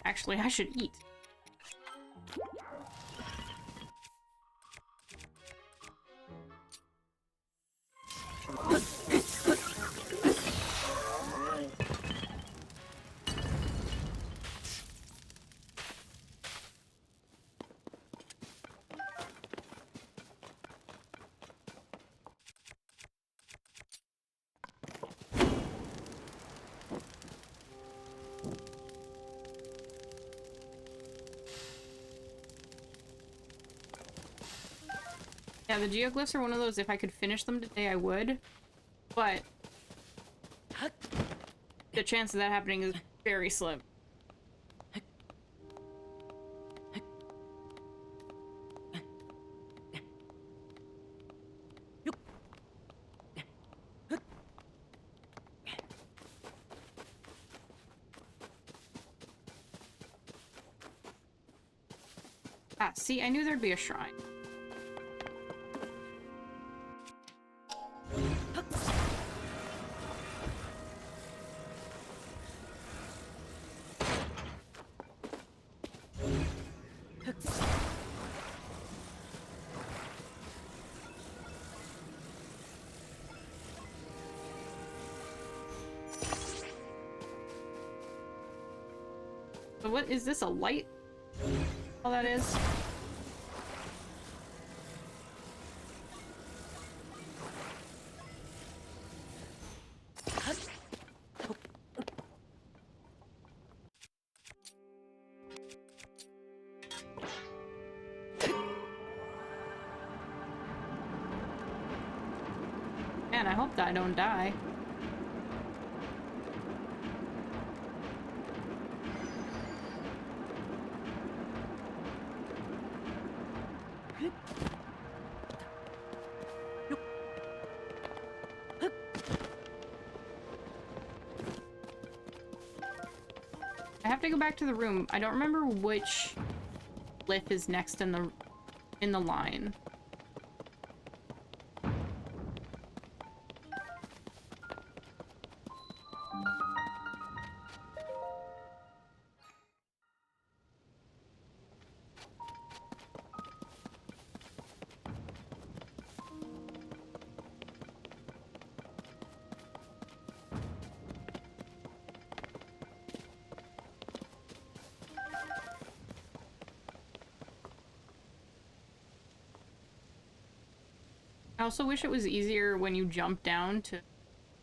Actually, I should eat. Yeah, the geoglyphs are one of those, if I could finish them today, I would. But the chance of that happening is very slim. Ah, see, I knew there'd be a shrine. So what is this, a light? All that is? Man, I hope that I don't die. I have to go back to the room. I don't remember which glyph is next in the line. I also wish it was easier when you jump down to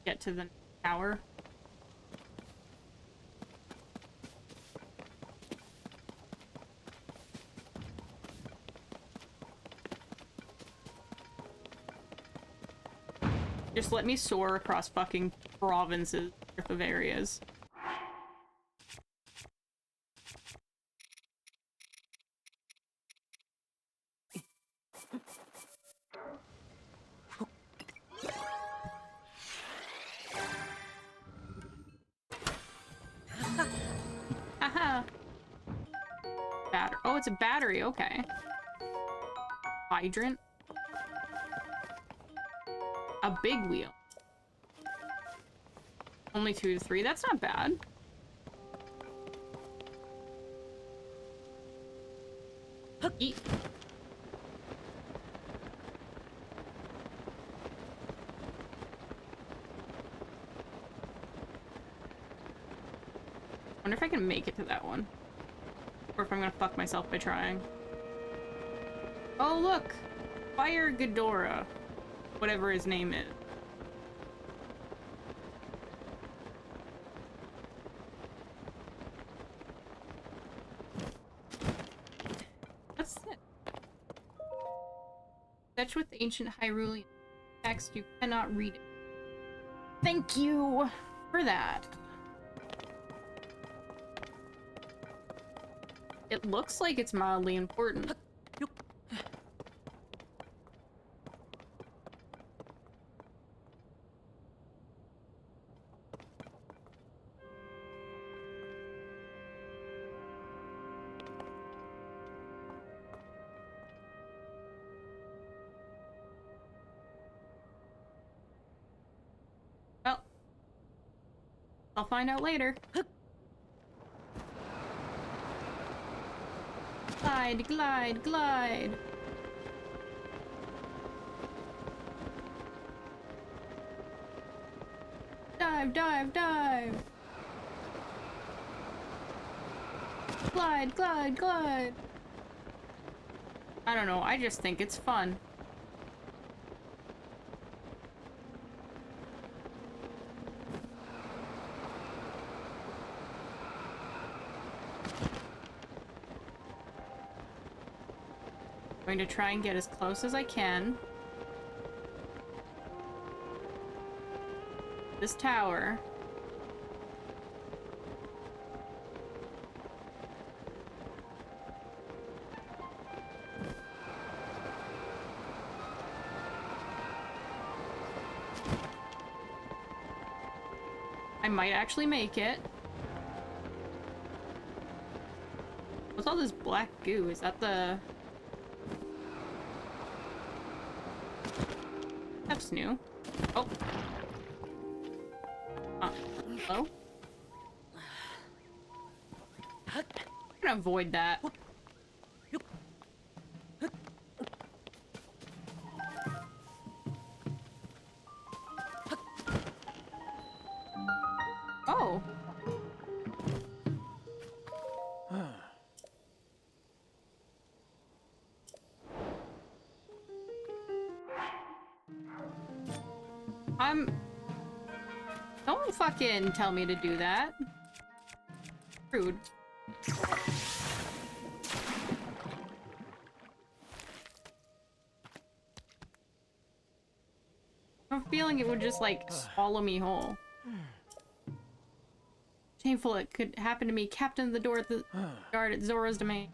get to the tower. Just let me soar across fucking provinces worth of areas. Haha. Oh, it's a battery, okay. Hydrant. A big wheel. Only 2 to 3, that's not bad. Eat. Wonder if I can make it to that one. Or if I'm gonna fuck myself by trying. Oh, look! Fire Ghidorah. Whatever his name is. What's that? Sketch with ancient Hyrulean text, you cannot read it. Thank you for that. It looks like it's mildly important. Well, I'll find out later. Glide, glide, glide. Dive, dive, dive. Glide, glide, glide. I don't know, I just think it's fun. I'm going to try and get as close as I can. This tower. I might actually make it. What's all this black goo? Is that the... That's new. Oh. Hello? I'm gonna avoid that. Don't fucking tell me to do that. Rude. I have a feeling it would just, like, swallow me whole. Shameful it could happen to me, captain of the door at the guard at Zora's domain.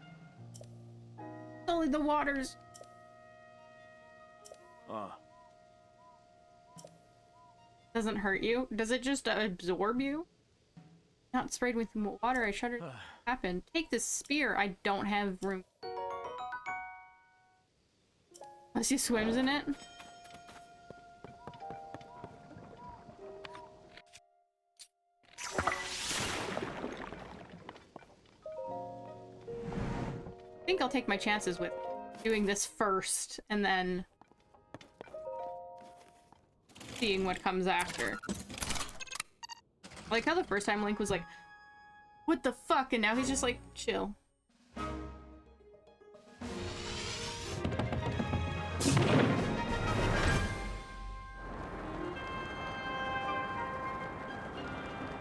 Only the waters. Doesn't hurt you? Does it just absorb you? Not sprayed with water, I shuddered. What happened? Take this spear. I don't have room. Unless he swims in it. I think I'll take my chances with doing this first and then seeing what comes after. I like how the first time Link was like, what the fuck? And now he's just like, chill.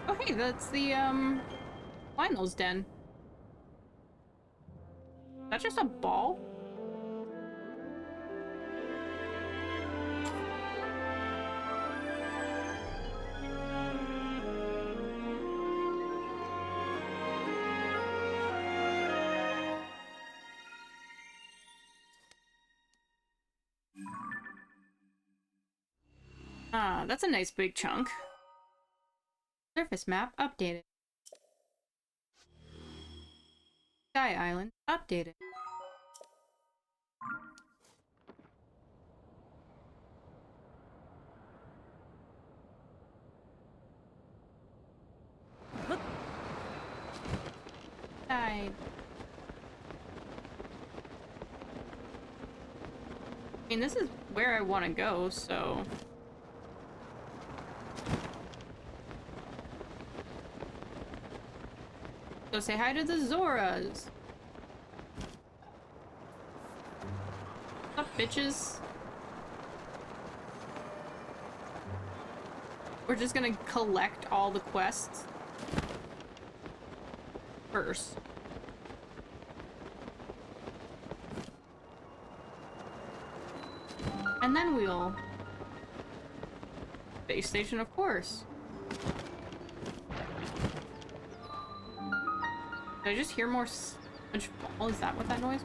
Oh hey, that's the Lionel's den. Is that just a ball? Ah, that's a nice big chunk. Surface map updated. Sky Island updated. I mean, this is where I want to go, so... Go say hi to the Zoras! What's up, bitches? We're just gonna collect all the quests first. And then we'll... Base station, of course. Did I just hear more sludge fall? Is that what that noise?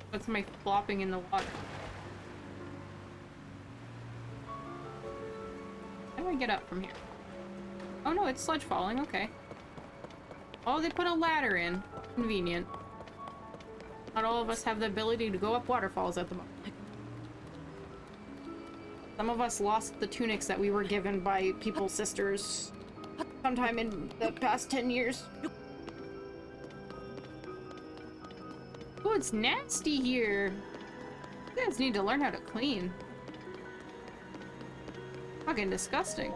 What's my flopping in the water? How do I get up from here? Oh no, it's sludge falling, okay. Oh, they put a ladder in. Convenient. Not all of us have the ability to go up waterfalls at the moment. Some of us lost the tunics that we were given by people's sisters sometime in the past 10 years. Oh, it's nasty here. You guys need to learn how to clean. Fucking disgusting.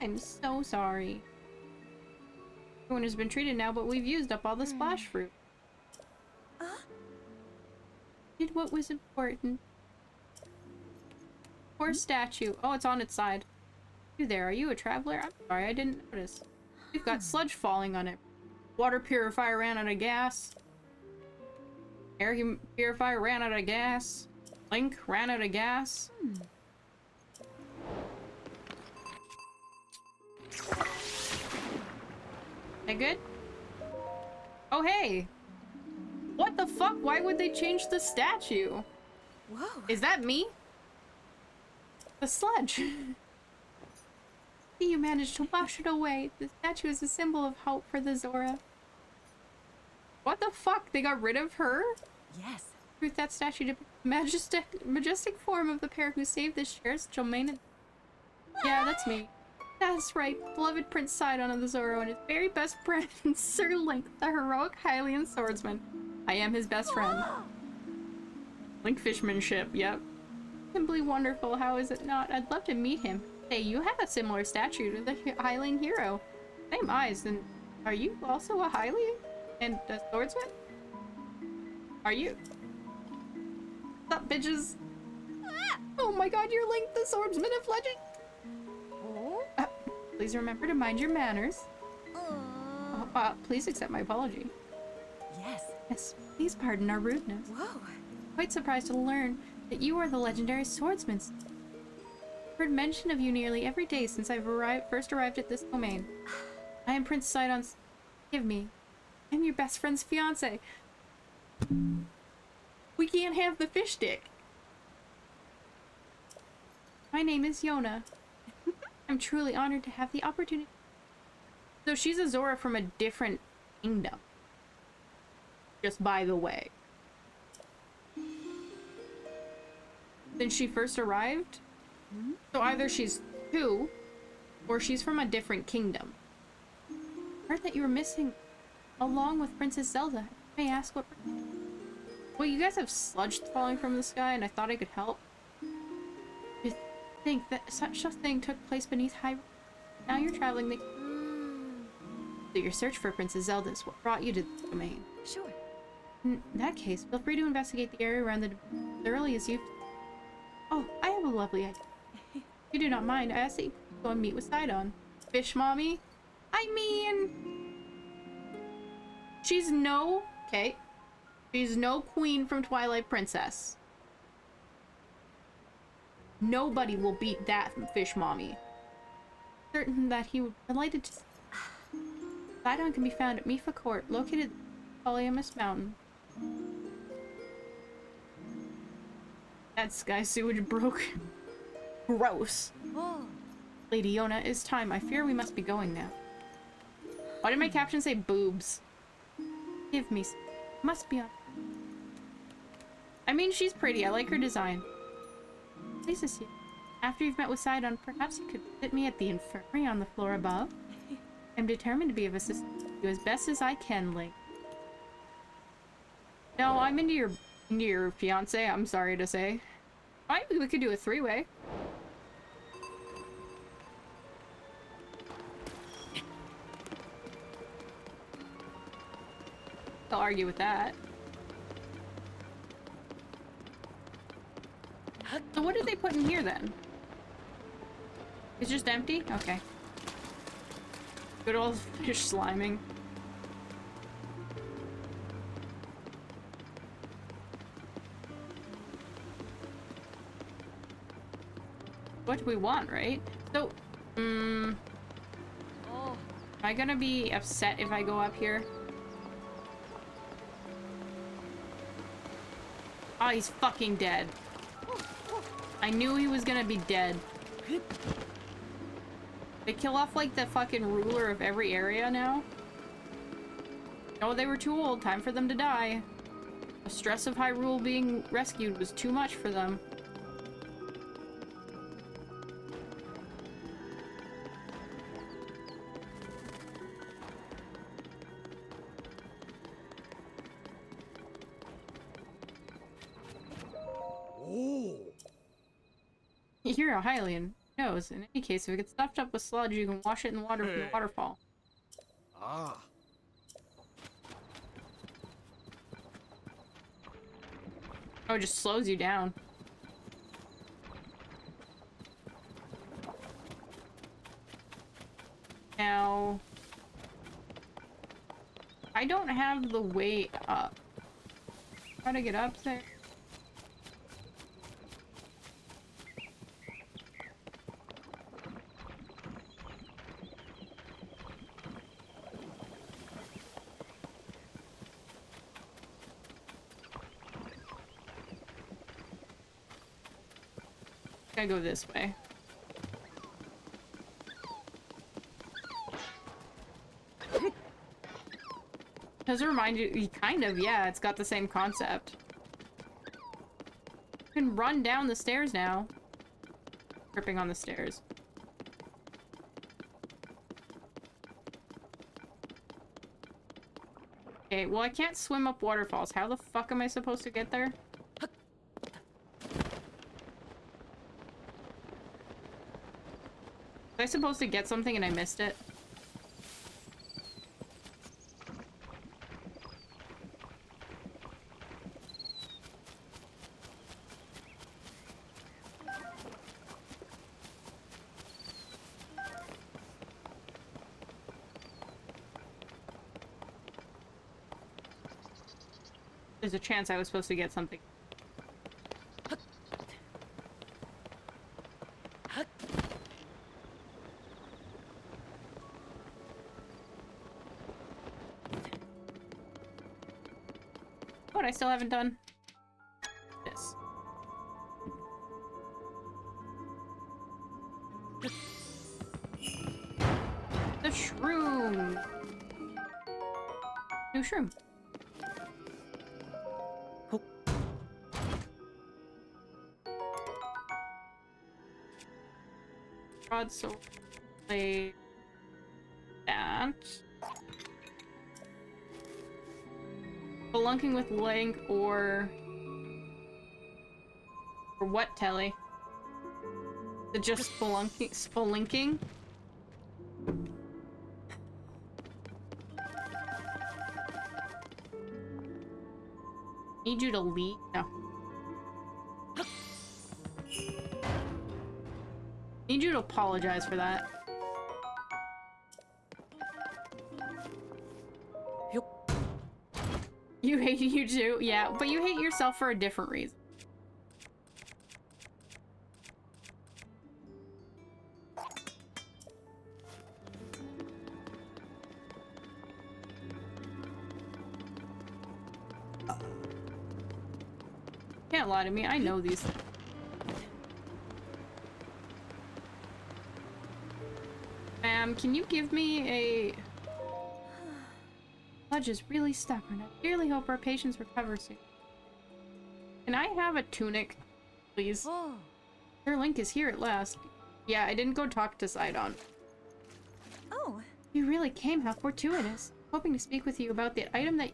I'm so sorry. Everyone has been treated now, but we've used up all the splash fruit. Did what was important. Poor statue. Oh, it's on its side. You there? Are you a traveler? I'm sorry, I didn't notice. We've got sludge falling on it. Water purifier ran out of gas. Air purifier ran out of gas. Link ran out of gas. That good? Oh, hey! What the fuck? Why would they change the statue? Whoa. Is that me? The sludge. You managed to wash it away. The statue is a symbol of hope for the Zora. What the fuck? They got rid of her? Yes. Truth, that statue depicts the majestic form of the pair who saved this cherished domain. Yeah, that's me. That's right, beloved Prince Sidon of the Zoro and his very best friend, Sir Link, the heroic Hylian swordsman. I am his best friend. Link fishmanship, yep. Simply wonderful, how is it not? I'd love to meet him. Hey, you have a similar statue to the Hylian hero. Same eyes, then are you also a Hylian? And a swordsman? Are you? What's up, bitches? Oh my god, you're Link, the swordsman of legend! Oh? Please remember to mind your manners. Please accept my apology. Yes. Yes, please pardon our rudeness. Whoa. Quite surprised to learn that you are the legendary swordsman. I've heard mention of you nearly every day since I've first arrived at this domain. I am Prince Sidon's... Give me. I'm your best friend's fiance. We can't have the fish dick. My name is Yona. I'm truly honored to have the opportunity. So she's a Zora from a different kingdom. Just by the way. Since she first arrived? So either she's 2, or she's from a different kingdom. I heard that you were missing along with Princess Zelda. May I ask what... Well, you guys have sludge falling from the sky, and I thought I could help. You think that such a thing took place beneath Hyrule? Now you're traveling the... So your search for Princess Zelda is what brought you to the domain. Sure. In that case, feel free to investigate the area around the domain as thoroughly as you... Oh, I have a lovely idea. If you do not mind, I ask that you go and meet with Sidon. Fish mommy? I mean... She's no... Okay. She's no queen from Twilight Princess. Nobody will beat that fish mommy. Certain that he would be delighted to... Sidon can be found at Mifa Court, located at Polyamous Mountain. That sky sewage broke. Gross. Oh. Lady Yona, it's time. I fear we must be going now. Why did my caption say boobs? Give me some. Must be on. I mean, she's pretty. I like her design. Please see. After you've met with Sidon, perhaps you could visit me at the infirmary on the floor above. I'm determined to be of assistance to you as best as I can, Link. No, I'm into your fiance, I'm sorry to say. We could do a 3-way. I'll argue with that. So what did they put in here then? It's just empty? Okay. Good old fish sliming. What do we want, right? So, am I gonna be upset if I go up here? Oh, he's fucking dead. I knew he was gonna be dead. They kill off like the fucking ruler of every area now. Oh, they were too old. Time for them to die. The stress of Hyrule being rescued was too much for them. You're a Hylian. Who knows? In any case, if it gets stuffed up with sludge, you can wash it in water from the waterfall. Ah. Oh, it just slows you down. Now... I don't have the way up. How to get up there? I go this way. Does it remind you? Kind of, yeah, it's got the same concept. You can run down the stairs now. Tripping on the stairs. Okay, well I can't swim up waterfalls. How the fuck am I supposed to get there? Was I supposed to get something and I missed it? There's a chance I was supposed to get something. What I still haven't done? This. The shroom! New shroom. Broadsword. Play that. Spelunking with Link or what, Telly? The just spelunking? Need you to leave? No. Need you to apologize for that. You hate you too? Yeah, but you hate yourself for a different reason. Can't lie to me, I know these things. Ma'am, can you give me a... Pledge is really stubborn. I dearly hope our patients recover soon. Can I have a tunic, please? Oh. Sir Link is here at last. Yeah, I didn't go talk to Sidon. Oh. You really came, how fortuitous. Hoping to speak with you about the item that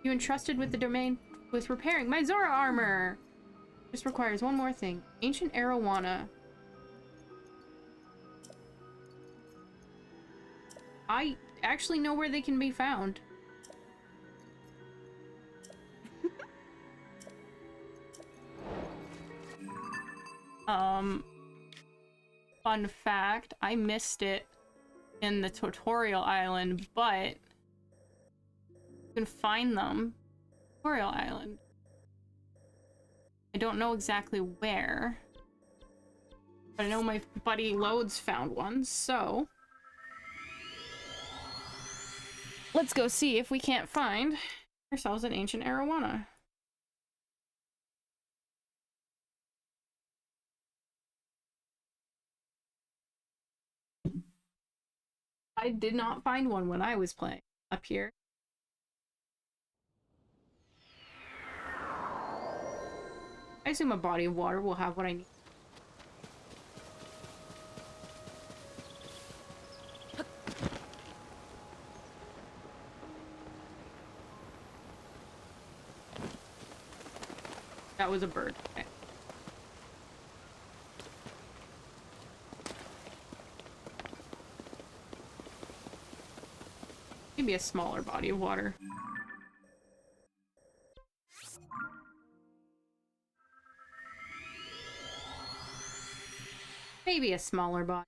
you entrusted with the domain with repairing my Zora armor. This requires one more thing. Ancient arowana. I actually know where they can be found. Fun fact, I missed it in the tutorial island, but you can find them. Tutorial island. I don't know exactly where, but I know my buddy Loads found one, so let's go see if we can't find ourselves an ancient arowana. I did not find one when I was playing up here. I assume a body of water will have what I need. That was a bird. Okay. Maybe a smaller body of water. Maybe a smaller body.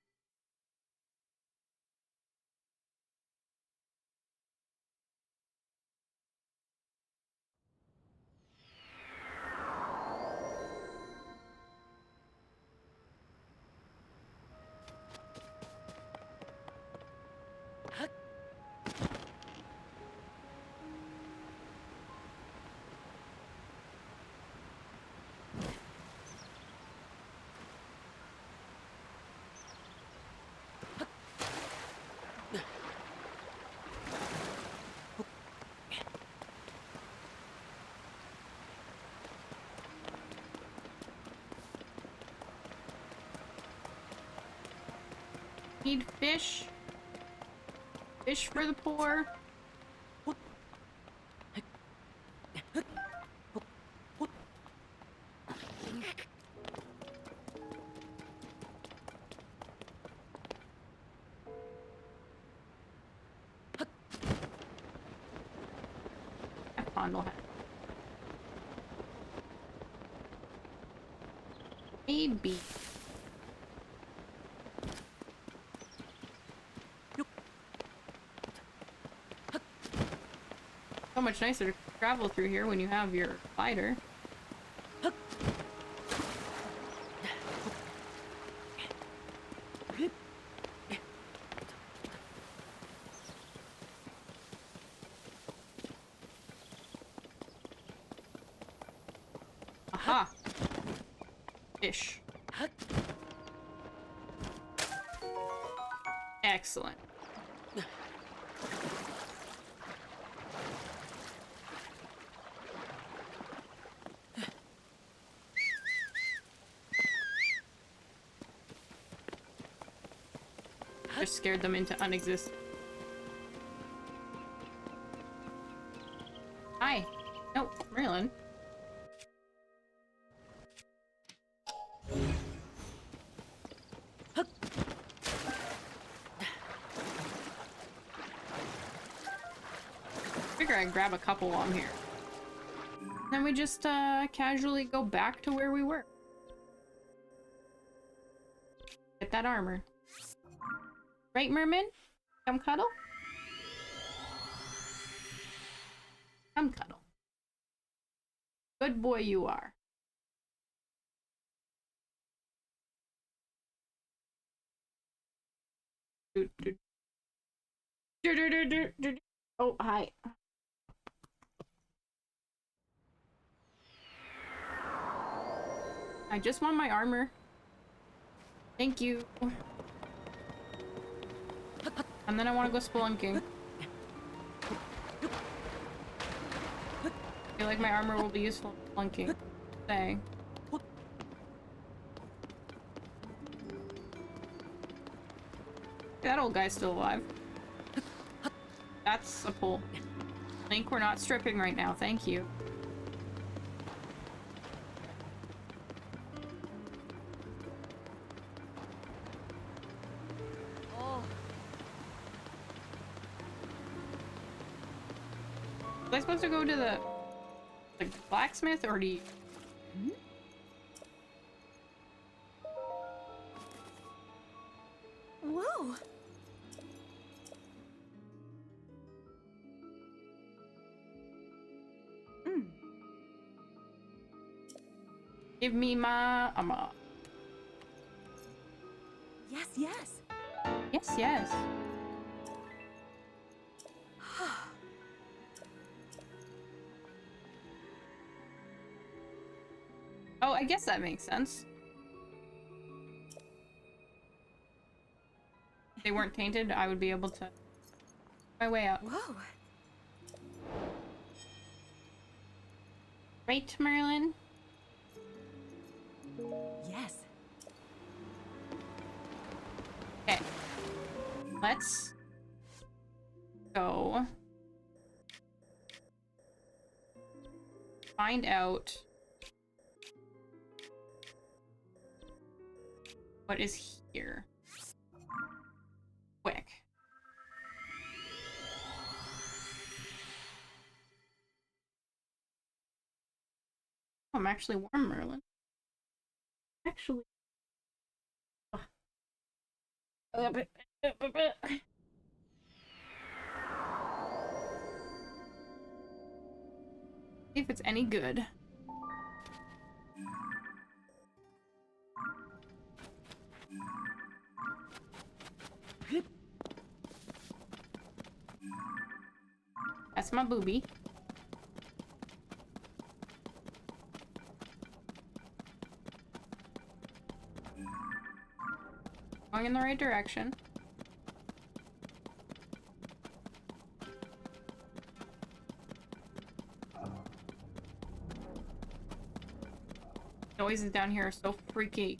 Need fish. Fish for the poor. That pond will have. Maybe. So much nicer travel through here when you have your glider. Aha! Fish. Excellent. Just scared them into unexistent. Hi. No, Merlin. Figure I'd grab a couple on here. Then we just casually go back to where we were. Get that armor. Right, Merman? Come cuddle? Come cuddle. Good boy you are. Oh, hi. I just want my armor. Thank you. And then I want to go spelunking. I feel like my armor will be useful in spelunking. Saying. That old guy's still alive. That's a pull. Link, we're not stripping right now, thank you. Was I supposed to go to the blacksmith, or do you... Whoa! Give me my... Yes, yes. Yes, yes. Oh, I guess that makes sense. If they weren't tainted, I would be able to... my way out. Whoa. Right, Merlin? Yes. Okay. Let's go find out what is here. Quick. I'm actually warm, Merlin. Actually. See if it's any good. That's my booby. Going in the right direction. Noises down here are so freaky.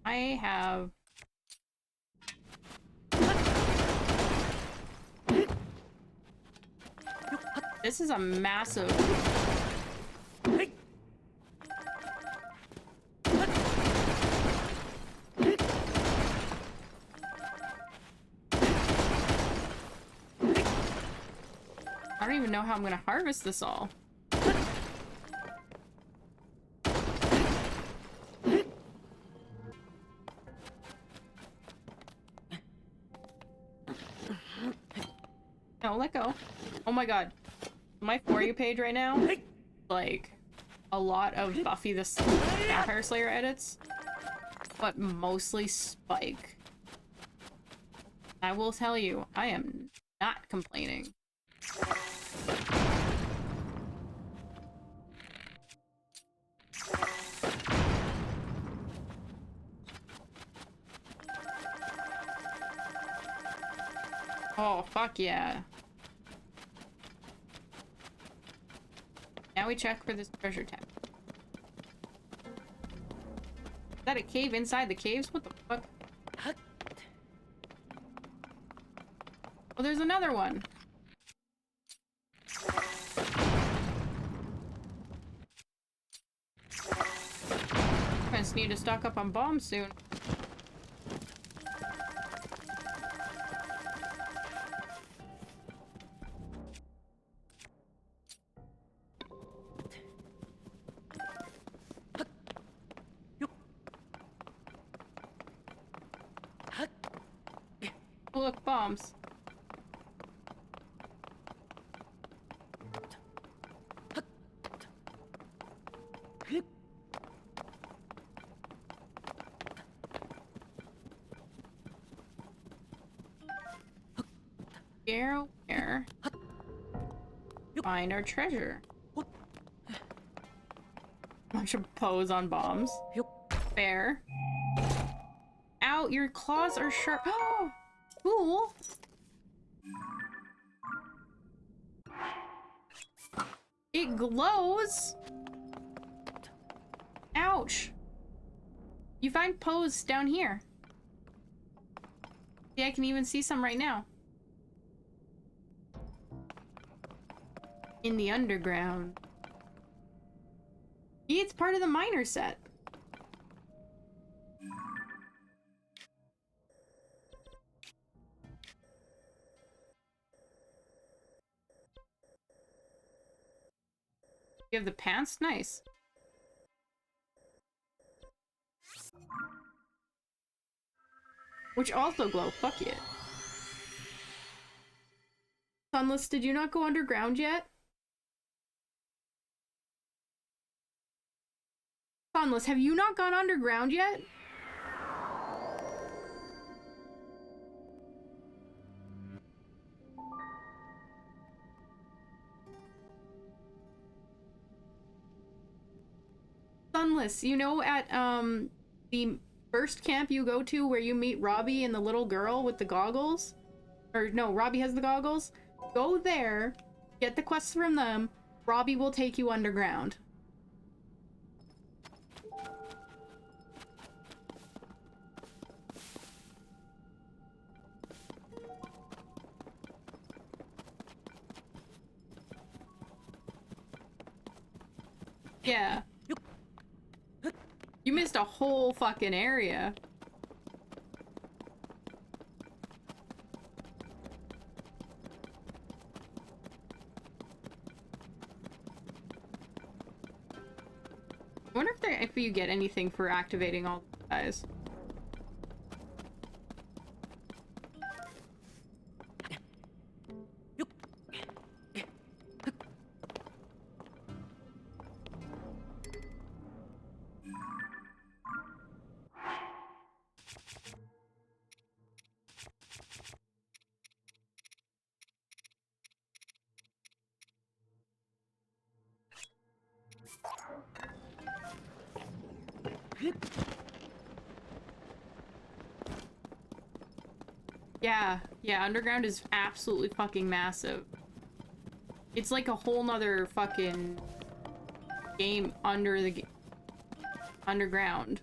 I have... This is a massive... know how I'm gonna harvest this all. No, let go. Oh my god. My For You page right now, like, a lot of Buffy the Vampire Slayer edits, but mostly Spike. I will tell you, I am not complaining. Oh, fuck yeah. Now we check for this treasure tab. Is that a cave inside the caves? What the fuck? Oh, there's another one. I just need to stock up on bombs soon. Oh, look, bombs. Where? Find our treasure. Bunch of pose on bombs. Fair. Ow, your claws are sharp. Oh, cool. It glows. Ouch. You find pose down here. Yeah, I can even see some right now. In the underground. Yeah, it's part of the miner set. You have the pants? Nice. Which also glow. Fuck it. Sunless, did you not go underground yet? Sunless, have you not gone underground yet? Sunless, you know at the first camp you go to where you meet Robbie and the little girl with the goggles? Or no, Robbie has the goggles. Go there, get the quests from them. Robbie will take you underground. Yeah. You missed a whole fucking area. I wonder if you get anything for activating all the guys. Yeah, underground is absolutely fucking massive. It's like a whole nother fucking game under the underground.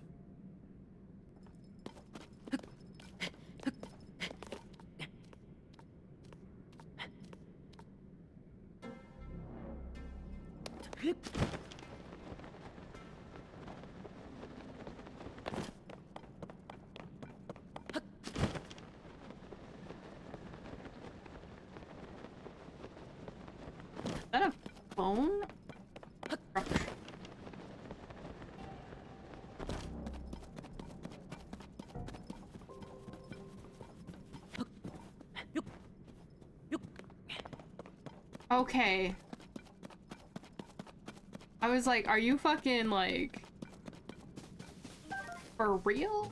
Okay. I was like, are you fucking like... for real?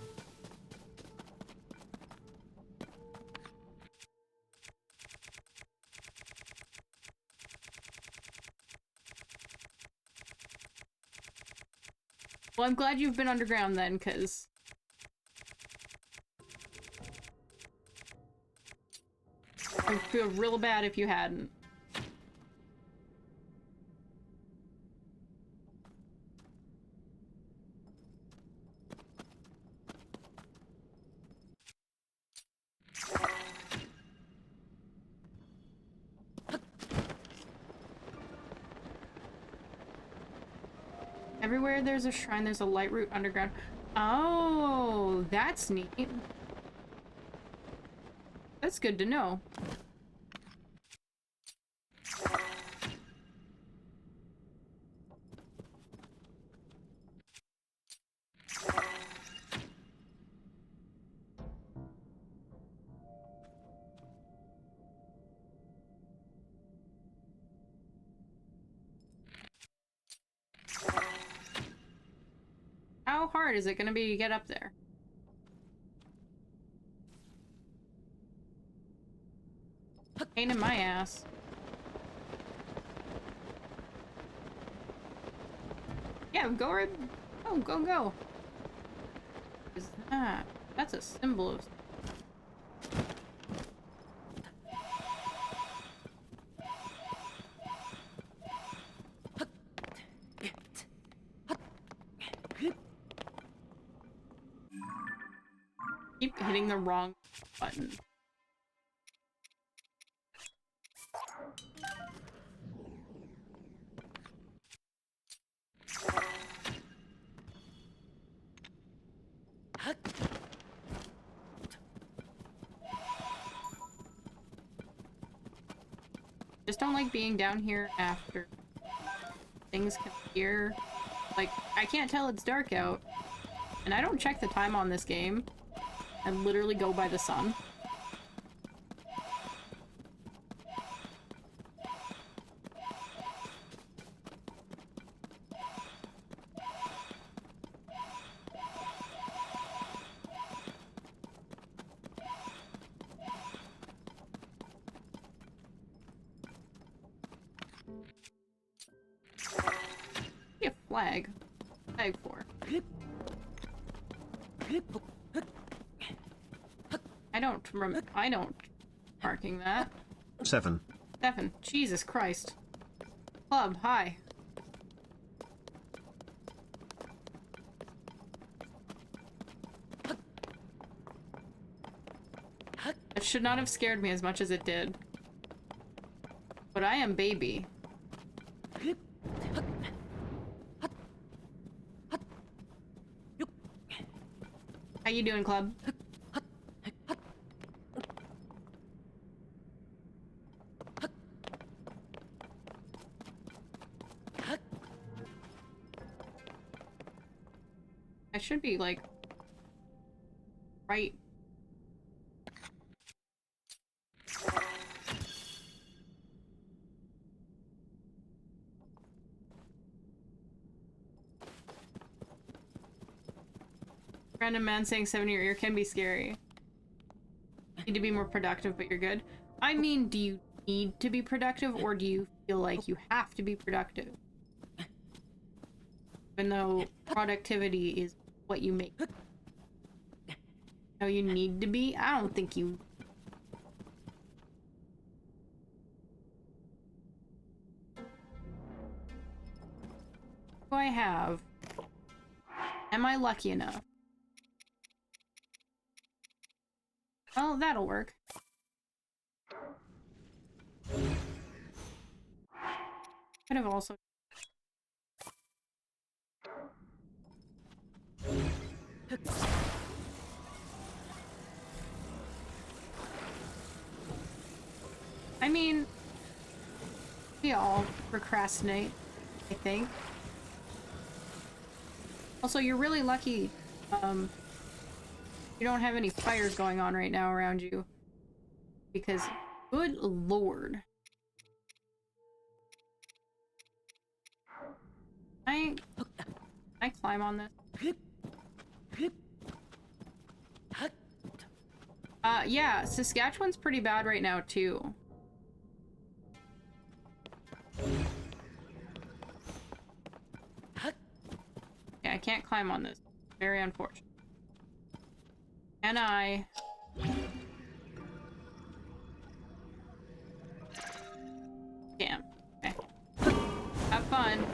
Well, I'm glad you've been underground then, because... I would feel real bad if you hadn't. Everywhere there's a shrine, there's a light route underground. Oh, that's neat. That's good to know. How hard is it gonna be to get up there? Pain in my ass. Yeah, go right. Oh, go. What is that? That's a symbol of. Keep hitting the wrong button. Just don't like being down here after things can appear. Like, I can't tell it's dark out. And I don't check the time on this game. I literally go by the sun. A flag. Flag for. I don't marking that. 7. Stefan, Jesus Christ. Club, hi. It should not have scared me as much as it did. But I am baby. How you doing, Club? I should be, like, right. Random man saying 7 in your ear can be scary. Need to be more productive, but you're good. I mean, do you need to be productive, or do you feel like you have to be productive? Even though productivity is what you make. No, you need to be? I don't think you... What do I have? Am I lucky enough? Oh, that'll work. Could have also... I mean, we all procrastinate, I think. Also, you're really lucky, you don't have any fires going on right now around you. Because, good lord. I climb on this? Yeah, Saskatchewan's pretty bad right now, too. Yeah, I can't climb on this. Very unfortunate. And I... Damn. Okay. Have fun.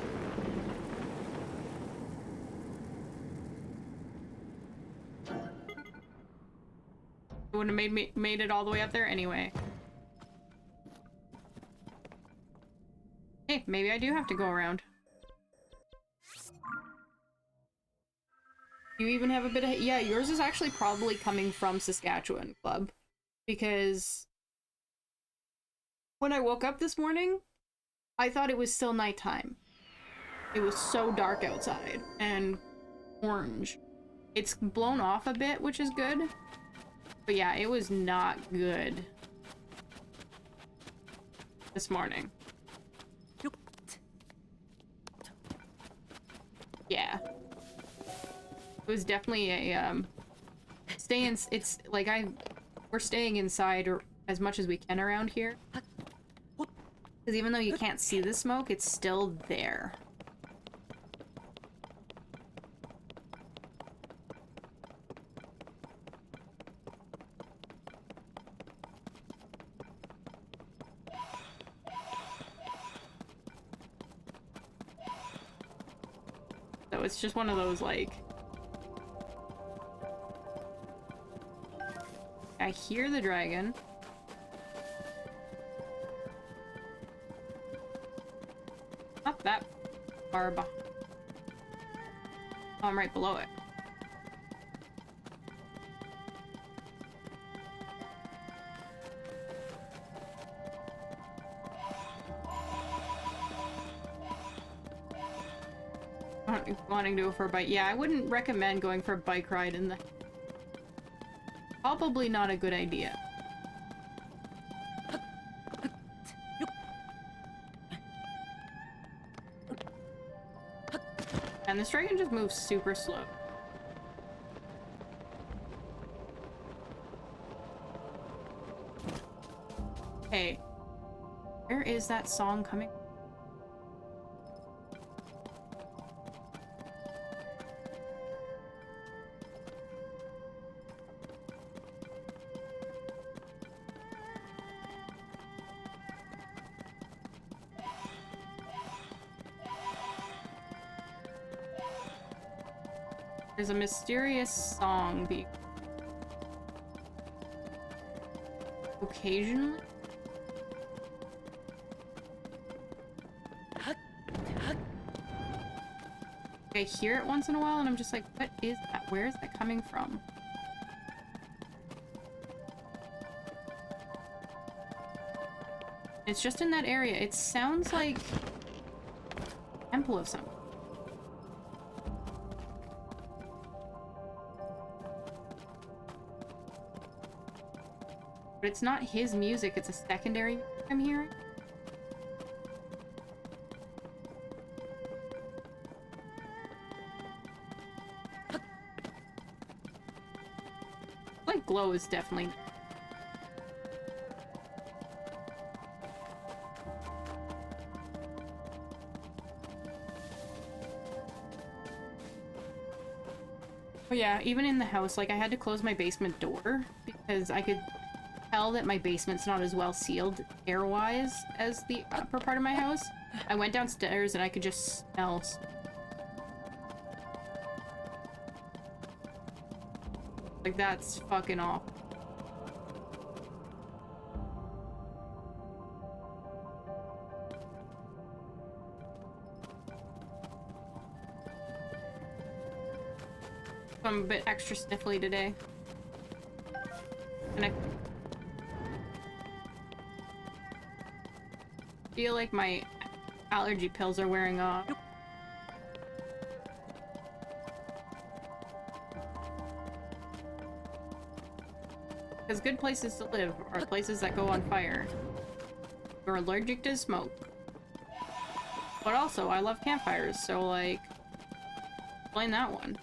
It wouldn't have made it all the way up there anyway. Hey, maybe I do have to go around. You even have a bit of... Yeah, yours is actually probably coming from Saskatchewan, Club. Because... when I woke up this morning, I thought it was still nighttime. It was so dark outside. And orange. It's blown off a bit, which is good. But yeah, it was not good this morning. Yeah. It was definitely a, it's, like, we're staying inside or as much as we can around here. Because even though you can't see the smoke, it's still there. So it's just one of those, like... I hear the dragon. Not that far behind. Oh, I'm right below it. Wanting to go for a bike. Yeah, I wouldn't recommend going for a bike ride in the... Probably not a good idea. And this dragon just moves super slow. Hey, where is that song coming? There's a mysterious song being occasionally. I hear it once in a while and I'm just like, what is that? Where is that coming from? It's just in that area. It sounds like a temple of something. But it's not his music, it's a secondary music I'm hearing. Like glow is definitely... Oh yeah, even in the house, like I had to close my basement door because I could tell that my basement's not as well sealed air-wise as the upper part of my house. I went downstairs and I could just smell. Like, that's fucking awful. I'm a bit extra sniffly today. And I feel like my allergy pills are wearing off. Because good places to live are places that go on fire. You're allergic to smoke. But also, I love campfires, so like, explain that one.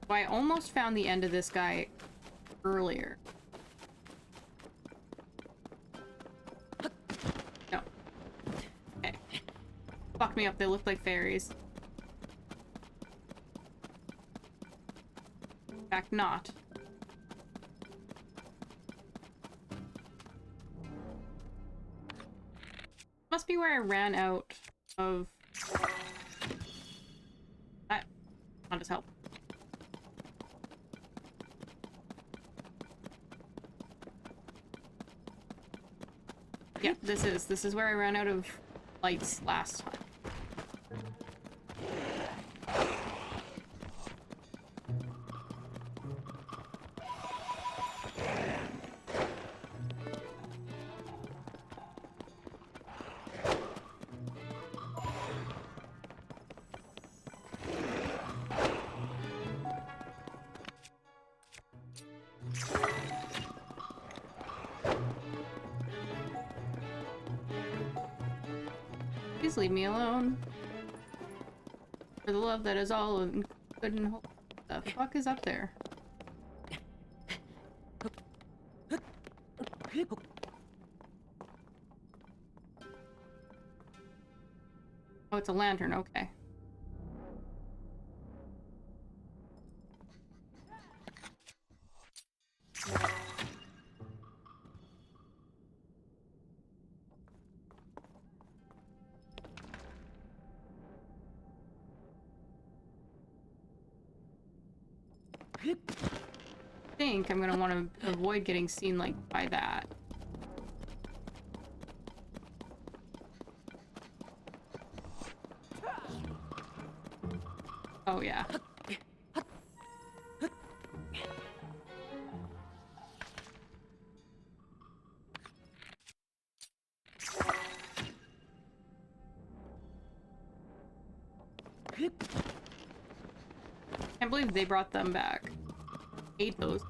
So I almost found the end of this guy earlier. No. Okay. Fuck me up, they look like fairies. In fact, not. Must be where I ran out of... That... Not as help. Yeah, this is where I ran out of lights last time. Please leave me alone. For the love that is all good and hope. The fuck is up there? Oh, it's a lantern, okay. I think I'm gonna want to avoid getting seen like by that. Oh yeah. Can't believe they brought them back. Hate those.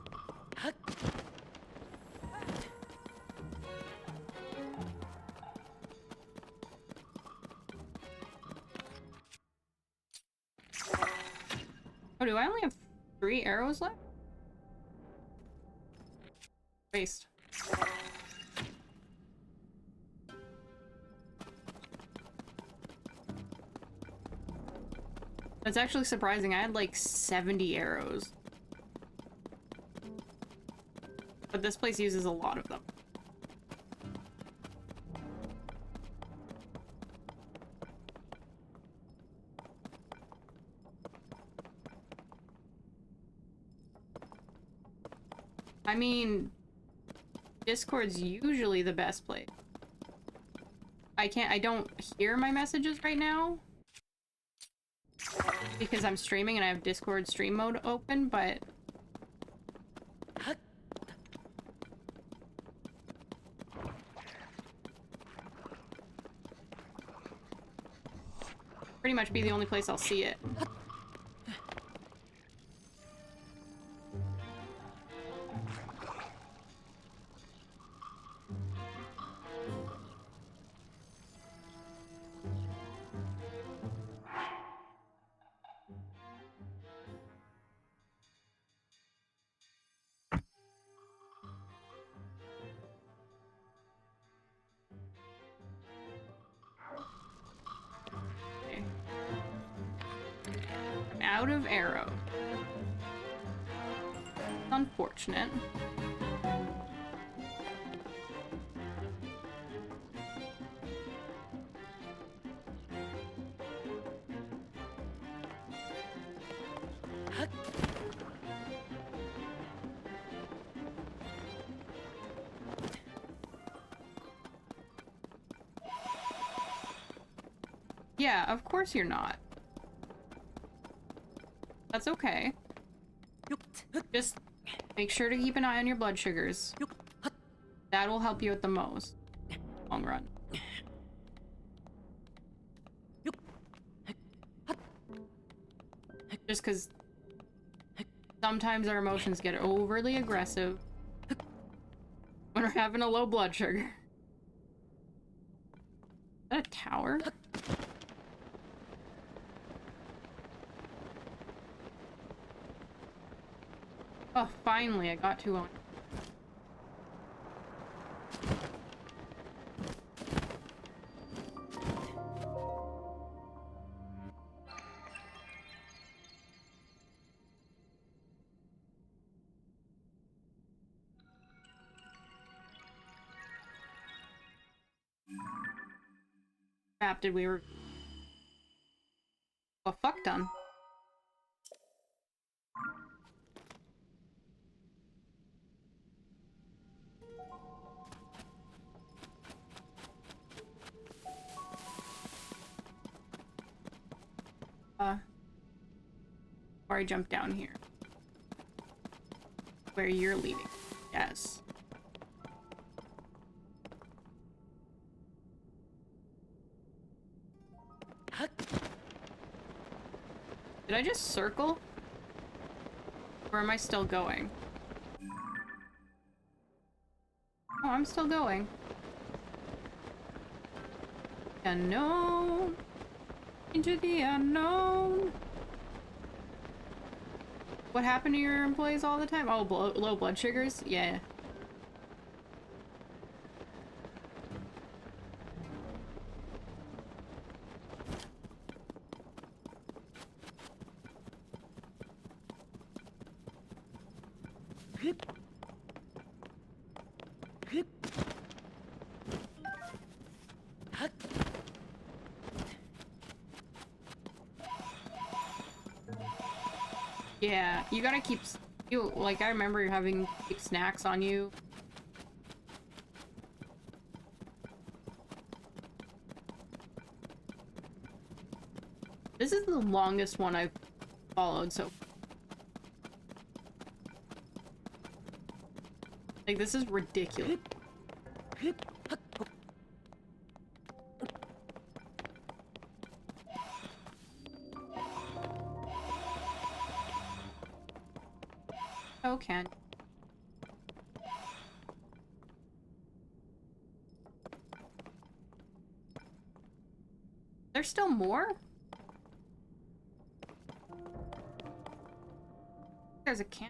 Oh, do I only have 3 arrows left? Waste. That's actually surprising. I had like 70 arrows. But this place uses a lot of them. I mean, Discord's usually the best place. I don't hear my messages right now because I'm streaming and I have Discord stream mode open, but pretty much be the only place I'll see it. Okay. I'm out of arrow. Unfortunate. Yeah, of course you're not. That's okay. Just make sure to keep an eye on your blood sugars. That will help you at the most. Long run. Just because Sometimes our emotions get overly aggressive when we're having a low blood sugar. Is that a tower? Oh, finally, I got to one. Crap, did we a fuck done? Before I jump down here. Where you're leading. Yes. Did I just circle? Or am I still going? Oh, I'm still going. Unknown. Into the unknown. What happened to your employees all the time? Oh, low blood sugars? Yeah. Yeah, you gotta keep, like, I remember having to keep snacks on you. This is the longest one I've followed so far. Like, this is ridiculous. Okay. There's still more? There's a can.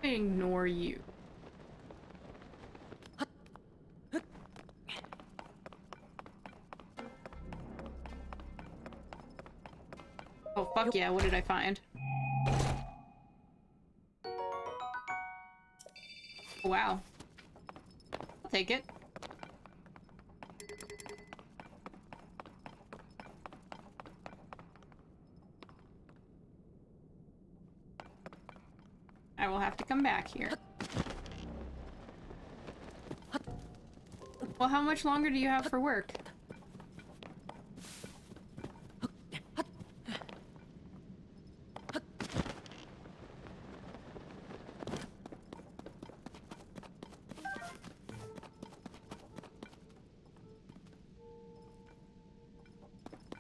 I ignore you. Oh, fuck yeah, what did I find? Wow. I'll take it. I will have to come back here. Well, how much longer do you have for work?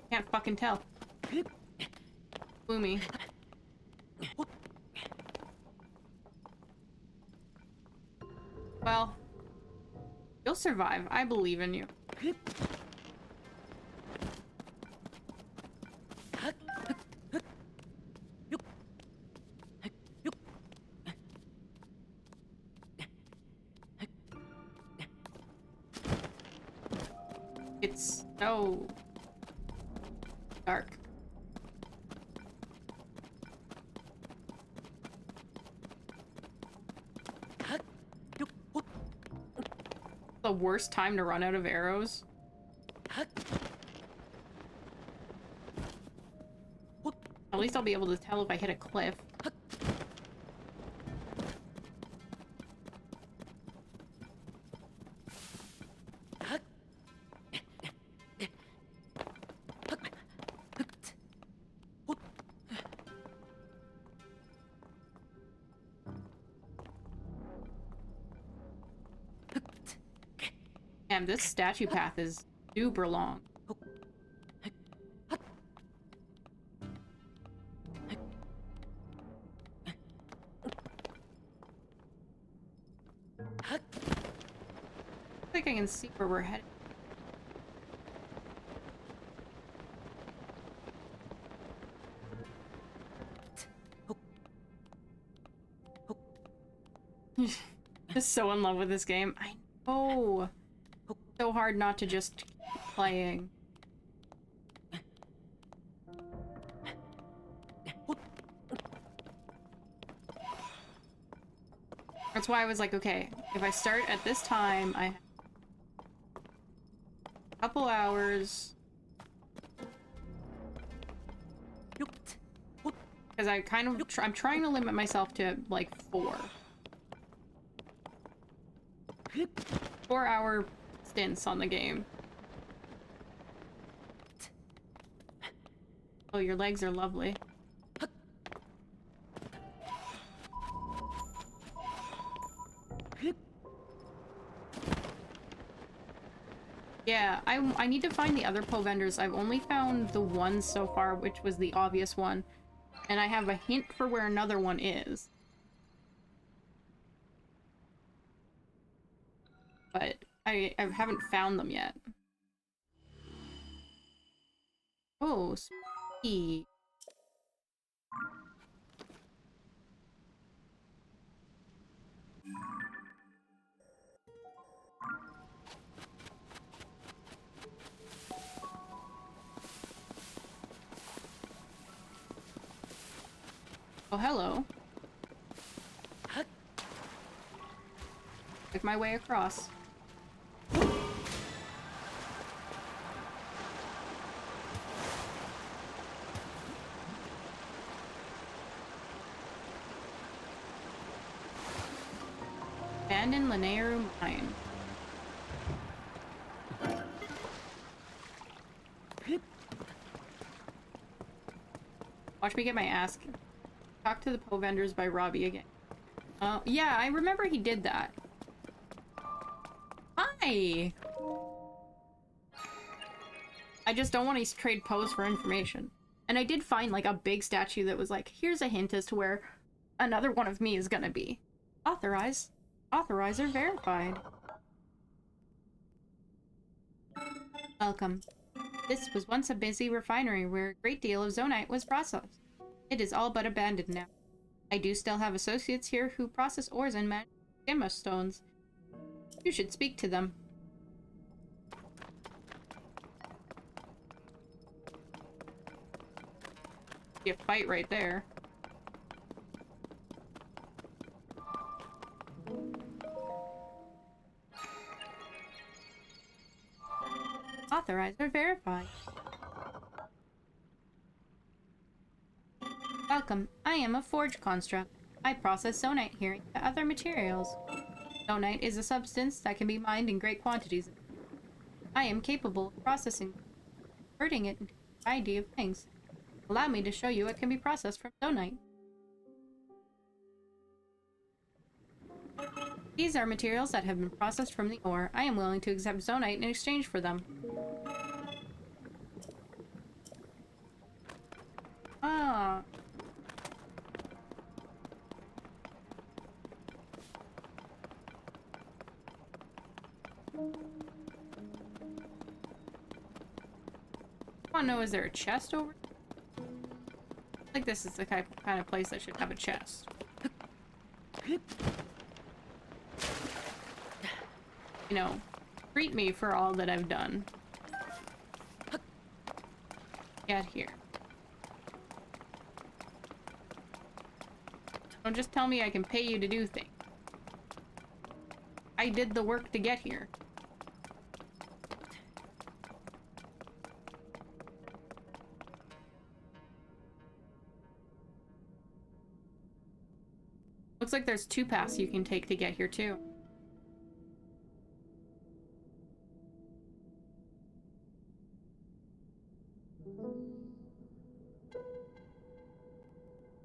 Can't fucking tell. Boomy. Well, you'll survive. I believe in you. It's so dark. The worst time to run out of arrows. At least I'll be able to tell if I hit a cliff. Damn, this statue path is super long. I think I can see where we're headed. Just so in love with this game. I know. So hard not to just keep playing. That's why I was like, okay, if I start at this time, I have a couple hours. Because I kind of, I'm trying to limit myself to like 4. 4-hour stints on the game. Oh, your legs are lovely. Yeah, I need to find the other Poe vendors. I've only found the one so far, which was the obvious one. And I have a hint for where another one is. But I haven't found them yet. Oh, sweet. Oh, hello. Make my way across. Abandoned Linearu Mine. Watch me get my ass kicked. Talk to the Poe vendors by Robbie again. Oh, yeah, I remember he did that. Hi! I just don't want to trade Poes for information. And I did find, like, a big statue that was like, here's a hint as to where another one of me is gonna be. Authorize. Authorizer verified. Welcome. This was once a busy refinery where a great deal of zonite was processed. It is all but abandoned now. I do still have associates here who process ores and manage gamma stones. You should speak to them. You fight right there. Authorizer verified. Welcome. I am a forge construct. I process zonite here into other materials. Zonite is a substance that can be mined in great quantities. I am capable of processing, converting it into a variety of things. Allow me to show you what can be processed from zonite. These are materials that have been processed from the ore. I am willing to accept zonite in exchange for them. Ah. I want to know, is there a chest over? I think this is the kind of place that should have a chest. You know, treat me for all that I've done. Get here. Don't just tell me I can pay you to do things. I did the work to get here. Looks like there's 2 paths you can take to get here too.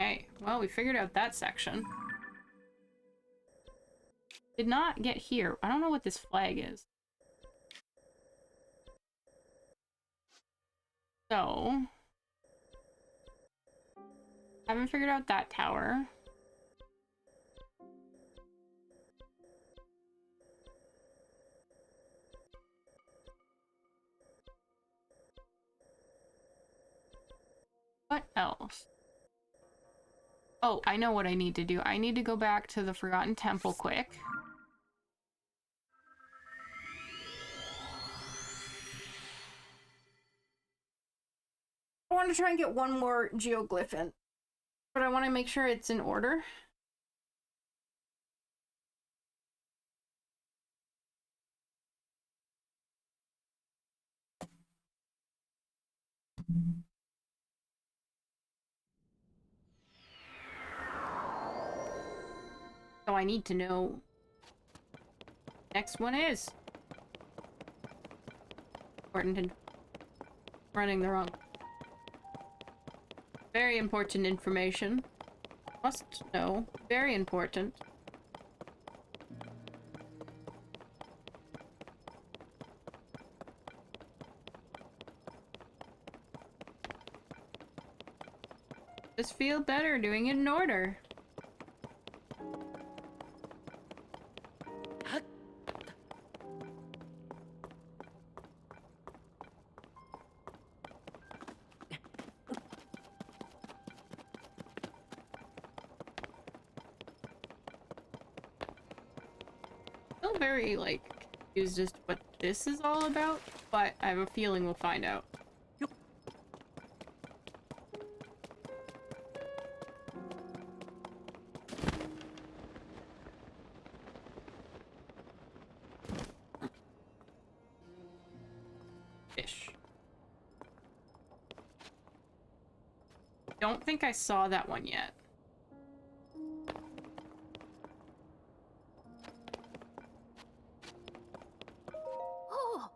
Okay, well, we figured out that section. Did not get here. I don't know what this flag is. So, haven't figured out that tower. What else? Oh, I know what I need to do. I need to go back to the Forgotten Temple quick. I want to try and get one more geoglyph in, but I want to make sure it's in order. So I need to know next one is. Important and running the wrong. Very important information. Must know. Very important. Just feel better doing it in order. Still very, like, confused as to what this is all about, but I have a feeling we'll find out. Fish. Don't think I saw that one yet. Oh,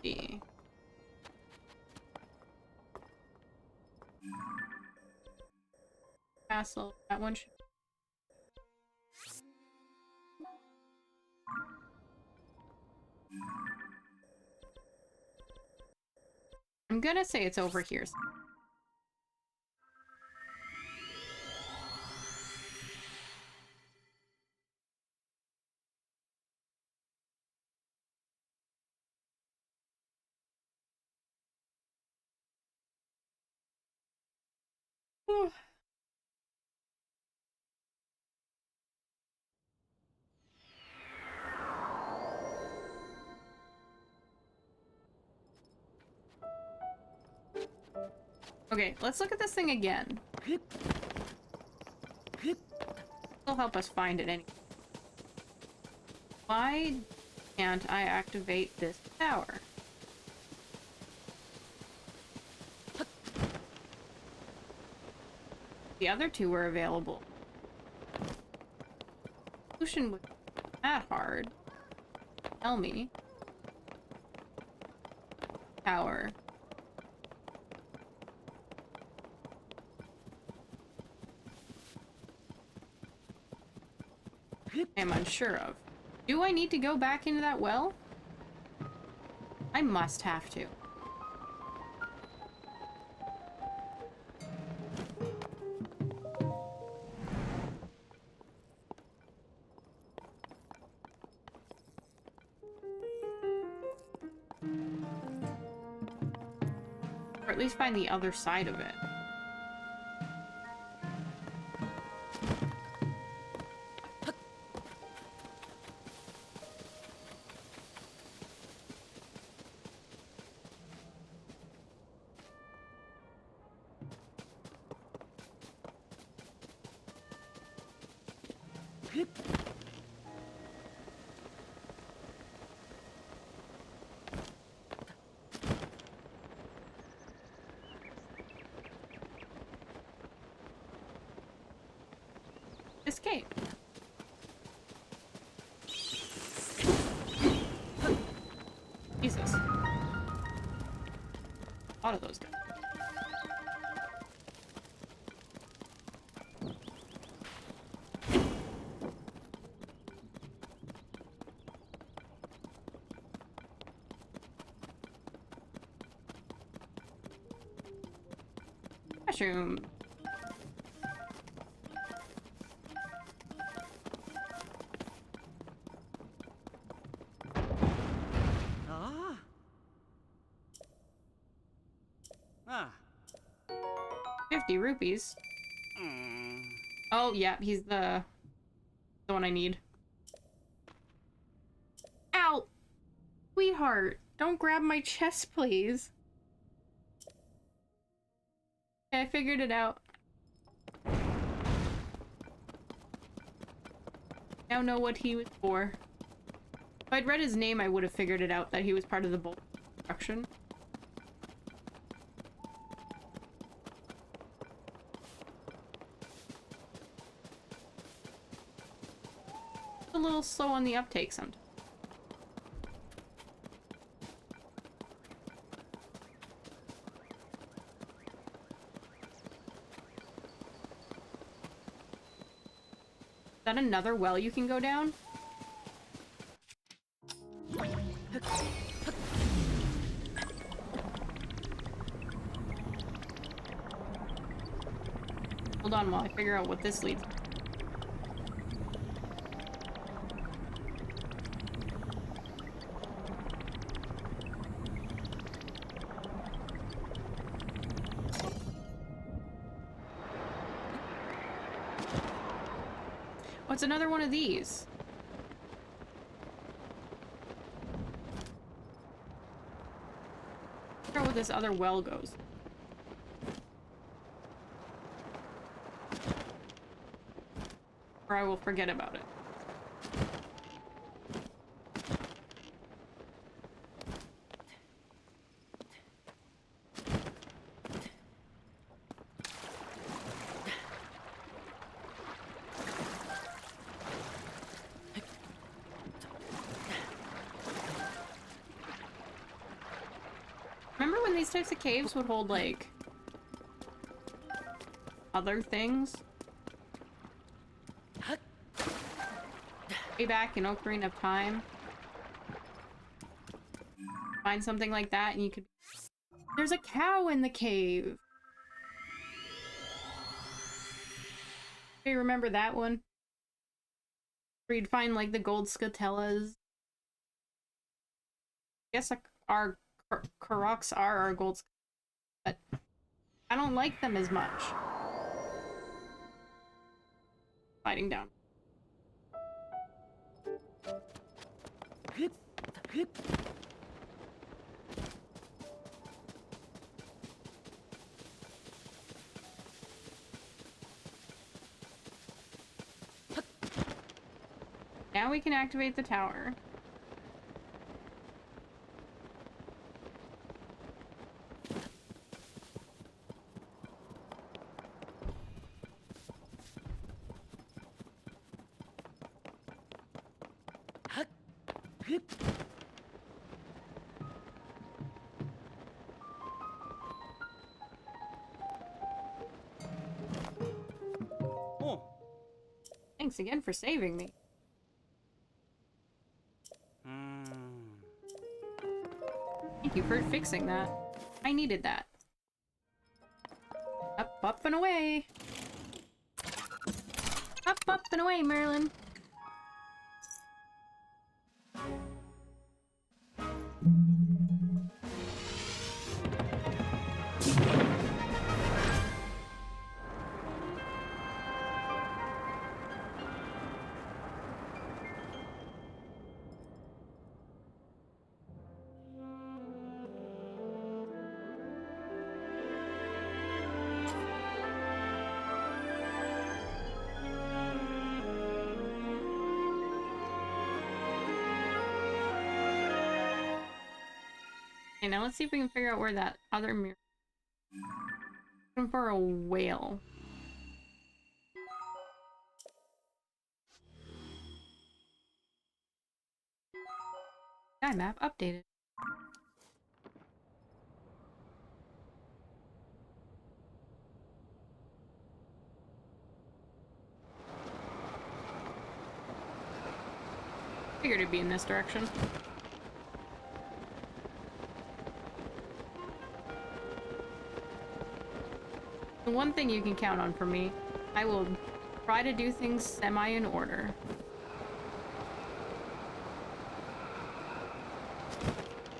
See. Castle. That one should. I'm gonna say it's over here. Whew. Okay, let's look at this thing again. It'll help us find it anyway. Why can't I activate this tower? The other two were available. Solution was that hard. Tell me. Tower. I'm unsure of. Do I need to go back into that well? I must have to. Or at least find the other side of it. Escape. Jesus. A lot of those guys. mushroom. Ah. Ah. 50 rupees. Mm. Oh, yeah, he's the one I need. Ow! Sweetheart, don't grab my chest, please. Okay, I figured it out. Now know what he was for. If I'd read his name, I would have figured it out that he was part of the bolt construction. A little slow on the uptake sometimes. Is that another well you can go down? Hold on while I figure out what this leads. What's another one of these? I wonder where this other well goes. Or I will forget about it. Remember when these types of caves would hold, like, other things? Way back in Ocarina of Time. Find something like that and you could... There's a cow in the cave! Do you remember that one? Where you'd find, like, the gold scatellas. I guess our Koroks are our gold, but I don't like them as much. Fighting down. Now we can activate the tower. Oh. Thanks again for saving me. Thank you for fixing that. I needed that. Up and away. Up and away, Merlin. Okay, now let's see if we can figure out where that other mirror... Looking for a whale. Sky map updated. Figured it'd be in this direction. The one thing you can count on from me, I will try to do things semi in order.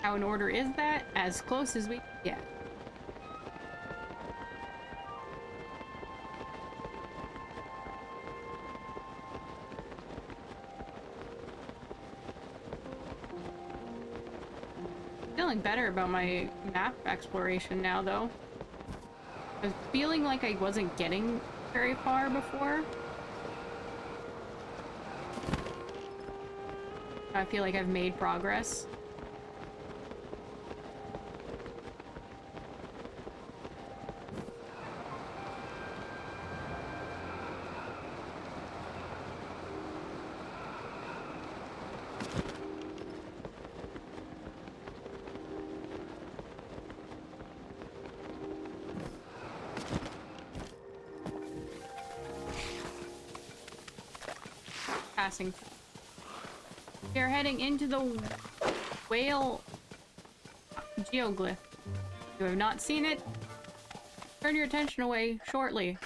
How in order is that? As close as we can get. Feeling better about my map exploration now, though. I was feeling like I wasn't getting very far before. I feel like I've made progress. Passing. We are heading into the whale geoglyph. If you have not seen it, turn your attention away shortly.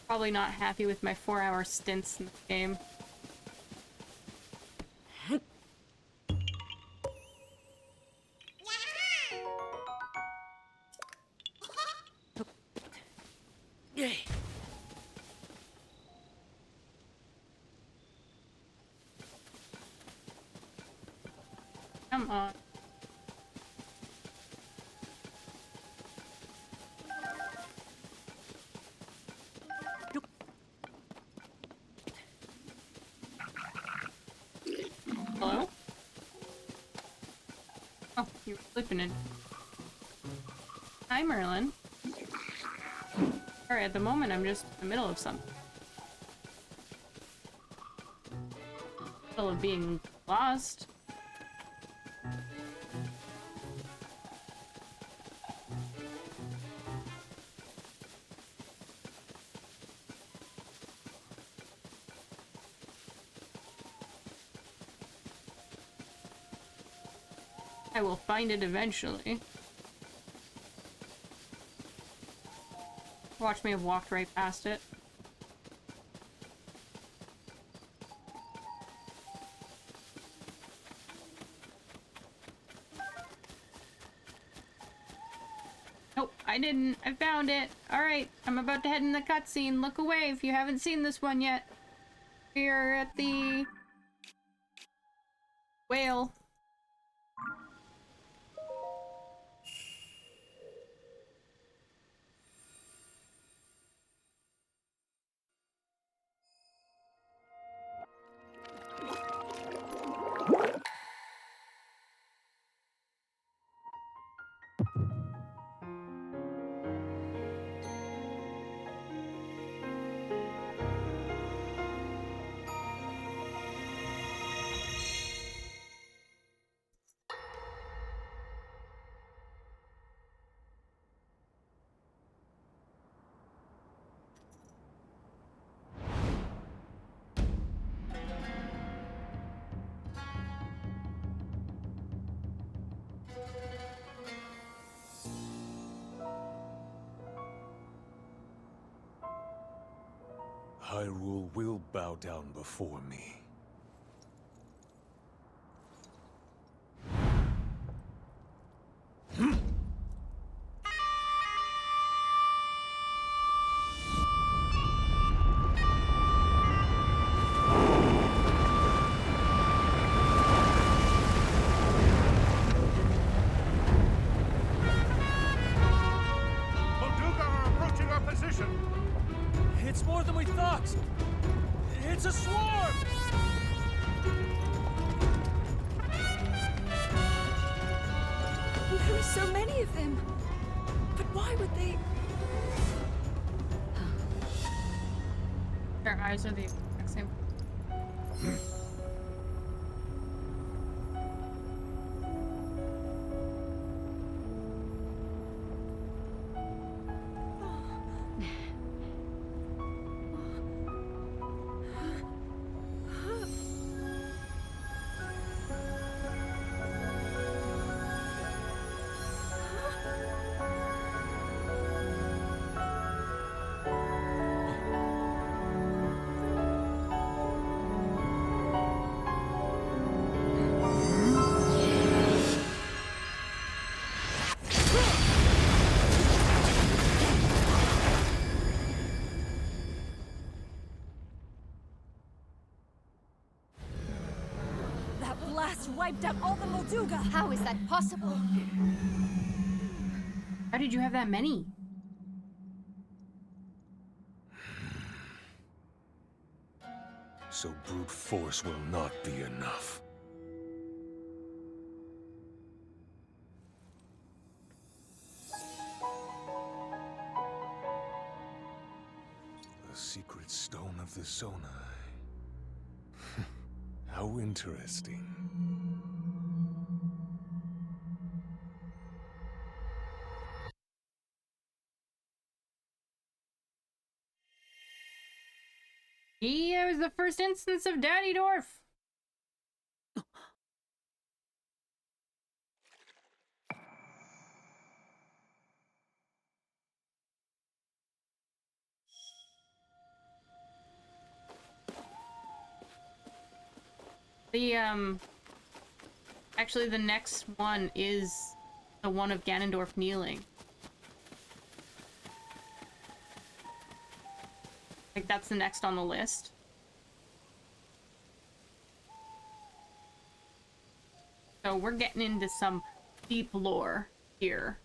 Probably not happy with my 4-hour stints in the game. Come on. Hello? Oh, you were sleeping in. Hi, Merlin. Alright, at the moment I'm just in the middle of something. Middle of being lost. I will find it eventually. Watch me have walked right past it. Nope, I didn't. I found it. Alright, I'm about to head in the cutscene. Look away if you haven't seen this one yet. We're at the whale. Hyrule will bow down before me. It's more than we thought! It's a swarm! There are so many of them. But why would they? Their eyes are the exact same. blast wiped out all the Molduga! How is that possible? How did you have that many? So brute force will not be enough. The secret stone of the Zonai. How interesting. Yeah, it was the first instance of Daddy Dwarf. The, actually the next one is the one of Ganondorf kneeling. Like, that's the next on the list. So we're getting into some deep lore here.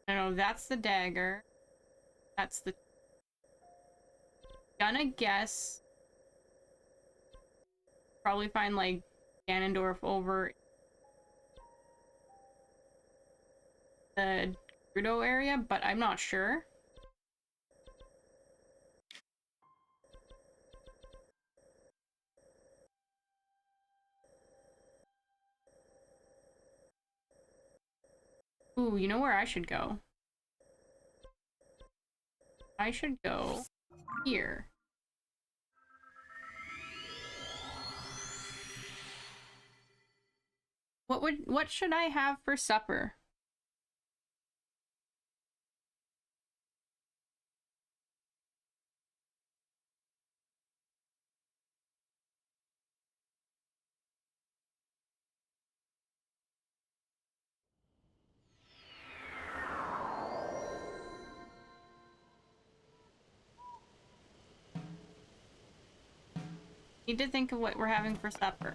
I know that's the dagger. That's the... Gonna guess... Probably find, like, Ganondorf over the Gerudo area, but I'm not sure. Ooh, you know where I should go? I should go here. What should I have for supper? Need to think of what we're having for supper.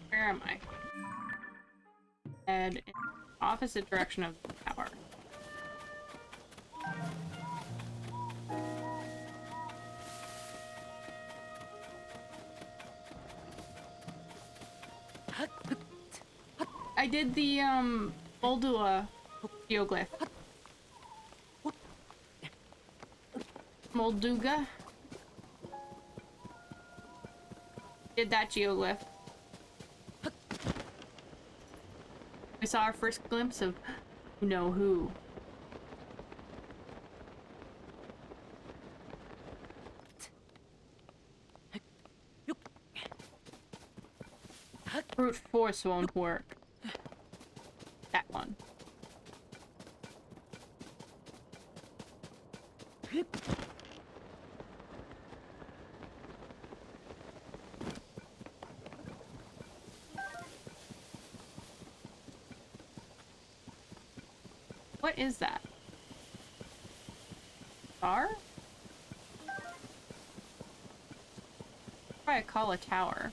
Where am I? Head in the opposite direction of the tower. I did the, Moldua geoglyph. Molduga. Did that geoglyph. We saw our first glimpse of you know who. Brute force won't work. That one. What is that? Star? What do I call a tower?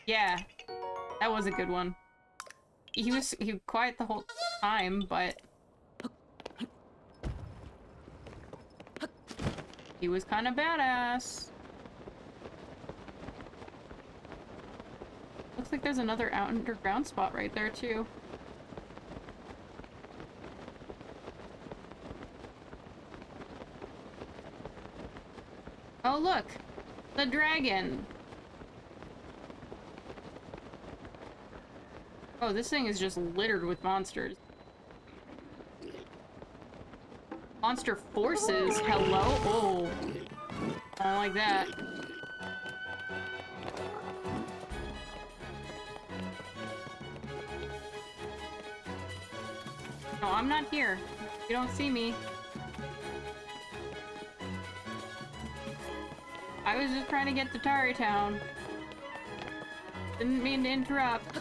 Yeah, that was a good one. He was quiet the whole time, but he was kind of badass. Looks like there's another underground spot right there too. Oh, look! The dragon! Oh, this thing is just littered with monsters. Monster forces? Hello? Oh. I don't like that. No, I'm not here. You don't see me. I was just trying to get to Tari Town. Didn't mean to interrupt.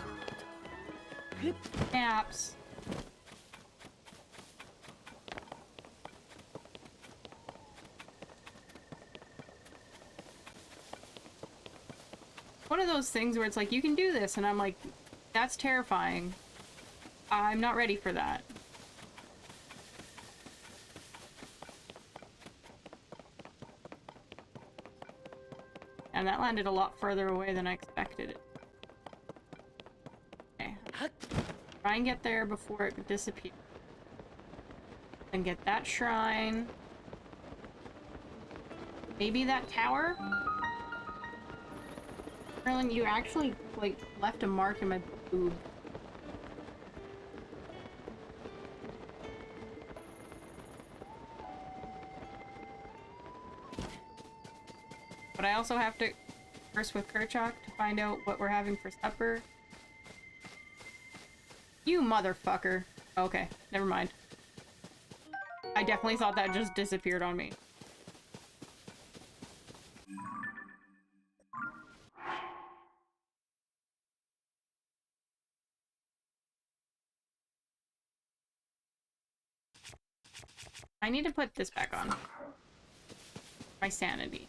Naps. One of those things where it's like, you can do this, and I'm like, that's terrifying. I'm not ready for that. And that landed a lot further away than I expected it. Okay. Try and get there before it disappears. And get that shrine. Maybe that tower? Merlin, you actually, like, left a mark in my boob. But I also have to converse with Kerchak to find out what we're having for supper. You motherfucker. Okay, never mind. I definitely thought that just disappeared on me. I need to put this back on. My sanity.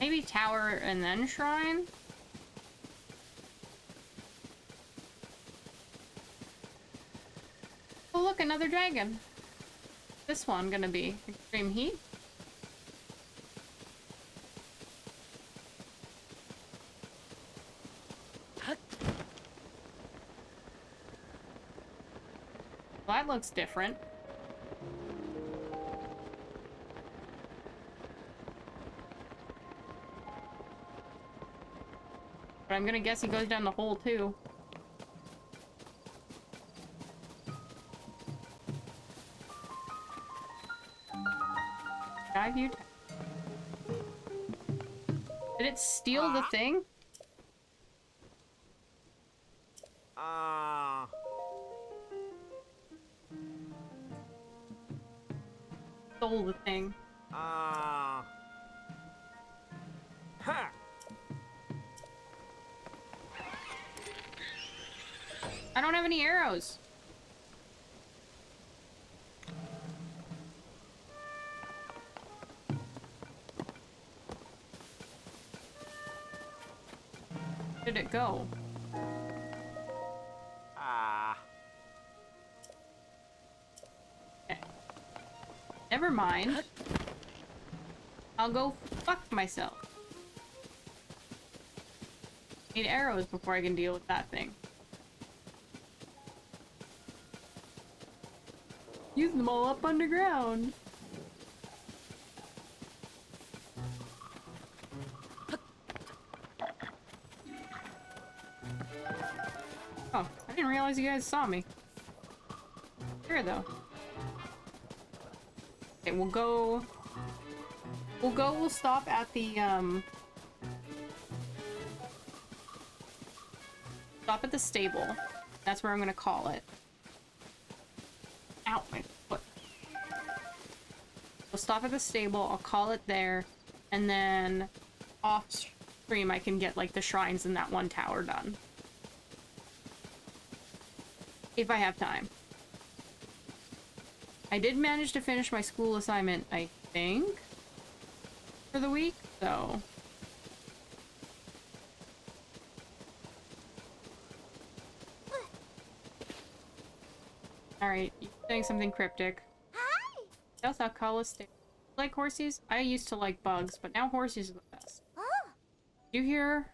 Maybe tower and then shrine? Oh look, another dragon. This one gonna be extreme heat? Well, that looks different. But I'm gonna guess he goes down the hole too. Sky view. Did it steal the thing? Stole the thing. I don't have any arrows. Where did it go? Okay. Never mind. I'll go fuck myself. Need arrows before I can deal with that thing. Use them all up underground. Oh, I didn't realize you guys saw me. Here though. Okay, we'll go. We'll stop at the stop at the stable. That's where I'm gonna call it. Ow, my foot. We'll stop at the stable, I'll call it there, and then off stream I can get like the shrines in that one tower done. If I have time. I did manage to finish my school assignment, I think, for the week, so... Alright, you're saying something cryptic. Hi! South Alcala State. Like horsies? I used to like bugs, but now horsies are the best. Oh. You hear?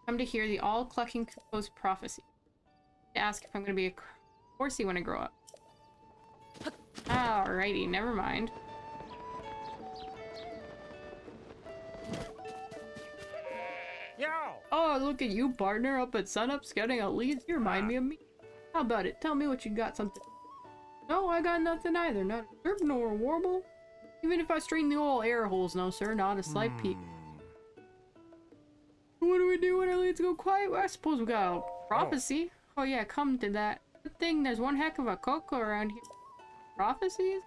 Come to hear the all-clucking Kupo's prophecy. To ask if I'm gonna be a horsey when I grow up. Alrighty, never mind. Yo! Oh, look at you, partner, up at sunup scouting out leads. You remind me of me. How about it? Tell me what you got, something. No, I got nothing either. Not a derp nor a warble. Even if I strain the old air holes, no sir, not a slight peep. What do we do when our leads go quiet? Well, I suppose we got a prophecy. Oh yeah, come to that. Good thing there's one heck of a cocoa around here. Prophecies?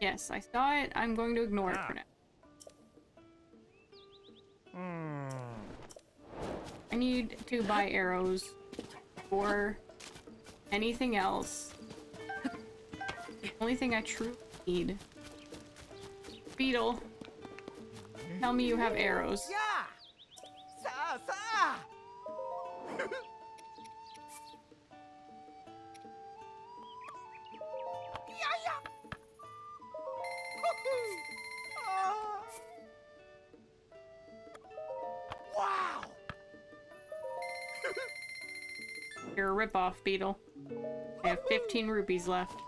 Yes, I saw it. I'm going to ignore it for now. I need to buy arrows or anything else. The only thing I truly need. Beetle, tell me you have arrows. Wow! You're a ripoff, Beetle. I have 15 rupees left.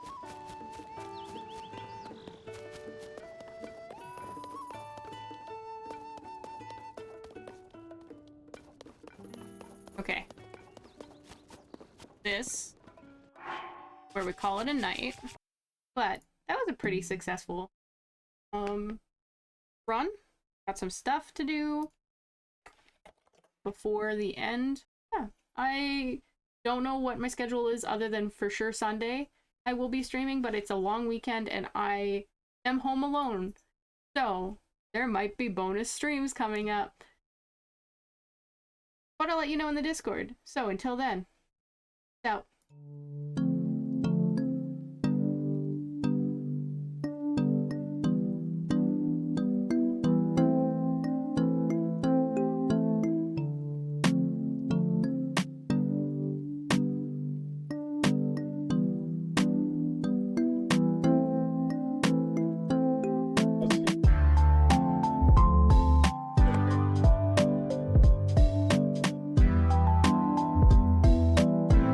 Okay. This, where we call it a night. But that was a pretty successful run. Got some stuff to do before the end. Yeah, I don't know what my schedule is other than for sure Sunday I will be streaming, but it's a long weekend and I am home alone. So there might be bonus streams coming up. But I'll let you know in the Discord. So until then, out.